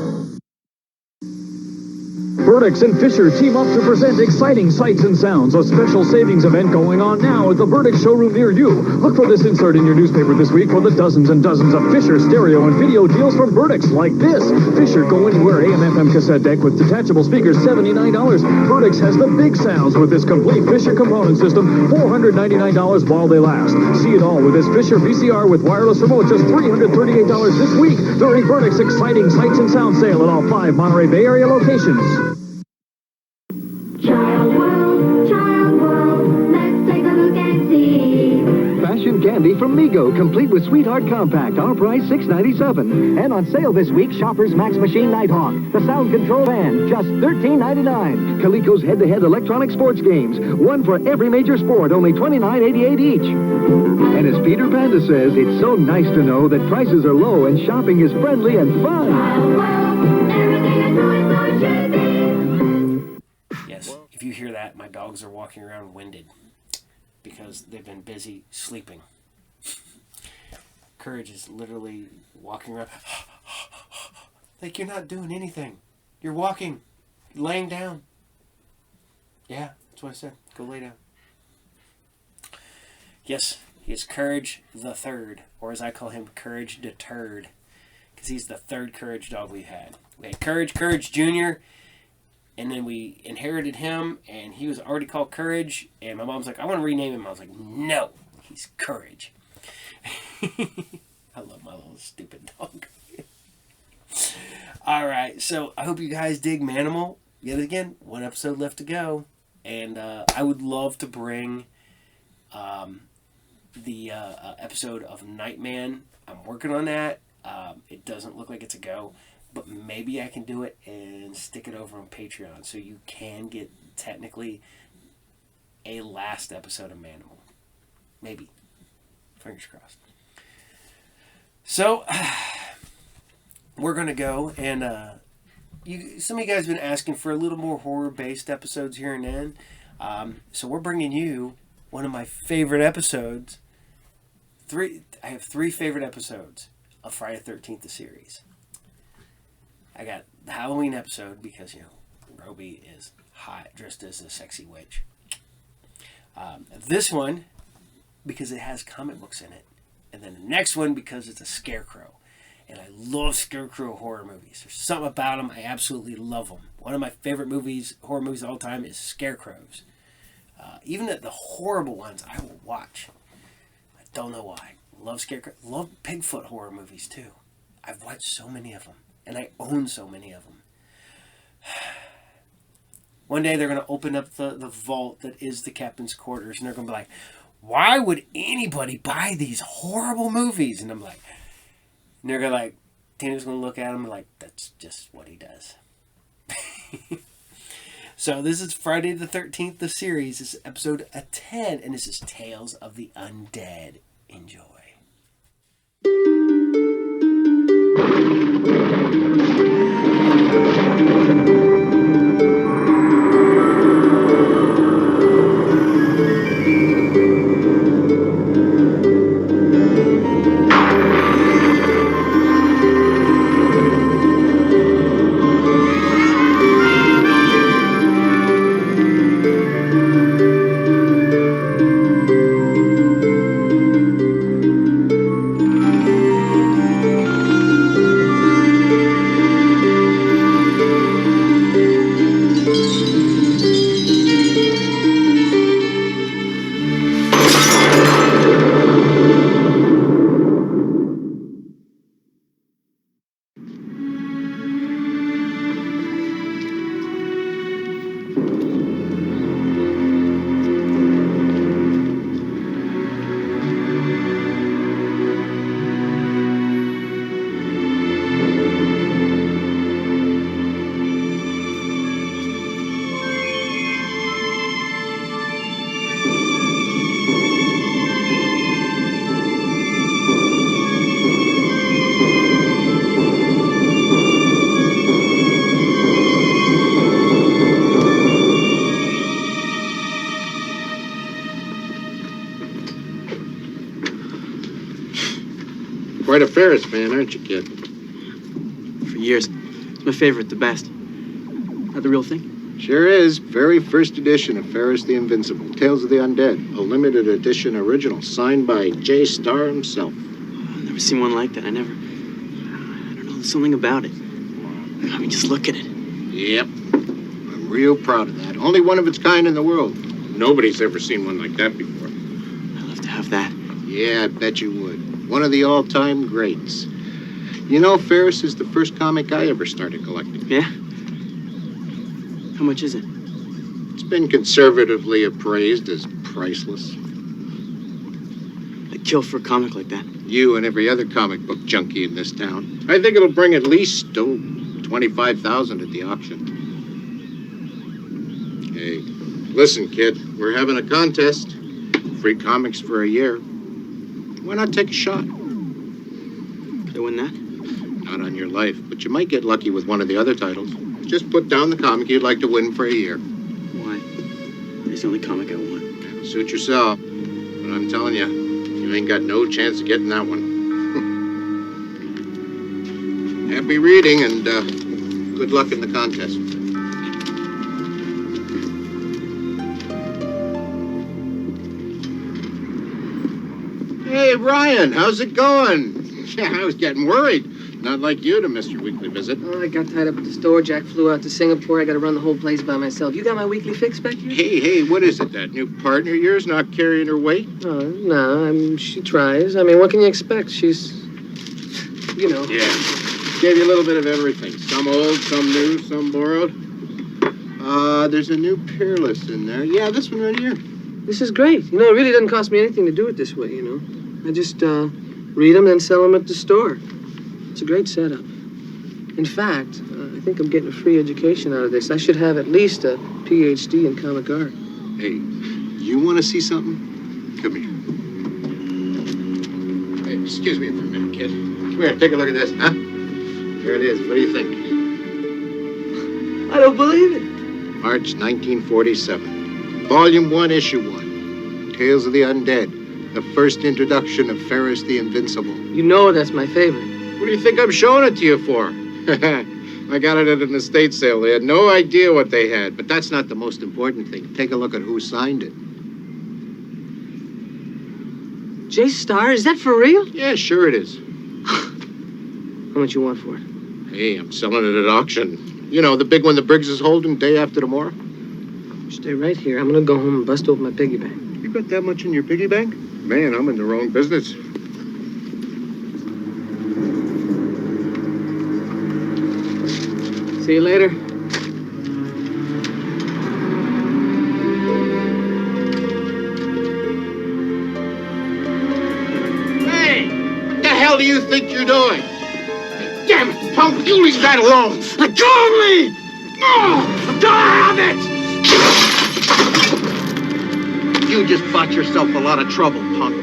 Burdick's and Fisher team up to present exciting sights and sounds. A special savings event going on now at the Burdick showroom near you. Look for this insert in your newspaper this week for the dozens and dozens of Fisher stereo and video deals from Burdick's like this. Fisher Go Anywhere AM/FM cassette deck with detachable speakers, $79. Burdick's has the big sounds with this complete Fisher component system, $499 while they last. See it all with this Fisher VCR with wireless remote, just $338 this week during Burdick's exciting sights and sound sale at all 5 Monterey Bay Area locations. Child World, let's take a look and see. Fashion candy from Mego, complete with Sweetheart Compact. Our price, $6.97. And on sale this week, Shoppers Max Machine Nighthawk. The sound control van, just $13.99. Coleco's head-to-head electronic sports games. One for every major sport, only $29.88 each. And as Peter Panda says, it's so nice to know that prices are low and shopping is friendly and fun. Child World, everything is so cheesy. Yes, if you hear that, my dogs are walking around winded because they've been busy sleeping. Courage is literally walking around like you're not doing anything. You're walking, laying down. Yeah, that's what I said. Go lay down. Yes, he is Courage the Third, or as I call him, Courage Deterred, because he's the third Courage dog we've had. We had Courage Jr., and then we inherited him, and he was already called Courage, and my mom's like, I want to rename him. I was like, no, he's Courage. I love my little stupid dog. All right, so I hope you guys dig Manimal. Yet again, one episode left to go, and I would love to bring the episode of Nightman. I'm working on that. It doesn't look like it's a go. But maybe I can do it and stick it over on Patreon so you can get technically a last episode of Manimal. Maybe. Fingers crossed. So, we're going to go and some of you guys have been asking for a little more horror-based episodes here and then. So we're bringing you one of my favorite episodes. I have 3 favorite episodes of Friday the 13th, the series. I got the Halloween episode because, Roby is hot, dressed as a sexy witch. This one, because it has comic books in it. And then the next one, because it's a scarecrow. And I love scarecrow horror movies. There's something about them. I absolutely love them. One of my favorite horror movies of all time is Scarecrows. Even the horrible ones, I will watch. I don't know why. Love Scarecrow. Love Bigfoot horror movies, too. I've watched so many of them. And I own so many of them. One day they're going to open up the vault that is the captain's quarters. And they're going to be like, why would anybody buy these horrible movies? And I'm like... And they're going to Tina's going to look at him like, that's just what he does. So this is Friday the 13th, the series. This is episode 10, and this is Tales of the Undead. Enjoy. Quite a Ferris fan, aren't you, kid? For years. It's my favorite, the best. That the real thing? Sure is. Very first edition of Ferris the Invincible. Tales of the Undead. A limited edition original. Signed by J. Starr himself. I've never seen one like that. I don't know, there's something about it. I mean, just look at it. Yep. I'm real proud of that. Only one of its kind in the world. Nobody's ever seen one like that before. I'd love to have that. Yeah, I bet you would. One of the all-time greats. You know, Ferris is the first comic I ever started collecting. Yeah? How much is it? It's been conservatively appraised as priceless. I'd kill for a comic like that. You and every other comic book junkie in this town. I think it'll bring at least $25,000 at the auction. Hey, listen, kid. We're having a contest. Free comics for a year. Why not take a shot? Could I win that? Not on your life, but you might get lucky with one of the other titles. Just put down the comic you'd like to win for a year. Why? It's the only comic I want. It'll suit yourself. But I'm telling you, you ain't got no chance of getting that one. Happy reading and good luck in the contest. Hey, Ryan, how's it going? Yeah, I was getting worried. Not like you to miss your weekly visit. Oh, I got tied up at the store. Jack flew out to Singapore. I got to run the whole place by myself. You got my weekly fix back here? Hey, what is it? That new partner of yours not carrying her weight? Oh, no, she tries. I mean, what can you expect? She's, Yeah, gave you a little bit of everything. Some old, some new, some borrowed. There's a new Peerless in there. Yeah, this one right here. This is great. It really doesn't cost me anything to do it this way, I just read them, then sell them at the store. It's a great setup. In fact, I think I'm getting a free education out of this. I should have at least a PhD in comic art. Hey, you want to see something? Come here. Hey, excuse me for a minute, kid. Come here, take a look at this, huh? Here it is. What do you think? don't believe it. March 1947. Volume 1, Issue 1. Tales of the Undead. The first introduction of Ferris the Invincible. You know that's my favorite. What do you think I'm showing it to you for? I got it at an estate sale. They had no idea what they had, but that's not the most important thing. Take a look at who signed it. J Star, is that for real? Yeah, sure it is. How much you want for it? Hey, I'm selling it at auction. You know, the big one the Briggs is holding day after tomorrow. Stay right here. I'm gonna go home and bust open my piggy bank. You got that much in your piggy bank? Man, I'm in the wrong business. See you later. Hey! What the hell do you think you're doing? Damn it, punk! You leave that alone! Let go of me! No! Don't have it! You just bought yourself a lot of trouble, punk.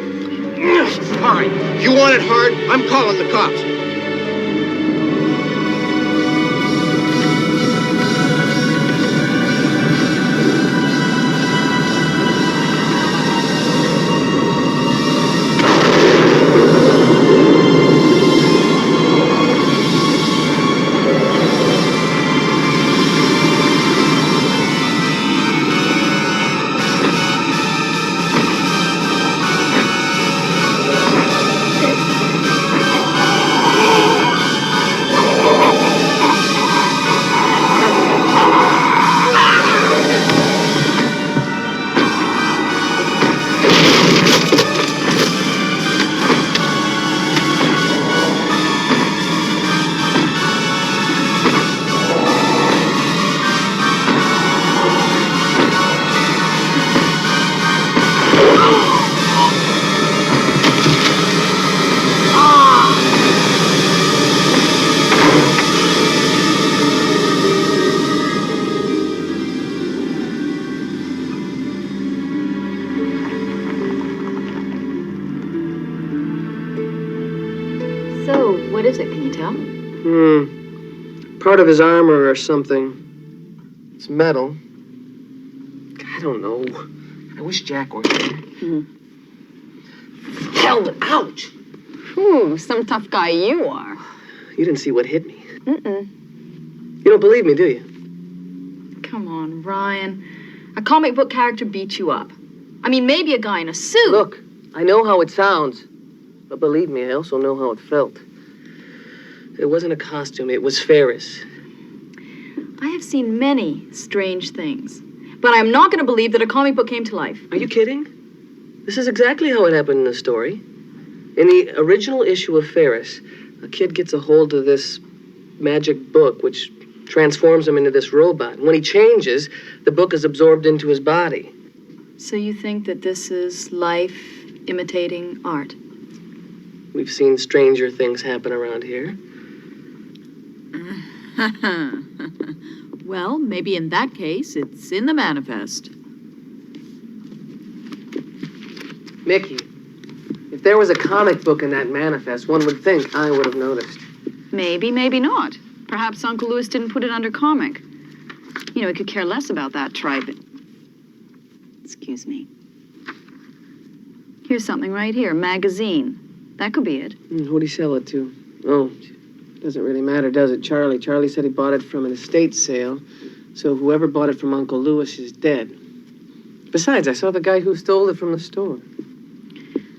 All right, you want it hard? I'm calling the cops. What is it? Can you tell? Part of his armor or something. It's metal. I don't know. I wish Jack were here. Hell, ouch! Ooh, some tough guy you are. You didn't see what hit me. Mm-mm. You don't believe me, do you? Come on, Ryan. A comic book character beat you up. I mean, maybe a guy in a suit. Look, I know how it sounds. But believe me, I also know how it felt. It wasn't a costume, it was Ferris. I have seen many strange things. But I'm not going to believe that a comic book came to life. Are you kidding? This is exactly how it happened in the story. In the original issue of Ferris, a kid gets a hold of this magic book, which transforms him into this robot. When he changes, the book is absorbed into his body. So you think that this is life imitating art? We've seen stranger things happen around here. Well, maybe in that case, it's in the manifest. Mickey, if there was a comic book in that manifest, one would think I would have noticed. Maybe, maybe not. Perhaps Uncle Louis didn't put it under comic. You know, he could care less about that tribe. Excuse me. Here's something right here, magazine. That could be it. Who'd he sell it to? Oh, doesn't really matter, does it? Charlie. Charlie said he bought it from an estate sale, so whoever bought it from Uncle Louis is dead. Besides, I saw the guy who stole it from the store.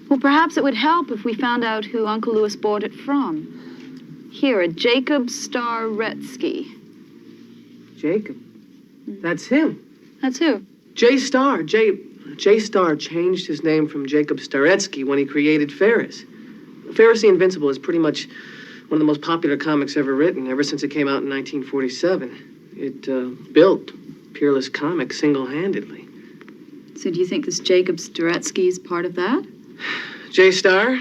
Well, perhaps it would help if we found out who Uncle Louis bought it from. Here, a Jacob Staretsky. Jacob? That's him. That's who? J Star. J Star changed his name from Jacob Staretsky when he created Ferris. Ferris the Invincible is pretty much one of the most popular comics ever written, ever since it came out in 1947. It built Peerless Comics single-handedly. So do you think this Jacob Staretsky is part of that? J Star?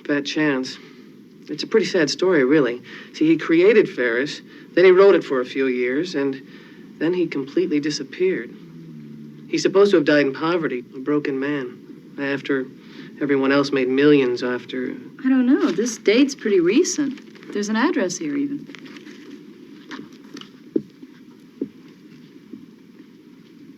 Fat chance. It's a pretty sad story, really. See, he created Ferris, then he wrote it for a few years, and then he completely disappeared. He's supposed to have died in poverty, a broken man, after everyone else made millions after... I don't know. This date's pretty recent. There's an address here, even.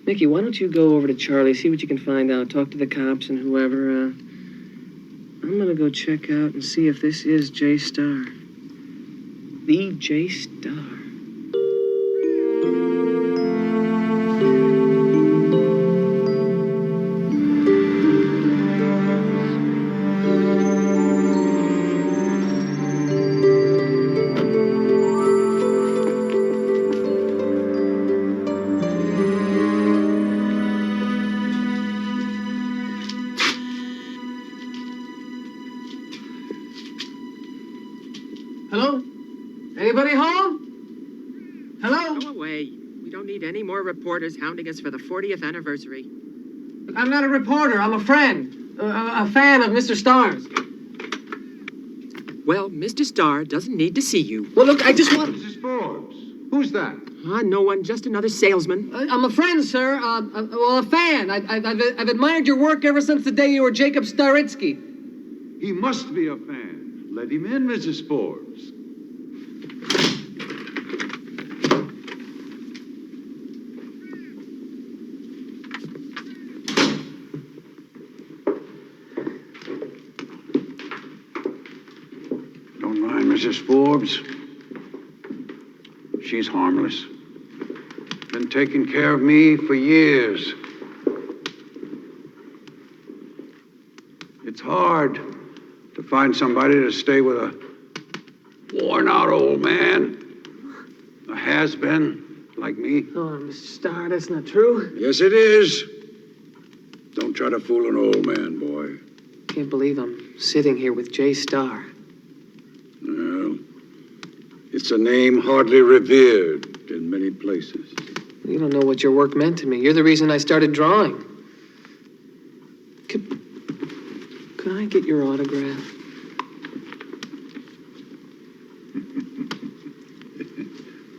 Mickey, why don't you go over to Charlie, see what you can find out, talk to the cops and whoever. I'm gonna go check out and see if this is J Star. The J Star. Hello? Anybody home? Hello? Go away. We don't need any more reporters hounding us for the 40th anniversary. I'm not a reporter. I'm a friend. A fan of Mr. Star's. Well, Mr. Starr doesn't need to see you. Well, look, I just want... Mrs. Forbes. Who's that? No one, just another salesman. I'm a friend, sir. Well, a fan. I've admired your work ever since the day you were Jacob Staritsky. He must be a fan. Let him in, Mrs. Forbes. Don't mind Mrs. Forbes. She's harmless. Been taking care of me for years. It's hard to find somebody to stay with a worn-out old man, a has-been like me. Oh, Mr. Starr, that's not true. Yes, it is. Don't try to fool an old man, boy. Can't believe I'm sitting here with J Star. Well, it's a name hardly revered in many places. You don't know what your work meant to me. You're the reason I started drawing. Can I get your autograph?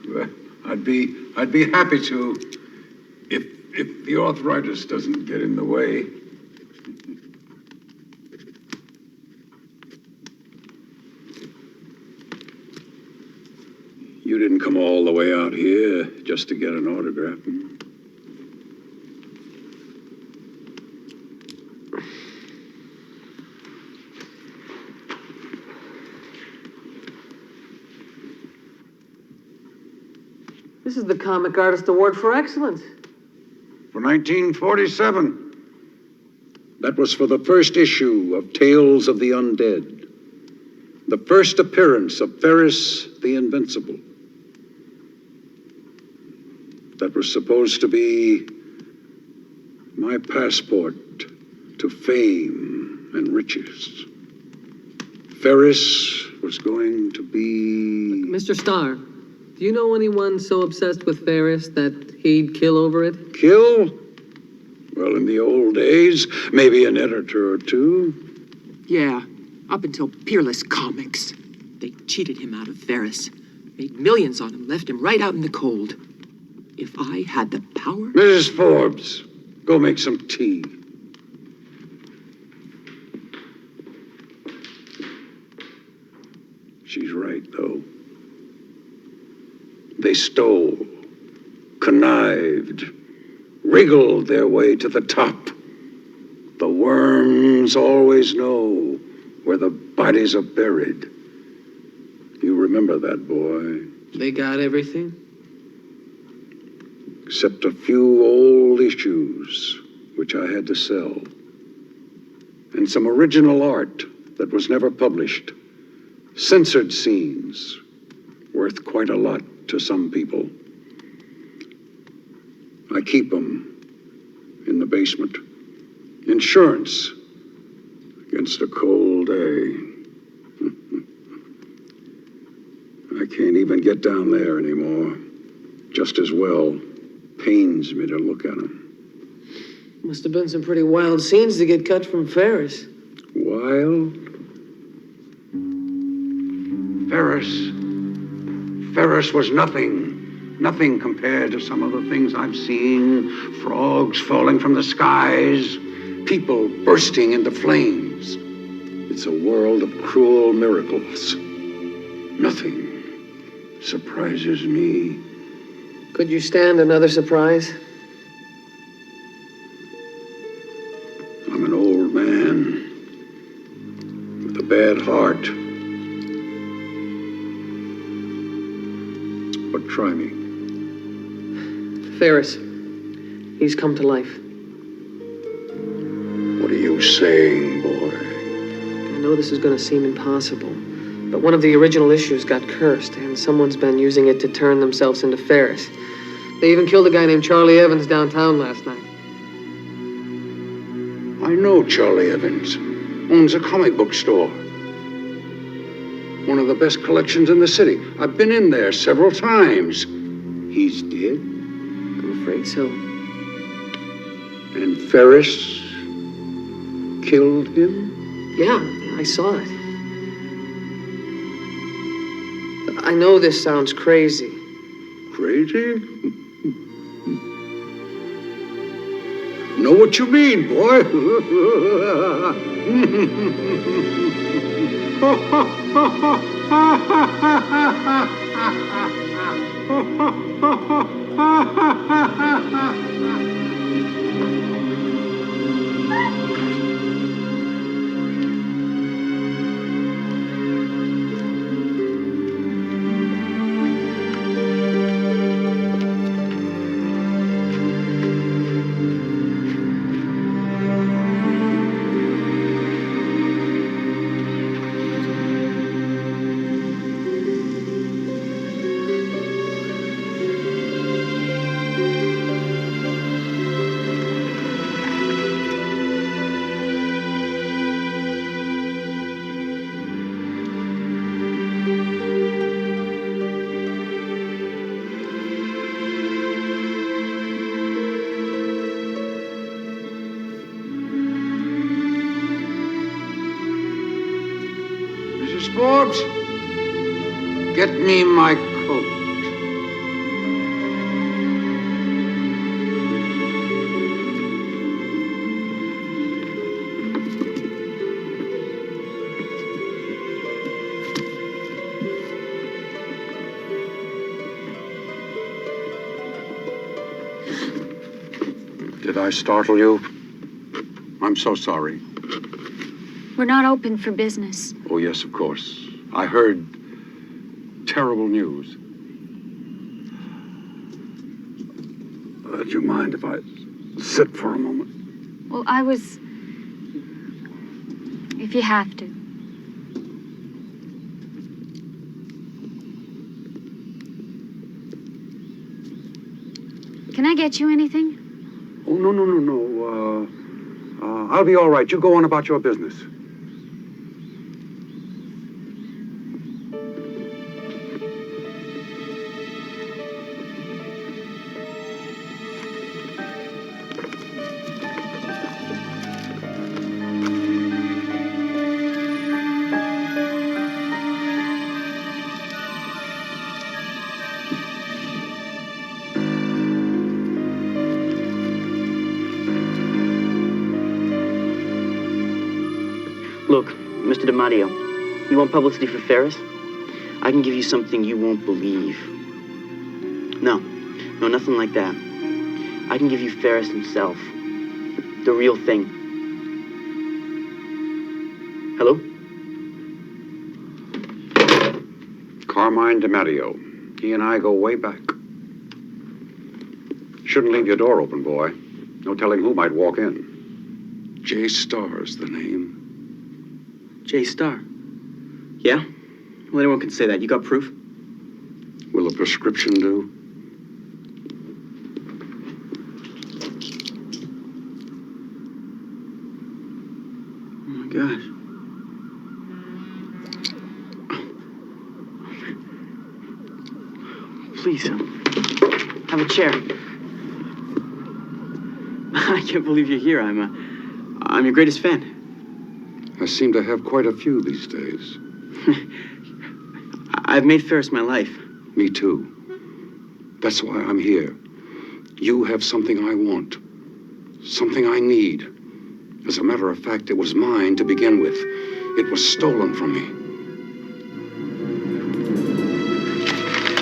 Well, I'd be happy to if the arthritis doesn't get in the way. You didn't come all the way out here just to get an autograph. This is the Comic Artist Award for Excellence. For 1947. That was for the first issue of Tales of the Undead. The first appearance of Ferris the Invincible. That was supposed to be my passport to fame and riches. Ferris was going to be... Mr. Starr, do you know anyone so obsessed with Ferris that he'd kill over it? Kill? Well, in the old days, maybe an editor or two. Yeah, up until Peerless Comics. They cheated him out of Ferris. Made millions on him, left him right out in the cold. If I had the power... Mrs. Forbes, go make some tea. She's right, though. They stole, connived, wriggled their way to the top. The worms always know where the bodies are buried. You remember that, boy. They got everything? Except a few old issues, which I had to sell. And some original art that was never published. Censored scenes, worth quite a lot to some people. I keep them in the basement. Insurance against a cold day. I can't even get down there anymore. Just as well. Pains me to look at them. Must have been some pretty wild scenes to get cut from Ferris. Wild? Ferris was nothing. Nothing compared to some of the things I've seen. Frogs falling from the skies. People bursting into flames. It's a world of cruel miracles. Nothing surprises me. Could you stand another surprise? but try me. Ferris. He's come to life. What are you saying, boy? I know this is going to seem impossible, but one of the original issues got cursed, and someone's been using it to turn themselves into Ferris. They even killed a guy named Charlie Evans downtown last night. I know Charlie Evans. Owns a comic book store. One of the best collections in the city. I've been in there several times. He's dead? I'm afraid so. And Ferris killed him? Yeah, I saw it. I know this sounds crazy. Crazy? Know what you mean, boy. Forbes, get me my coat. Did I startle you? I'm so sorry. We're not open for business. Oh, yes, of course. I heard terrible news. Do you mind if I sit for a moment? Well, if you have to. Can I get you anything? Oh, no. I'll be all right. You go on about your business. Look, Mr. DiMatteo, you want publicity for Ferris? I can give you something you won't believe. No, nothing like that. I can give you Ferris himself. The real thing. Hello? Carmine DiMatteo. He and I go way back. Shouldn't leave your door open, boy. No telling who might walk in. J. Star's the name. J. Star. Yeah? Well, anyone can say that. You got proof? Will a prescription do? Oh, my gosh. Please, have a chair. I can't believe you're here. I'm your greatest fan. I seem to have quite a few these days. I've made Ferris my life. Me too. That's why I'm here. You have something I want. Something I need. As a matter of fact, it was mine to begin with. It was stolen from me.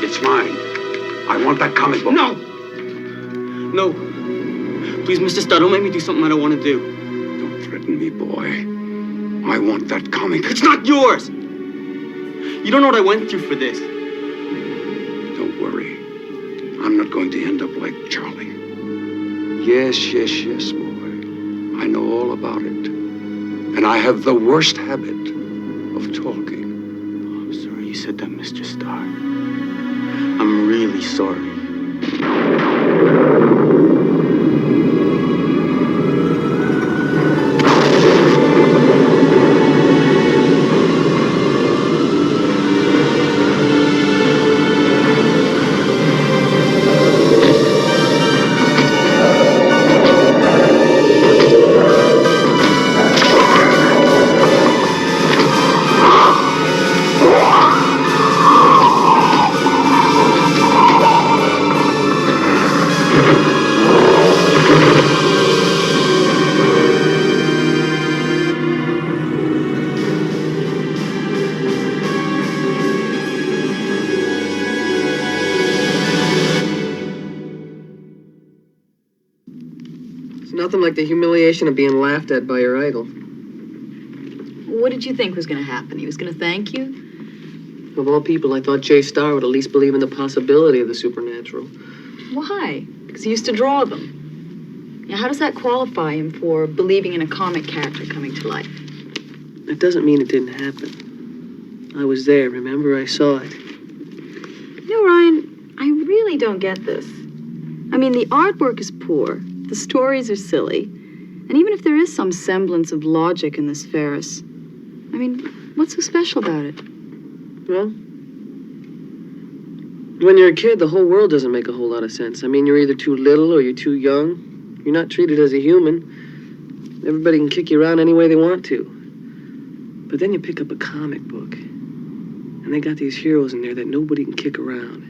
It's mine. I want that comic book. No! No. Please, Mr. Starr, don't make me do something I don't want to do. Don't threaten me, boy. I want that comic. It's not yours! You don't know what I went through for this. Don't worry. going to end up like Charlie. Yes, boy. I know all about it. And I have the worst habit of talking. I'm sorry you said that, Mr. Starr. I'm really sorry. Nothing like the humiliation of being laughed at by your idol. What did you think was going to happen? He was going to thank you? Of all people, I thought Jay Starr would at least believe in the possibility of the supernatural. Why? Because he used to draw them. Now, how does that qualify him for believing in a comic character coming to life? That doesn't mean it didn't happen. I was there, remember? I saw it. You know, Ryan, I really don't get this. I mean, the artwork is poor. The stories are silly. And even if there is some semblance of logic in this Ferris, I mean, what's so special about it? Well, when you're a kid, the whole world doesn't make a whole lot of sense. I mean, you're either too little or you're too young. You're not treated as a human. Everybody can kick you around any way they want to. But then you pick up a comic book, and they got these heroes in there that nobody can kick around.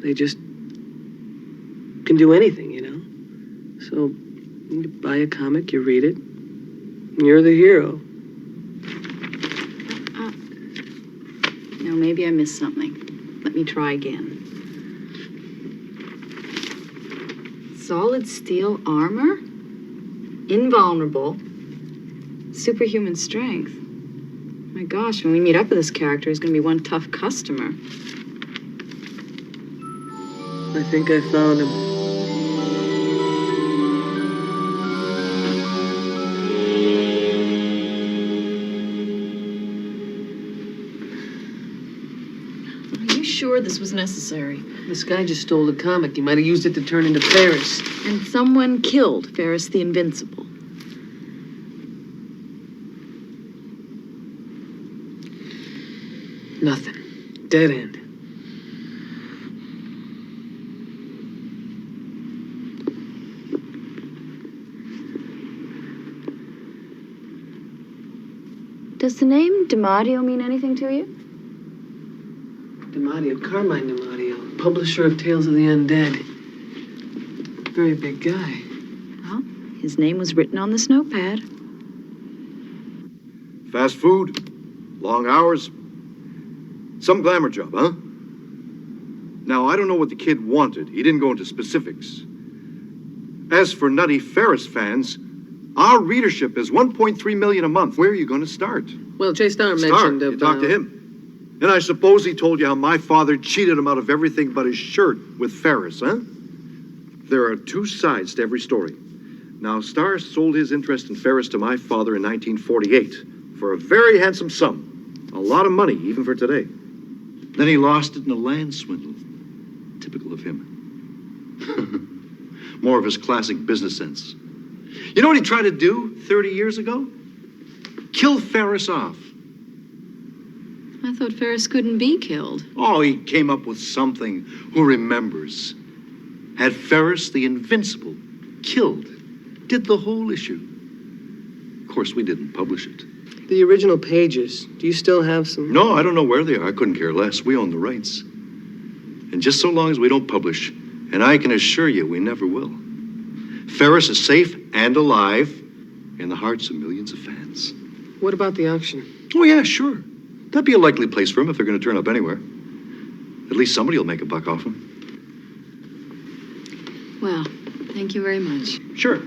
They just can do anything, you know? So, you buy a comic, you read it, and you're the hero. No, maybe I missed something. Let me try again. Solid steel armor? Invulnerable? Superhuman strength? My gosh, when we meet up with this character, he's gonna be one tough customer. I think I found him. Sure this was necessary. This guy just stole the comic. He might have used it to turn into Ferris. And someone killed Ferris the Invincible. Nothing. Dead end. Does the name DiMatteo mean anything to you? DiMatteo, Carmine DiMatteo, publisher of Tales of the Undead. Very big guy. Well, his name was written on this notepad. Fast food, long hours, some glamour job, huh? Now, I don't know what the kid wanted. He didn't go into specifics. As for Nutty Ferris fans, our readership is 1.3 million a month. Where are you going to start? Well, Jay Starr mentioned you talked to him. And I suppose he told you how my father cheated him out of everything but his shirt with Ferris, huh? There are two sides to every story. Now, Starr sold his interest in Ferris to my father in 1948 for a very handsome sum. A lot of money, even for today. Then he lost it in a land swindle. Typical of him. More of his classic business sense. You know what he tried to do 30 years ago? Kill Ferris off. I thought Ferris couldn't be killed. Oh, he came up with something. Who remembers? Had Ferris the Invincible killed. Did the whole issue. Of course, we didn't publish it. The original pages, do you still have some? No, I don't know where they are. I couldn't care less. We own the rights. And just so long as we don't publish, and I can assure you we never will, Ferris is safe and alive in the hearts of millions of fans. What about the auction? Oh, yeah, sure. That'd be a likely place for him if they're going to turn up anywhere. At least somebody will make a buck off him. Well, thank you very much. Sure.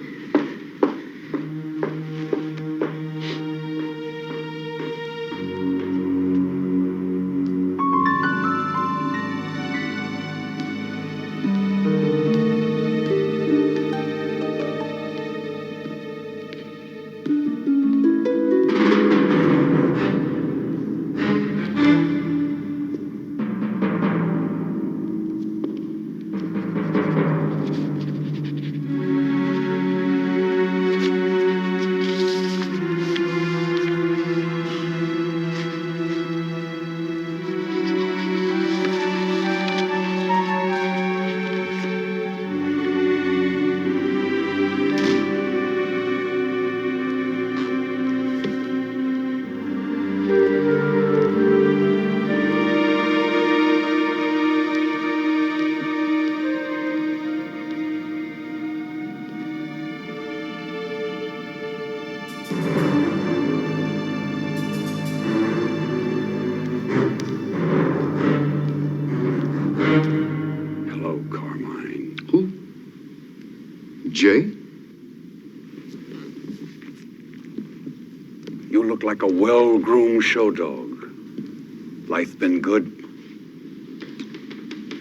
like a well-groomed show dog. Life been good?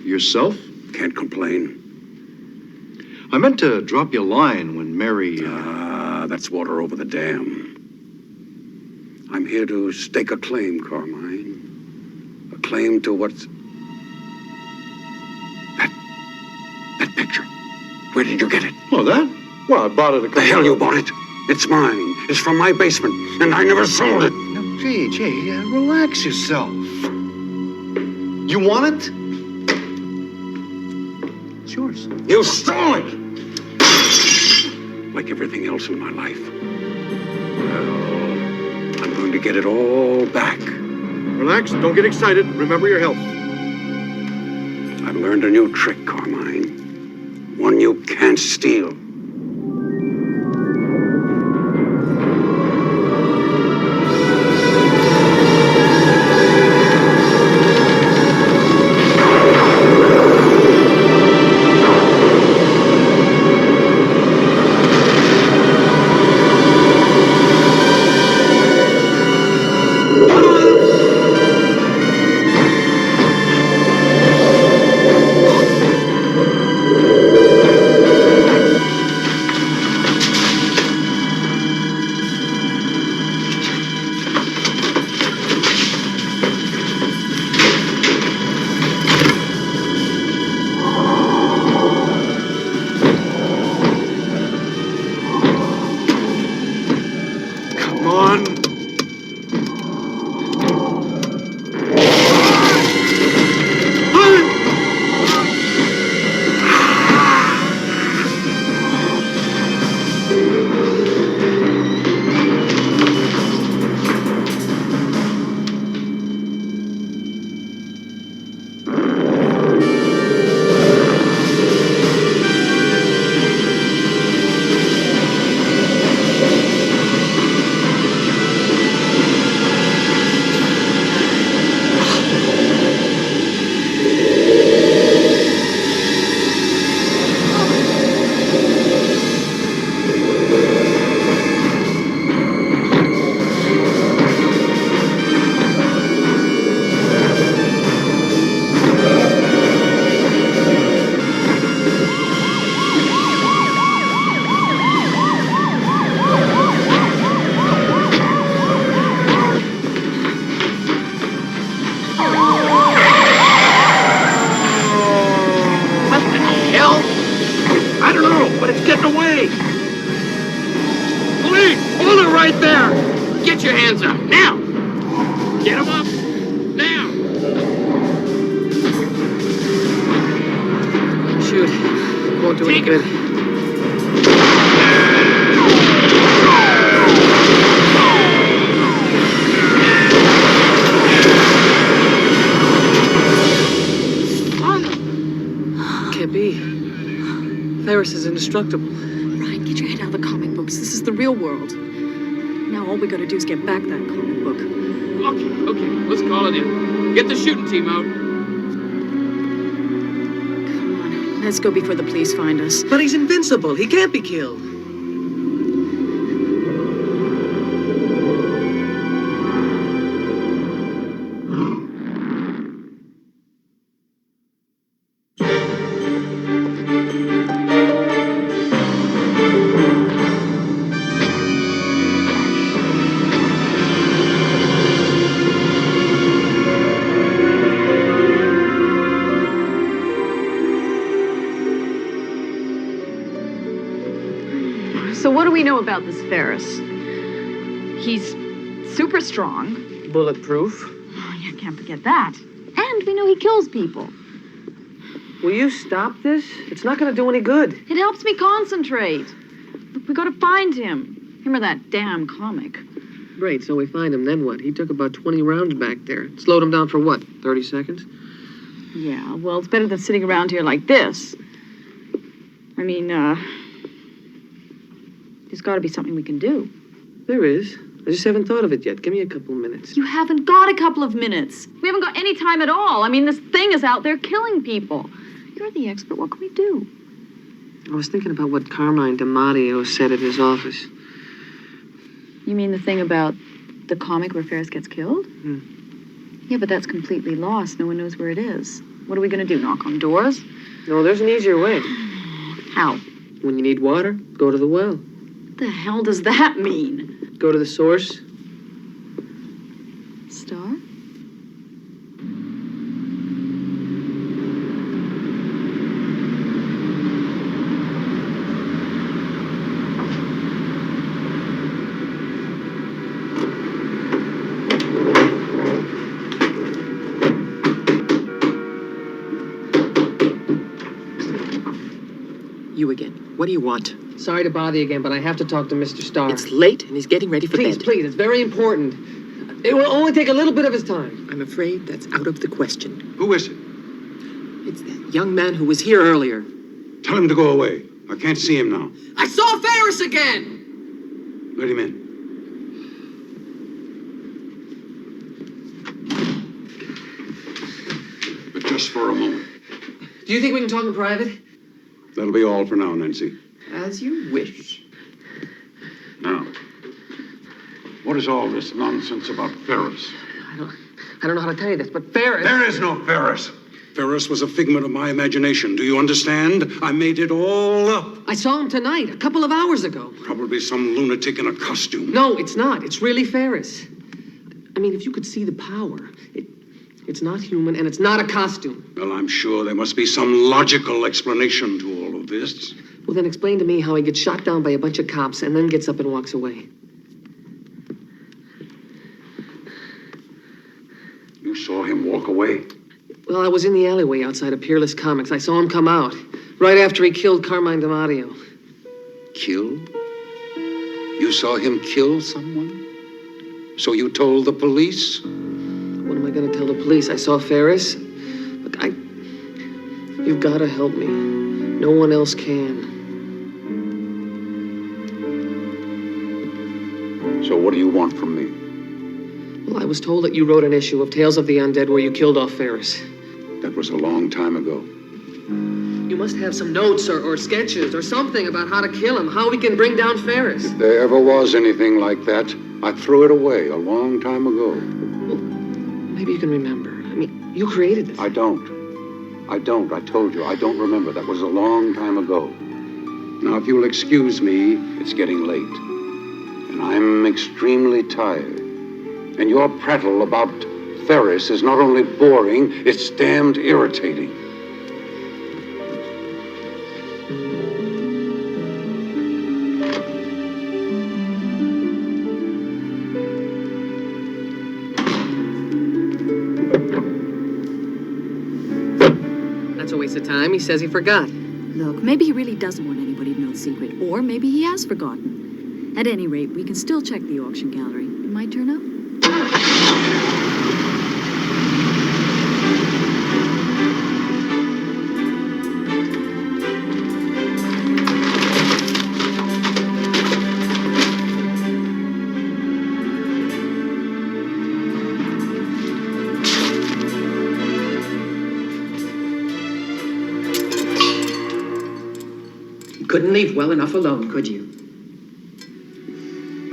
Yourself? Can't complain. I meant to drop you a line when Mary... that's water over the dam. I'm here to stake a claim, Carmine. A claim to what's... That picture. Where did you get it? Oh, that? Well, I bought it a couple... The hell you bought it? It's mine. It's from my basement, and I never sold it. Now, Jay, relax yourself. You want it? It's yours. You stole it! Like everything else in my life. Well, I'm going to get it all back. Relax, don't get excited. Remember your health. I've learned a new trick, Carmine. One you can't steal. Get your hands up, now! Get them up, now! Shoot, won't do any good. Can't be. Ferris is indestructible. Ryan, get your head out of the comic books. This is the real world. Now all we gotta do is get back that comic book. Okay, let's call it in. Get the shooting team out. Come on, let's go before the police find us. But he's invincible. He can't be killed. So what do we know about this Ferris? He's super strong. Bulletproof. Oh, you can't forget that. And we know he kills people. Will you stop this? It's not going to do any good. It helps me concentrate. Look, we gotta find him. Him or that damn comic. Great, so we find him, then what? He took about 20 rounds back there. Slowed him down for what, 30 seconds? Yeah, well, it's better than sitting around here like this. I mean, there's gotta be something we can do. There is. I just haven't thought of it yet. Give me a couple of minutes. You haven't got a couple of minutes. We haven't got any time at all. I mean, this thing is out there killing people. You're the expert. What can we do? I was thinking about what Carmine DiMatteo said at his office. You mean the thing about The comic where Ferris gets killed? Yeah, but that's completely lost. No one knows where it is. What are we going to do, knock on doors? No, there's an easier way. How? When you need water, go to the well. What the hell does that mean? Go to the source. Star? You again. What do you want? Sorry to bother you again, but I have to talk to Mr. Starr. It's late, and he's getting ready for Please, bed. please, it's very important. It will only take a little bit of his time. I'm afraid that's out of the question. Who is it? It's that young man who was here earlier. Tell him to go away. I can't see him now. I saw Ferris again! Let him in. But just for a moment. Do you think we can talk in private? That'll be all for now, Nancy. As you wish. Now, what is all this nonsense about Ferris? I don't know how to tell you this, but Ferris... There is no Ferris. Ferris was a figment of my imagination. Do you understand? I made it all up. I saw him tonight, a couple of hours ago. Probably some lunatic in a costume. No, it's not. It's really Ferris. I mean, if you could see the power, it's not human and it's not a costume. Well, I'm sure there must be some logical explanation to all of this. Well, then explain to me how he gets shot down by a bunch of cops and then gets up and walks away. You saw him walk away? Well, I was in the alleyway outside of Peerless Comics. I saw him come out right after he killed Carmine DiMatteo. Kill? You saw him kill someone? So you told the police? What am I going to tell the police? I saw Ferris. Look, you've got to help me. No one else can. So what do you want from me? Well, I was told that you wrote an issue of Tales of the Undead where you killed off Ferris. That was a long time ago. You must have some notes or sketches or something about how to kill him, how we can bring down Ferris. If there ever was anything like that, I threw it away a long time ago. Well, maybe you can remember. I mean, you created this. I don't. I told you, I don't remember. That was a long time ago. Now, if you'll excuse me, it's getting late. And I'm extremely tired. And your prattle about Ferris is not only boring, it's damned irritating. That's a waste of time. He says he forgot. Look, maybe he really doesn't want anybody to know the secret, or maybe he has forgotten. At any rate, we can still check the auction gallery. It might turn up. Couldn't leave well enough alone, could you?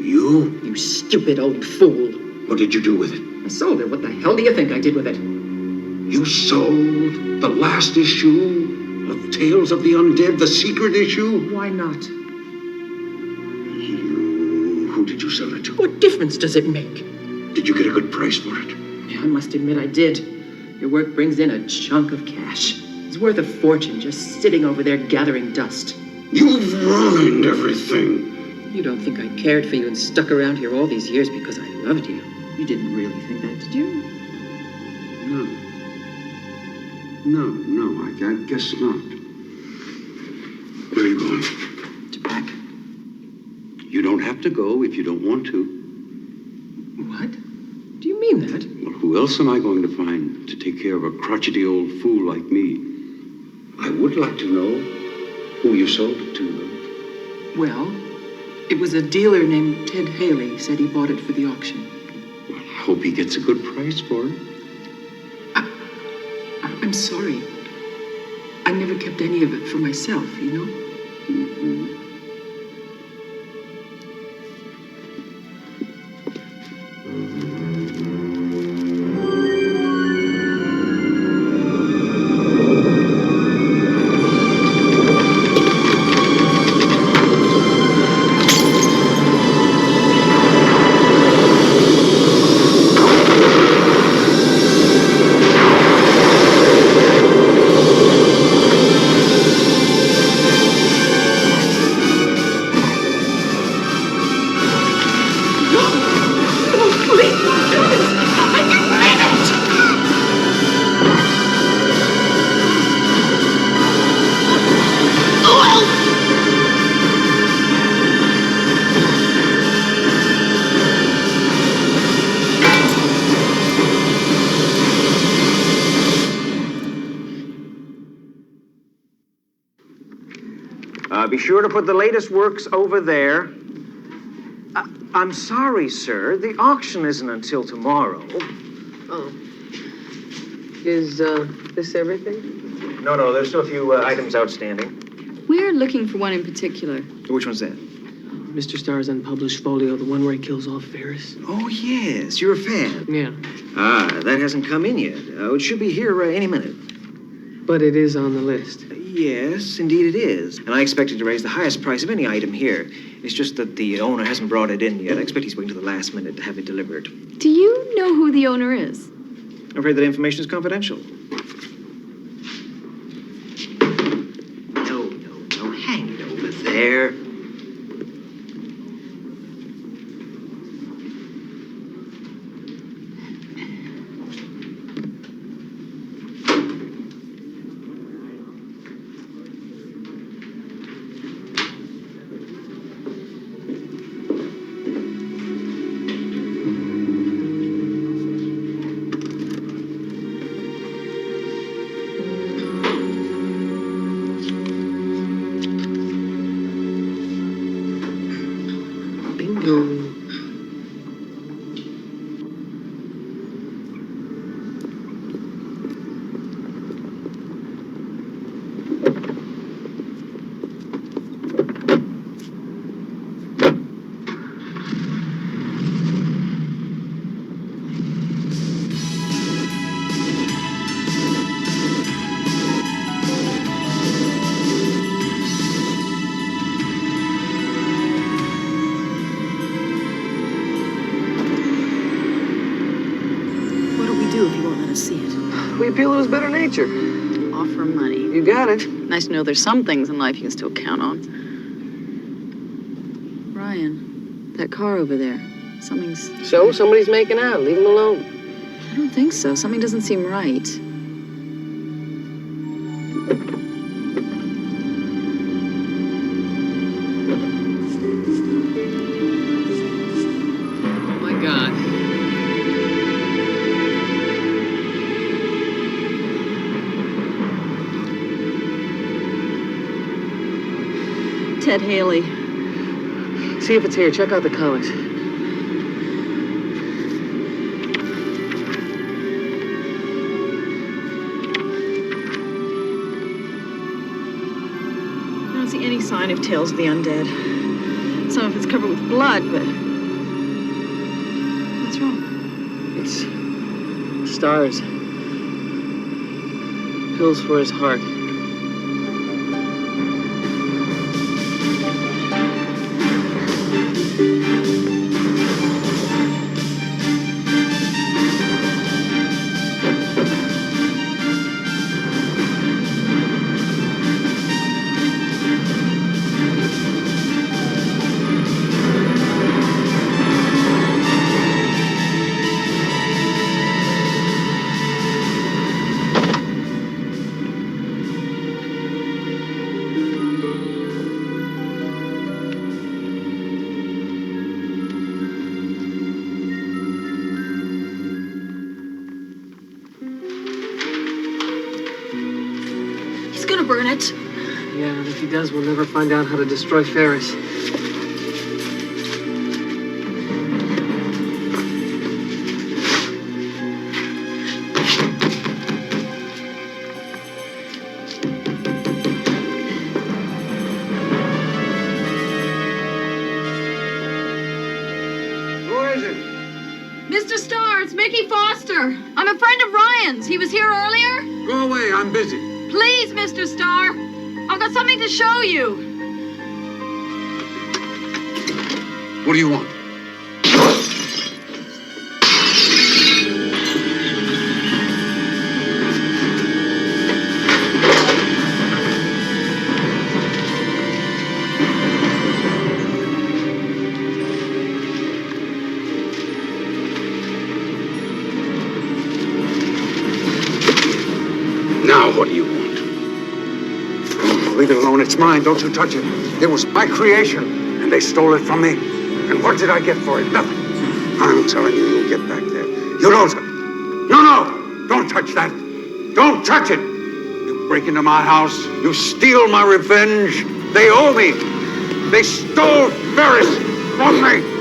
You? You stupid old fool. What did you do with it? I sold it. What the hell do you think I did with it? You sold the last issue of Tales of the Undead, the secret issue? Why not? Who did you sell it to? What difference does it make? Did you get a good price for it? Yeah, I must admit I did. Your work brings in a chunk of cash. It's worth a fortune just sitting over there gathering dust. You've ruined everything. You don't think I cared for you and stuck around here all these years because I loved you? You didn't really think that, did you? No, I guess not. Where are you going? To back. You don't have to go if you don't want to. What? Do you mean that? Well, who else am I going to find to take care of a crotchety old fool like me? I would like to know who you sold it to, though. Well, it was a dealer named Ted Haley said he bought it for the auction. Well, I hope he gets a good price for it. I'm sorry. I never kept any of it for myself, you know? Be sure to put the latest works over there. I'm sorry, sir. The auction isn't until tomorrow. Oh. Is this everything? No, there's still a few items outstanding. We're looking for one in particular. Which one's that? Mr. Starr's unpublished folio, the one where he kills off Ferris. Oh, yes. You're a fan. Yeah. That hasn't come in yet. It should be here any minute. But it is on the list. Yes, indeed it is. And I expected to raise the highest price of any item here. It's just that the owner hasn't brought it in yet. I expect he's waiting to the last minute to have it delivered. Do you know who the owner is? I'm afraid that information is confidential. No, hang it over there. We appeal to his better nature. Offer money. You got it. Nice to know there's some things in life you can still count on. Ryan, that car over there. Something's... So? Somebody's making out. Leave him alone. I don't think so. Something doesn't seem right. Oh, my God. Ted Haley. See if it's here. Check out the comics. I don't see any sign of Tales of the Undead. Some of it's covered with blood, but... What's wrong? It's... stars. Pills for his heart. Burn it. Yeah, and if he does, we'll never find out how to destroy Ferris. Who is it? Mr. Starr, it's Mickey Foster. I'm a friend of Ryan's. He was here earlier. Go away, I'm busy. Please, Mr. Starr. I've got something to show you. What do you want? Now, what do you want? Leave it alone. It's mine. Don't you touch it. It was my creation, and they stole it from me. And what did I get for it? Nothing. I'm telling you, you'll get back there. You don't. No! Don't touch that. Don't touch it. You break into my house. You steal my revenge. They owe me. They stole Ferris from me.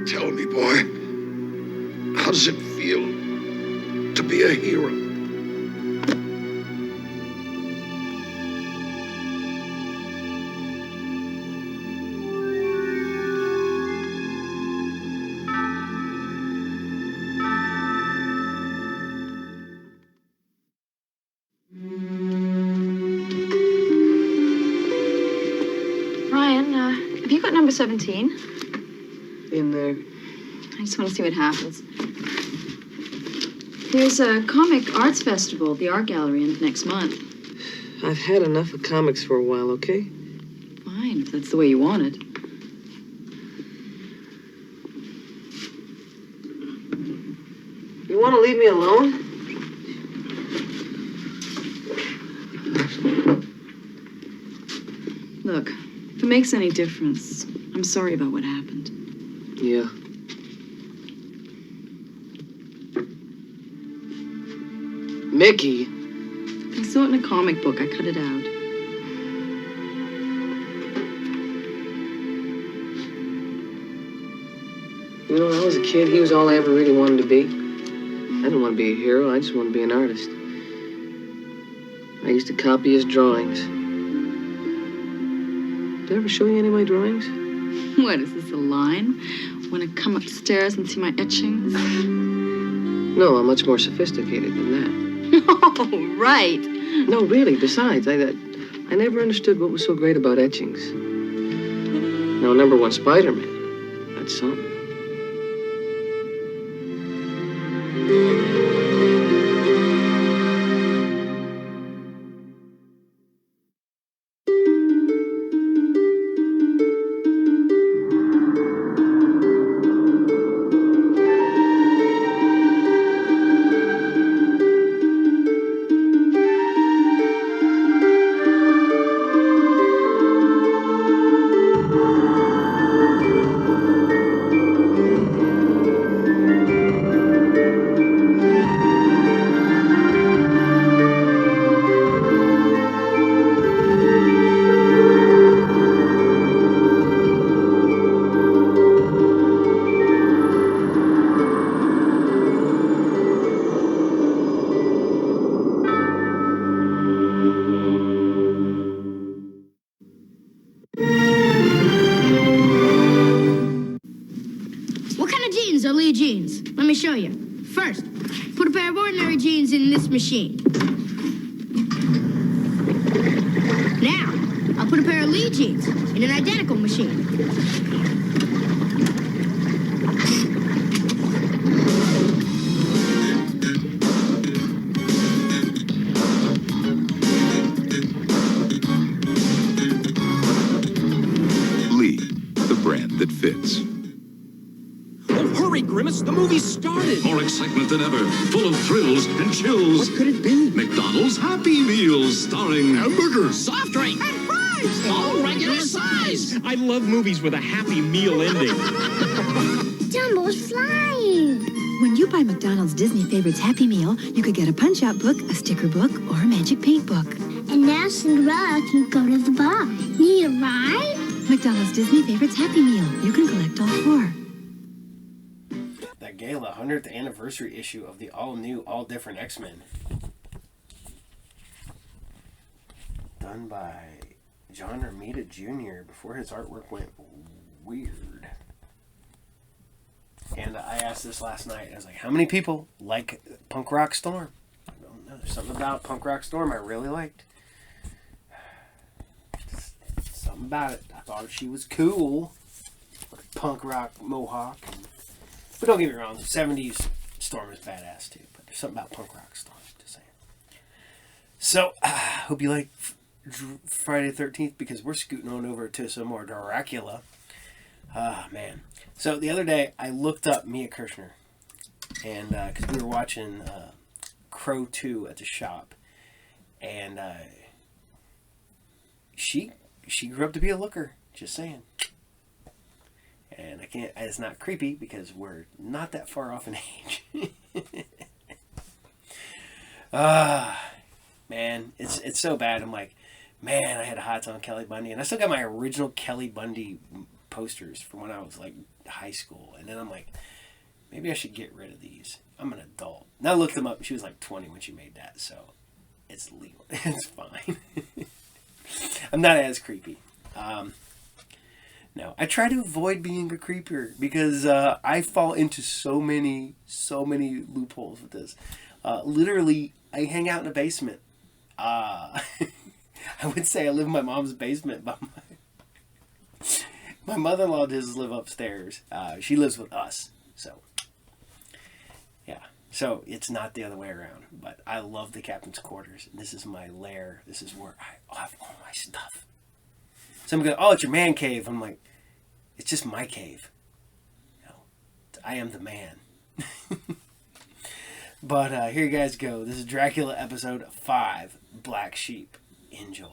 Tell me, boy, how does it feel to be a hero? Ryan, have you got number 17? In there. I just want to see what happens. There's a comic arts festival at the art gallery next month. I've had enough of comics for a while, okay? Fine, if that's the way you want it. You want to leave me alone? Look, if it makes any difference, I'm sorry about what happened. Yeah. Mickey. I saw it in a comic book. I cut it out. You know, when I was a kid, he was all I ever really wanted to be. I didn't want to be a hero. I just wanted to be an artist. I used to copy his drawings. Did I ever show you any of my drawings? What, is this a line? Want to come upstairs and see my etchings? No, I'm much more sophisticated than that. Oh, right. No, really, besides, I never understood what was so great about etchings. Now, number one, Spider-Man. That's something. Jeans. Let me show you. First, put a pair of ordinary jeans in this machine. Now, I'll put a pair of Lee jeans in an identical machine. Lee, the brand that fits. Hurry, Grimace, the movie started! More excitement than ever, full of thrills and chills. What could it be? McDonald's Happy Meals, starring hamburgers, soft drink, and fries! fries, all regular size. I love movies with a happy meal ending. Dumbo's flying. When you buy McDonald's Disney Favorites Happy Meal, you could get a punch-out book, a sticker book, or a magic paint book. And now Cinderella can go to the bar. Need a ride? McDonald's Disney Favorites Happy Meal. You can collect all 4. That gala, 100th anniversary issue of the all-new, all-different X-Men. Done by John Romita Jr. before his artwork went weird. And I asked this last night. I was like, how many people like Punk Rock Storm? I don't know. There's something about Punk Rock Storm I really liked. Something about it. I thought she was cool. Punk rock mohawk. But don't get me wrong, the 70s Storm is badass too. But there's something about Punk Rock Storm. Just saying. So, hope you like Friday the 13th, because we're scooting on over to some more Dracula. Ah, man. So the other day, I looked up Mia Kirshner, and because we were watching Crow 2 at the shop, and she grew up to be a looker. Just saying. And I can't. It's not creepy because we're not that far off in age. Man, it's so bad. I'm like, man, I had a hot time on Kelly Bundy, and I still got my original Kelly Bundy posters from when I was like high school. And then I'm like, maybe I should get rid of these. I'm an adult. Now I looked them up. She was like 20 when she made that, so it's legal. It's fine. I'm not as creepy. No, I try to avoid being a creeper because I fall into so many loopholes with this. Literally, I hang out in a basement. I would say I live in my mom's basement, but my mother-in-law does live upstairs. She lives with us, so yeah. So it's not the other way around. But I love the captain's quarters. This is my lair. This is where I have all my stuff. Some go, oh, it's your man cave. I'm like, it's just my cave. No, I am the man. But here you guys go. This is Dracula episode 5, Black Sheep. Enjoy.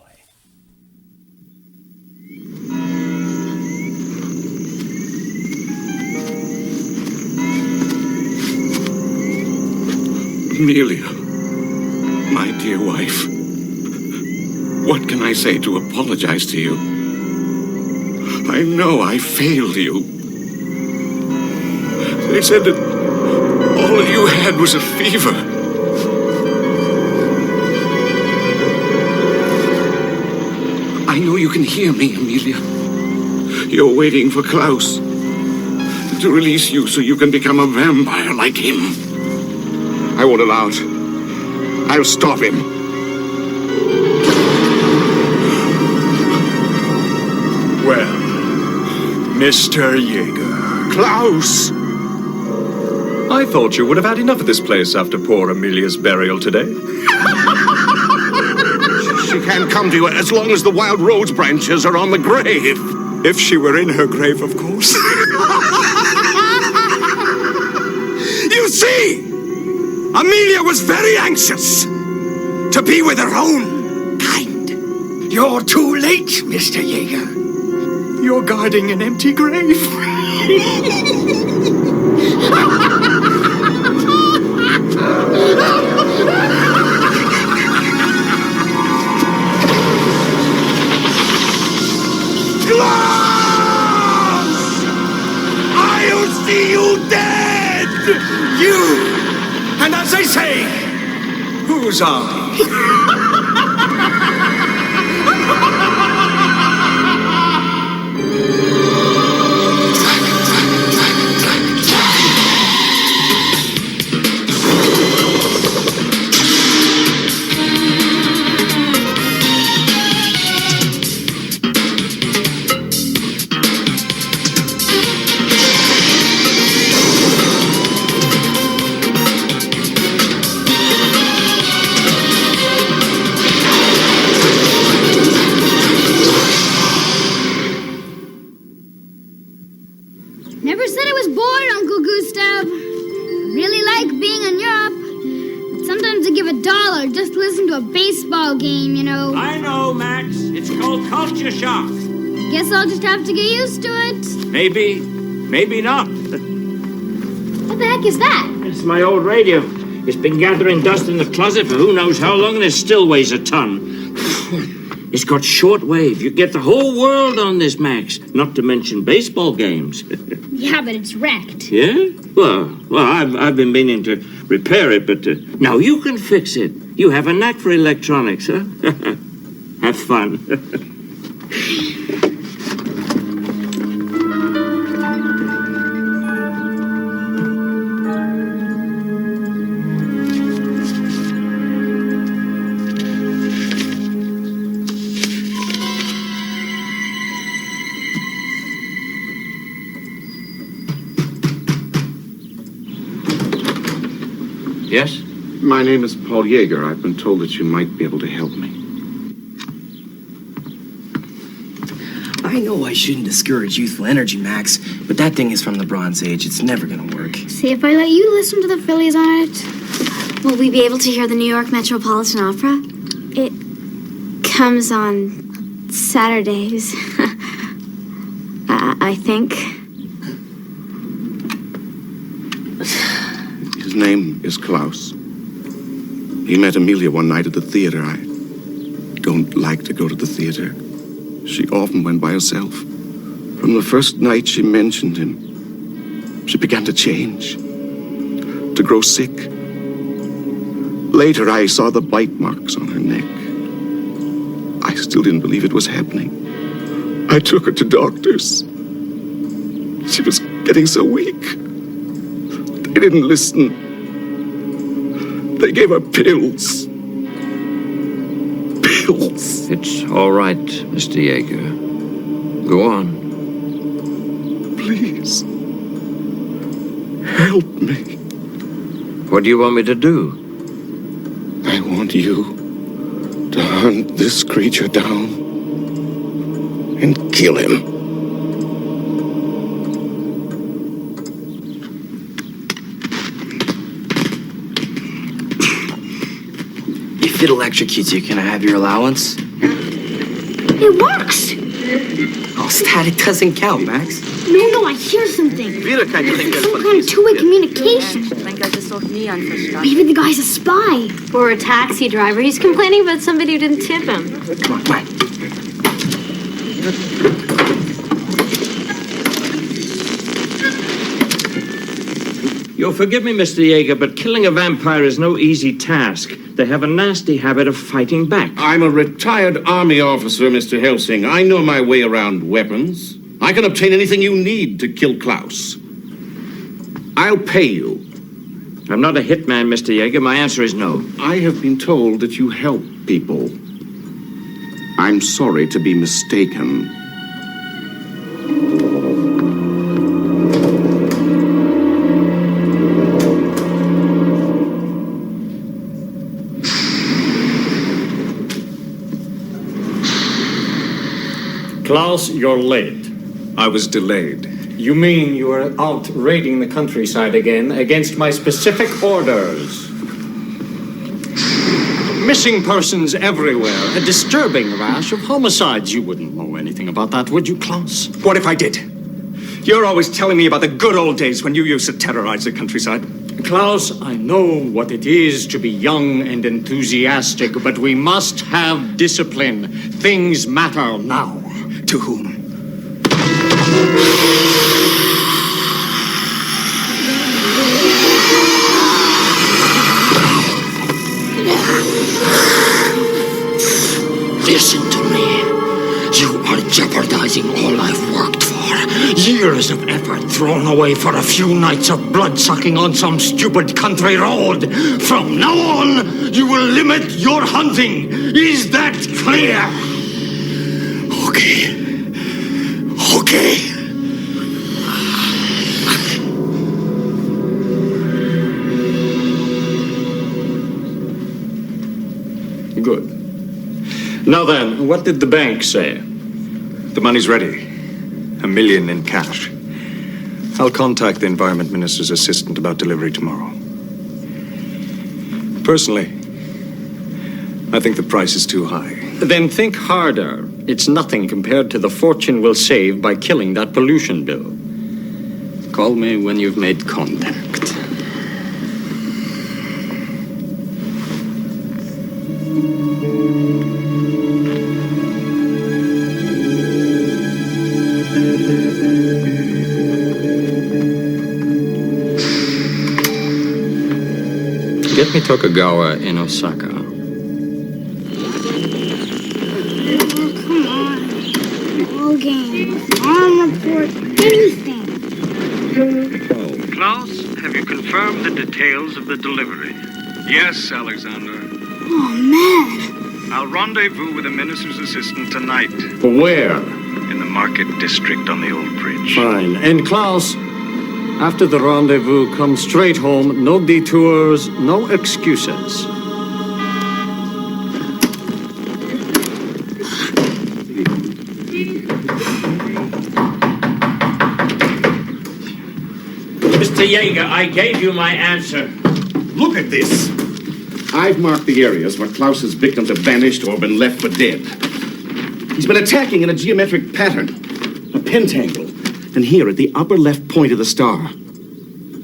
Amelia, my dear wife, what can I say to apologize to you? I know I failed you. They said that all you had was a fever. I know you can hear me, Amelia. You're waiting for Klaus to release you so you can become a vampire like him. I won't allow it. I'll stop him. Well, Mr. Jaeger. Klaus! I thought you would have had enough of this place after poor Amelia's burial today. She can't come to you as long as the wild rose branches are on the grave. If she were in her grave, of course. You see, Amelia was very anxious to be with her own kind. You're too late, Mr. Jaeger. You're guarding an empty grave. I'll see you dead! You! And as they say, who's I? culture shock. Guess I'll just have to get used to it. Maybe not. What the heck is that? It's my old radio. It's been gathering dust in the closet for who knows how long, and it still weighs a ton. It's got shortwave. You get the whole world on this, Max. Not to mention baseball games. Yeah, but it's wrecked. Yeah? Well, I've been meaning to repair it, but now you can fix it. You have a knack for electronics, huh? Have fun. Yes? My name is Paul Yeager. I've been told that you might be able to help me. I know I shouldn't discourage youthful energy, Max, but that thing is from the Bronze Age. It's never gonna work. See, if I let you listen to the Phillies on it... Will we be able to hear the New York Metropolitan Opera? It comes on Saturdays. I think. His name is Klaus. He met Amelia one night at the theater. I don't like to go to the theater. She often went by herself. From the first night she mentioned him, she began to change, to grow sick. Later, I saw the bite marks on her neck. I still didn't believe it was happening. I took her to doctors. She was getting so weak. They didn't listen. They gave her pills. Pills. It's all right, Mr. Yeager. Go on. Please. Help me. What do you want me to do? I want you to hunt this creature down and kill him. If it electrocutes you, can I have your allowance? It works! Oh, static doesn't count, Max. No, I hear something. Some kind of two-way communication. I think I just sold neon for stuff. Maybe the guy's a spy. Or a taxi driver. He's complaining about somebody who didn't tip him. Come on. You'll forgive me, Mr. Yeager, but killing a vampire is no easy task. They have a nasty habit of fighting back. I'm a retired army officer, Mr. Helsing. I know my way around weapons. I can obtain anything you need to kill Klaus. I'll pay you. I'm not a hitman, Mr. Yeager. My answer is no. I have been told that you help people. I'm sorry to be mistaken. Klaus, you're late. I was delayed. You mean you were out raiding the countryside again against my specific orders? Missing persons everywhere. A disturbing rash of homicides. You wouldn't know anything about that, would you, Klaus? What if I did? You're always telling me about the good old days when you used to terrorize the countryside. Klaus, I know what it is to be young and enthusiastic, but we must have discipline. Things matter now. To whom? Listen to me. You are jeopardizing all I've worked for. Years of effort thrown away for a few nights of blood-sucking on some stupid country road. From now on, you will limit your hunting. Is that clear? Okay. Good. Now then, what did the bank say? The money's ready. $1 million in cash. I'll contact the Environment Minister's assistant about delivery tomorrow. Personally, I think the price is too high. Then think harder. It's nothing compared to the fortune we'll save by killing that pollution bill. Call me when you've made contact. Get me Tokugawa in Osaka. Come on. All game. Farm report. Anything. Klaus, have you confirmed the details of the delivery? Yes, Alexander. Oh, man. I'll rendezvous with the minister's assistant tonight. Where? In the market district on the old bridge. Fine. And Klaus, after the rendezvous, come straight home. No detours, no excuses. Mr. Yeager, I gave you my answer. Look at this. I've marked the areas where Klaus's victims have vanished or been left for dead. He's been attacking in a geometric pattern, a pentacle, and here at the upper left point of the star.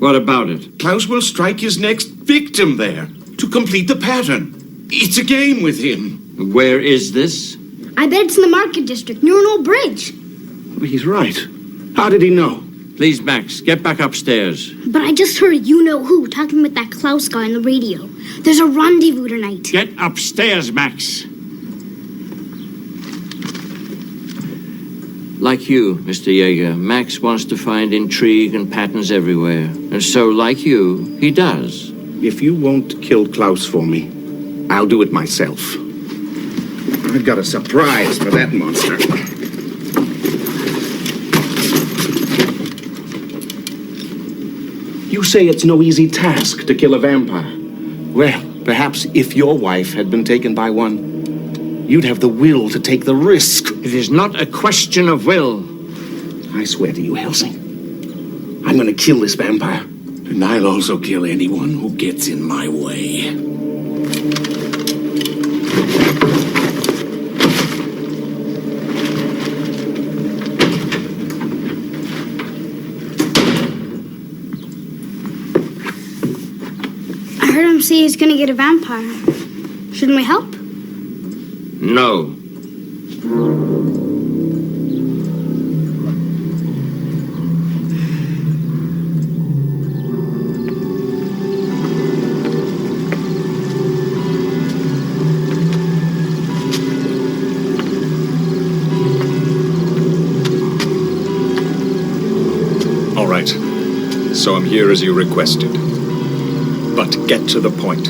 What about it? Klaus will strike his next victim there to complete the pattern. It's a game with him. Where is this? I bet it's in the market district, near an old bridge. Well, he's right. How did he know? Please, Max, get back upstairs. But I just heard you-know-who talking with that Klaus guy on the radio. There's a rendezvous tonight. Get upstairs, Max. Like you, Mr. Yeager, Max wants to find intrigue and patterns everywhere. And so, like you, he does. If you won't kill Klaus for me, I'll do it myself. I've got a surprise for that monster. You say it's no easy task to kill a vampire. Well, perhaps if your wife had been taken by one, you'd have the will to take the risk. It is not a question of will. I swear to you, Helsing, I'm going to kill this vampire. And I'll also kill anyone who gets in my way. I heard him say he's gonna get a vampire. Shouldn't we help? No. All right. So I'm here as you requested. But get to the point.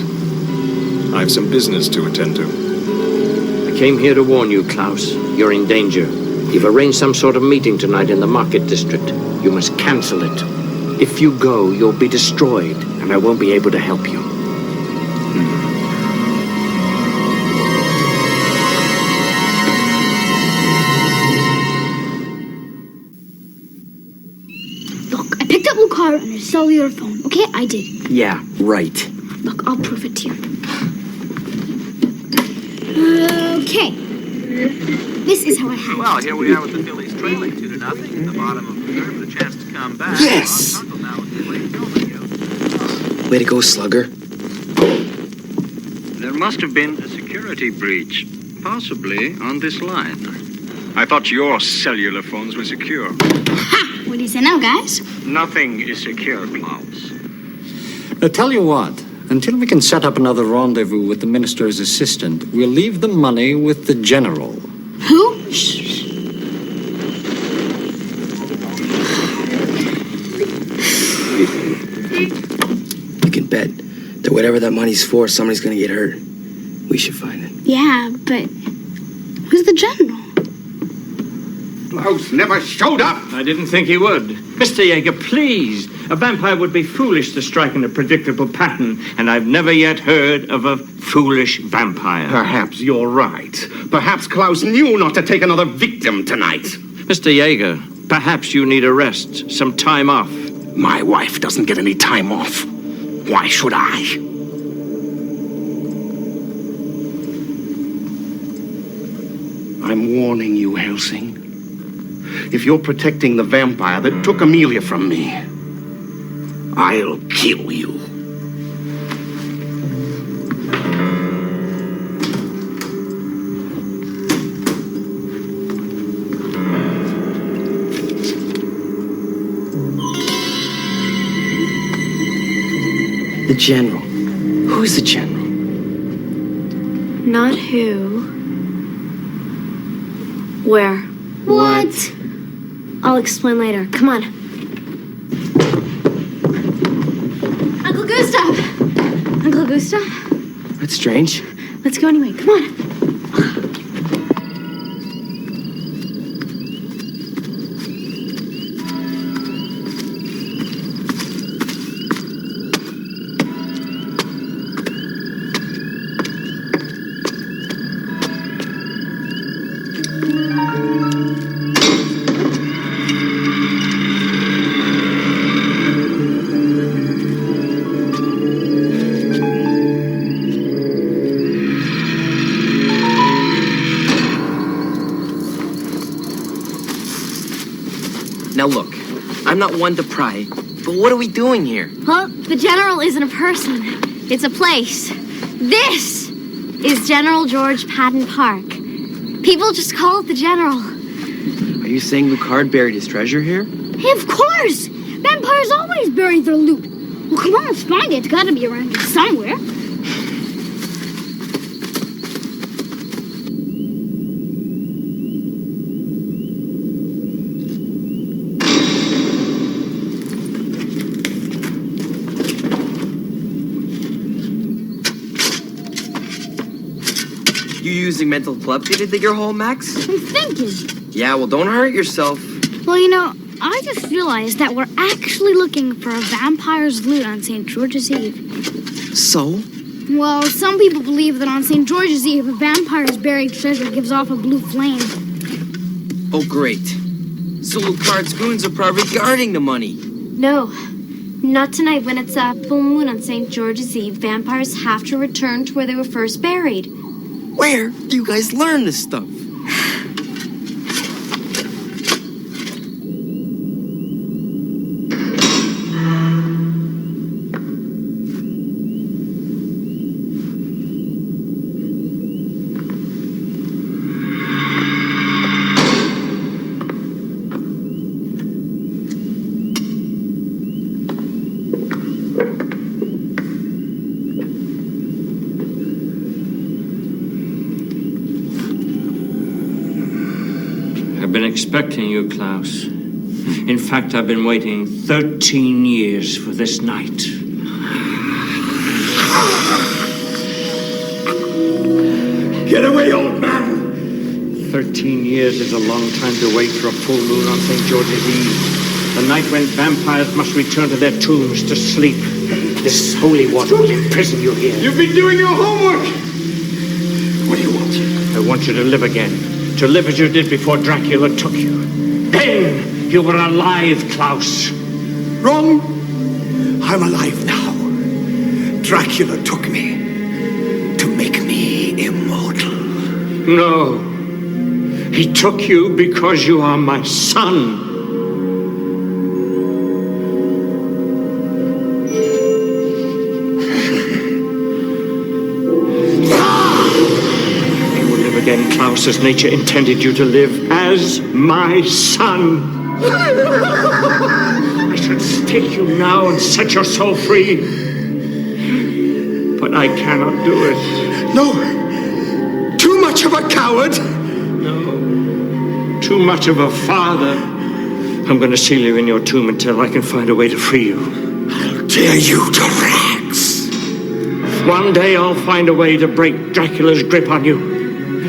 I have some business to attend to. I came here to warn you, Klaus. You're in danger. You've arranged some sort of meeting tonight in the market district. You must cancel it. If you go, you'll be destroyed, and I won't be able to help you. Look, I picked up Lucar on his cellular phone, okay? I did. Yeah, right. Look, I'll prove it to you. Okay. This is how I had it. Well, here we are with the Phillies trailing 2-0 at the bottom of the third with a chance to come back. Yes! Way to go, Slugger. There must have been a security breach, possibly on this line. I thought your cellular phones were secure. Ha! What do you say now, guys? Nothing is secure, Klaus. I'll tell you what. Until we can set up another rendezvous with the minister's assistant, we'll leave the money with the general. Who? You can bet that whatever that money's for, somebody's gonna get hurt. We should find it. Yeah, but who's the general? Klaus never showed up. I didn't think he would. Mr. Yeager, please. A vampire would be foolish to strike in a predictable pattern, and I've never yet heard of a foolish vampire. Perhaps you're right. Perhaps Klaus knew not to take another victim tonight. Mr. Yeager, perhaps you need a rest, some time off. My wife doesn't get any time off. Why should I? I'm warning you, Helsing. If you're protecting the vampire that took Amelia from me, I'll kill you. The General. Who's the General? Not who. Where? What? I'll explain later. Come on. Uncle Gustav! Uncle Gustav? That's strange. Let's go anyway. Come on. Now look, I'm not one to pry, but what are we doing here? Well, the General isn't a person. It's a place. This is General George Patton Park. People just call it the General. Are you saying Lucard buried his treasure here? Hey, of course! Vampires always bury their loot. Well, come on, let's find it. It's gotta be around here somewhere. You using mental telepathy to dig your hole, Max? I'm thinking. Yeah, well, don't hurt yourself. Well, you know, I just realized that we're actually looking for a vampire's loot on St. George's Eve. So? Well, some people believe that on St. George's Eve, a vampire's buried treasure gives off a blue flame. Oh, great. So Lucard's goons are probably guarding the money. No. Not tonight when it's a full moon on St. George's Eve. Vampires have to return to where they were first buried. Where do you guys learn this stuff? I've been expecting you, Klaus. In fact, I've been waiting 13 years for this night. Get away, old man! 13 years is a long time to wait for a full moon on St. George's Eve. The night when vampires must return to their tombs to sleep. This holy water will imprison you here. You've been doing your homework! What do you want? I want you to live again. To live as you did before Dracula took you. Then you were alive, Klaus. Wrong. I'm alive now. Dracula took me to make me immortal. No. He took you because you are my son. Again, Klaus, as nature intended you to live, as my son. I should stake you now and set your soul free. But I cannot do it. No! Too much of a coward! No. Too much of a father. I'm going to seal you in your tomb until I can find a way to free you. I'll tear you to rags. One day I'll find a way to break Dracula's grip on you.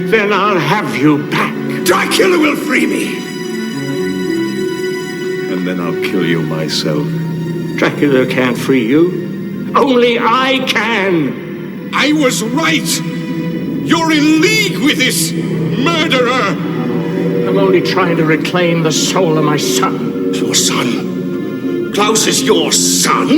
Then I'll have you back. Dracula will free me. And then I'll kill you myself. Dracula can't free you. Only I can. I was right. You're in league with this murderer. I'm only trying to reclaim the soul of my son. Your son? Klaus is your son?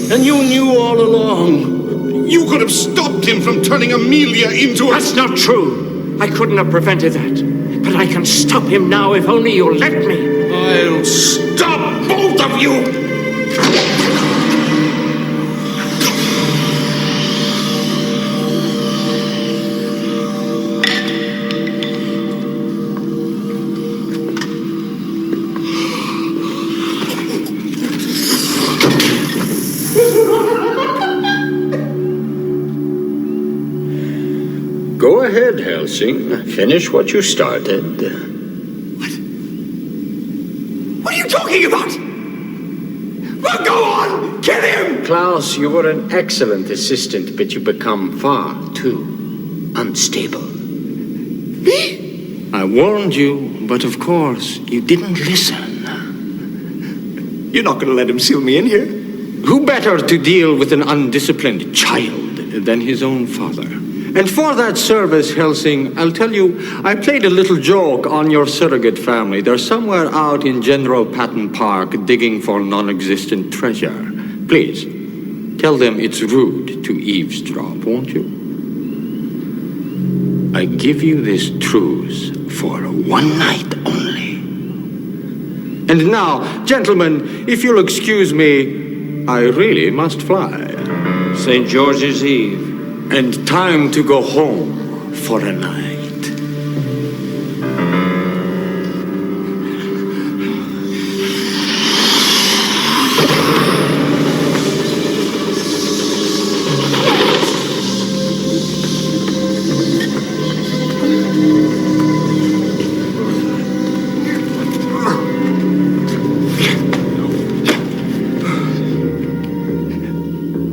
And you knew all along. You could have stopped him from turning Amelia into a... That's not true. I couldn't have prevented that. But I can stop him now if only you'll let me. I'll stop both of you! Go ahead, Helsing. Finish what you started. What are you talking about? Well, go on! Kill him! Klaus, you were an excellent assistant, but you become far too unstable. Me? I warned you, but of course, you didn't listen. You're not going to let him seal me in here? Who better to deal with an undisciplined child than his own father? And for that service, Helsing, I'll tell you, I played a little joke on your surrogate family. They're somewhere out in General Patton Park digging for non-existent treasure. Please, tell them it's rude to eavesdrop, won't you? I give you this truce for one night only. And now, gentlemen, if you'll excuse me, I really must fly. St. George's Eve. And time to go home for a night.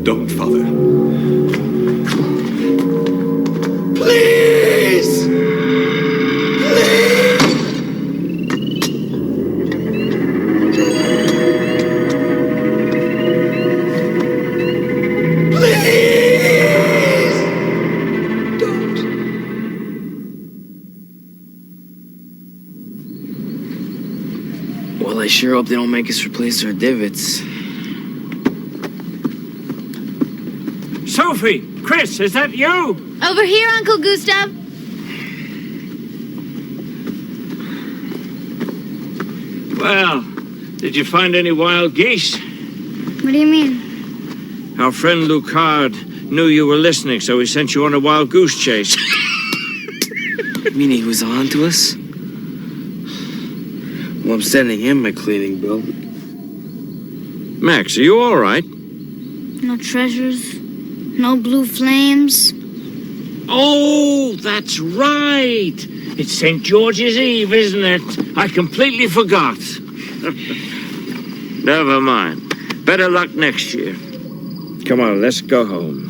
Don't, Father. Please! Well, I sure hope they don't make us replace our divots. Sophie! Chris, is that you? Over here, Uncle Gustav. Well, did you find any wild geese? What do you mean? Our friend Lucard knew you were listening, so he sent you on a wild goose chase. Meaning he was on to us? Well, I'm sending him my cleaning bill. Max, are you all right? No treasures, no blue flames. Oh, that's right. It's St. George's Eve, isn't it? I completely forgot. Never mind. Better luck next year. Come on, let's go home.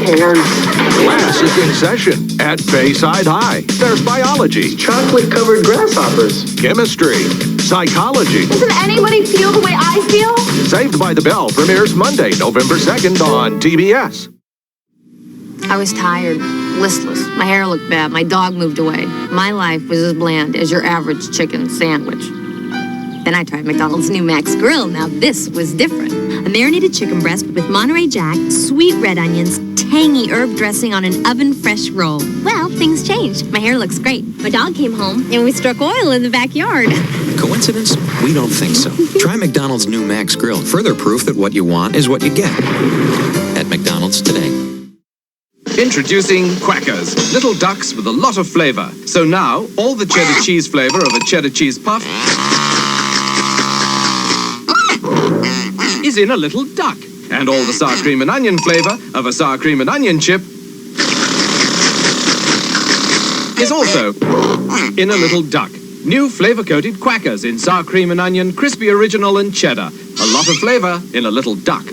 Class is in session at Bayside High. There's biology, chocolate-covered grasshoppers, chemistry, psychology. Doesn't anybody feel the way I feel? Saved by the Bell premieres Monday, November 2nd on TBS. I was tired, listless. My hair looked bad. My dog moved away. My life was as bland as your average chicken sandwich. Then I tried McDonald's new Max Grill. Now this was different. A marinated chicken breast with Monterey Jack, sweet red onions, tangy herb dressing on an oven-fresh roll. Well, things changed. My hair looks great. My dog came home, and we struck oil in the backyard. Coincidence? We don't think so. Try McDonald's new Max Grill. Further proof that what you want is what you get. At McDonald's today. Introducing Quackers, little ducks with a lot of flavor. So now, all the cheddar cheese flavor of a cheddar cheese puff is in a little duck. And all the sour cream and onion flavor of a sour cream and onion chip is also in a little duck. New flavor-coated Quackers in sour cream and onion, crispy original and cheddar. A lot of flavor in a little duck.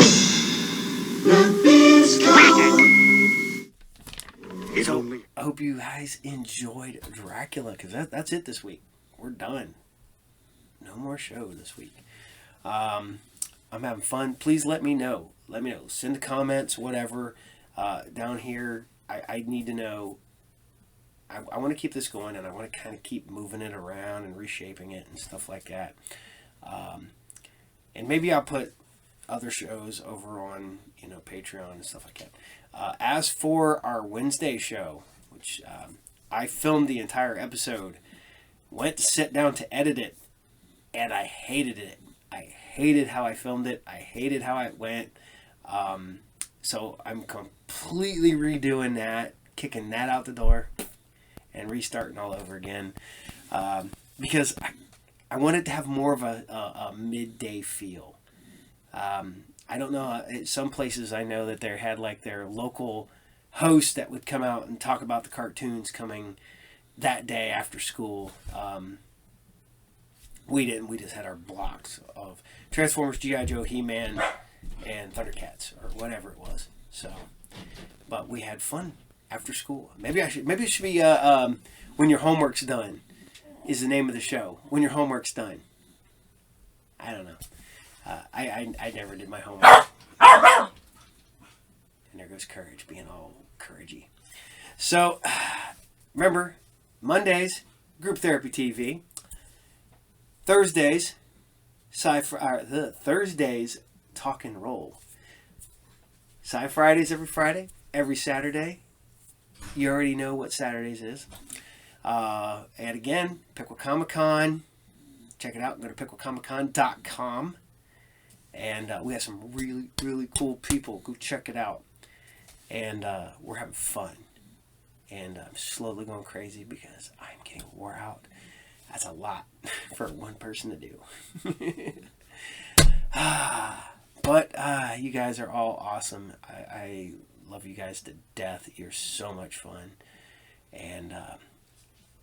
So, I hope you guys enjoyed Dracula, because that's it this week. We're done. No more show this week. I'm having fun. Please let me know. Let me know. Send the comments, whatever. Down here, I need to know. I want to keep this going, and I want to kind of keep moving it around and reshaping it and stuff like that. And maybe I'll put other shows over on, Patreon and stuff like that. As for our Wednesday show, which I filmed the entire episode, went to sit down to edit it, and I hated it. I hated how I filmed it. I hated how it went. So I'm completely redoing that, kicking that out the door, and restarting all over again. Because I wanted to have more of a midday feel. I don't know. Some places I know that they had like their local host that would come out and talk about the cartoons coming that day after school. We didn't. We just had our blocks of Transformers, G.I. Joe, He-Man, and Thundercats, or whatever it was. So, but we had fun after school. Maybe it should be When Your Homework's Done is the name of the show. When Your Homework's Done. I don't know. I never did my homework. And there goes Courage, being all couragey. So, remember, Mondays, Group Therapy TV. Thursdays, Thursdays, Talk and Roll. SciFridays every Friday, every Saturday. You already know what Saturdays is. And again, Pickle Comic Con. Check it out. Go to picklecomiccon.com. And we have some really, really cool people. Go check it out. And we're having fun. And I'm slowly going crazy because I'm getting wore out. That's a lot for one person to do. But you guys are all awesome. I love you guys to death. You're so much fun. And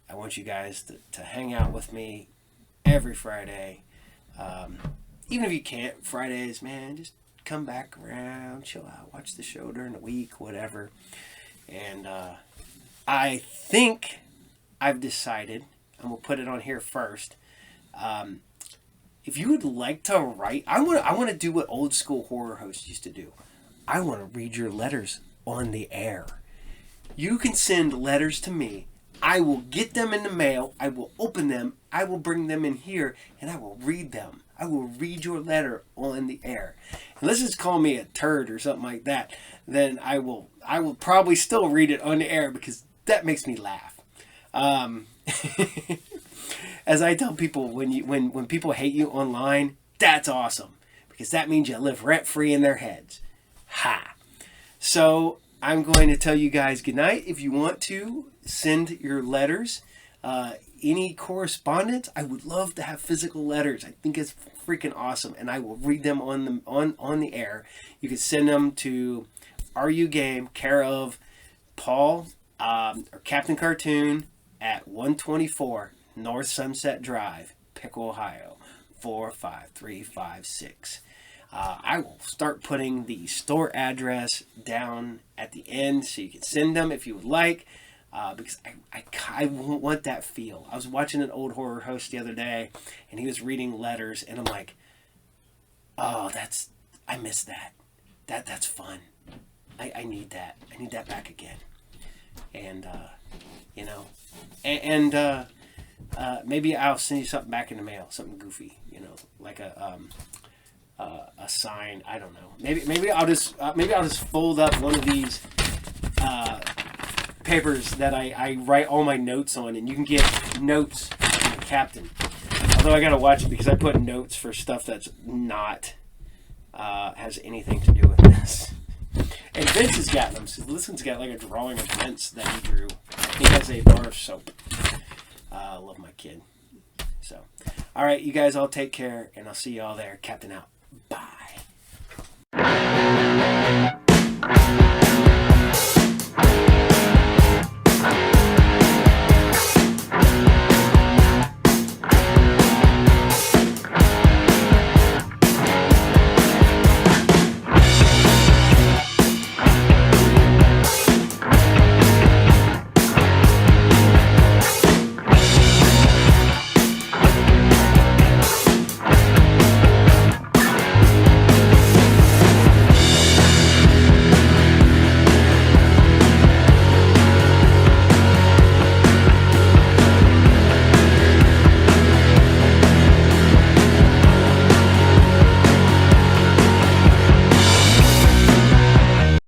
I want you guys to hang out with me every Friday. Even if you can't, Fridays, man, just come back around, chill out, watch the show during the week, whatever. And I think I've decided, and we'll put it on here first, if you would like to write, I want to do what old school horror hosts used to do. I want to read your letters on the air. You can send letters to me. I will get them in the mail. I will open them. I will bring them in here, and I will read them. I will read your letter on the air. Unless it's call me a turd or something like that, then I will probably still read it on the air because that makes me laugh. As I tell people, when people hate you online, that's awesome because that means you live rent-free in their heads. Ha! So I'm going to tell you guys goodnight. If you want to send your letters, any correspondence, I would love to have physical letters. I think it's freaking awesome, and I will read them on the air. You can send them to RU Game, care of Paul or Captain Cartoon at 124 North Sunset Drive, Pickle, Ohio, 45356. I will start putting the store address down at the end so you can send them if you would like. Because I want that feel. I was watching an old horror host the other day, and he was reading letters, and I'm like, oh, I miss that. That's fun. I need that. I need that back again. And maybe I'll send you something back in the mail, something goofy, like a sign. I don't know. Maybe I'll just fold up one of these papers that I write all my notes on, and you can get notes from the captain Although I gotta watch it because I put notes for stuff that's not has anything to do with this. And Vince has got them. So Listen's got like a drawing of Vince that he drew. He has a bar of soap. I love my kid. So, all right, you guys all take care, and I'll see you all there. Captain out. Bye.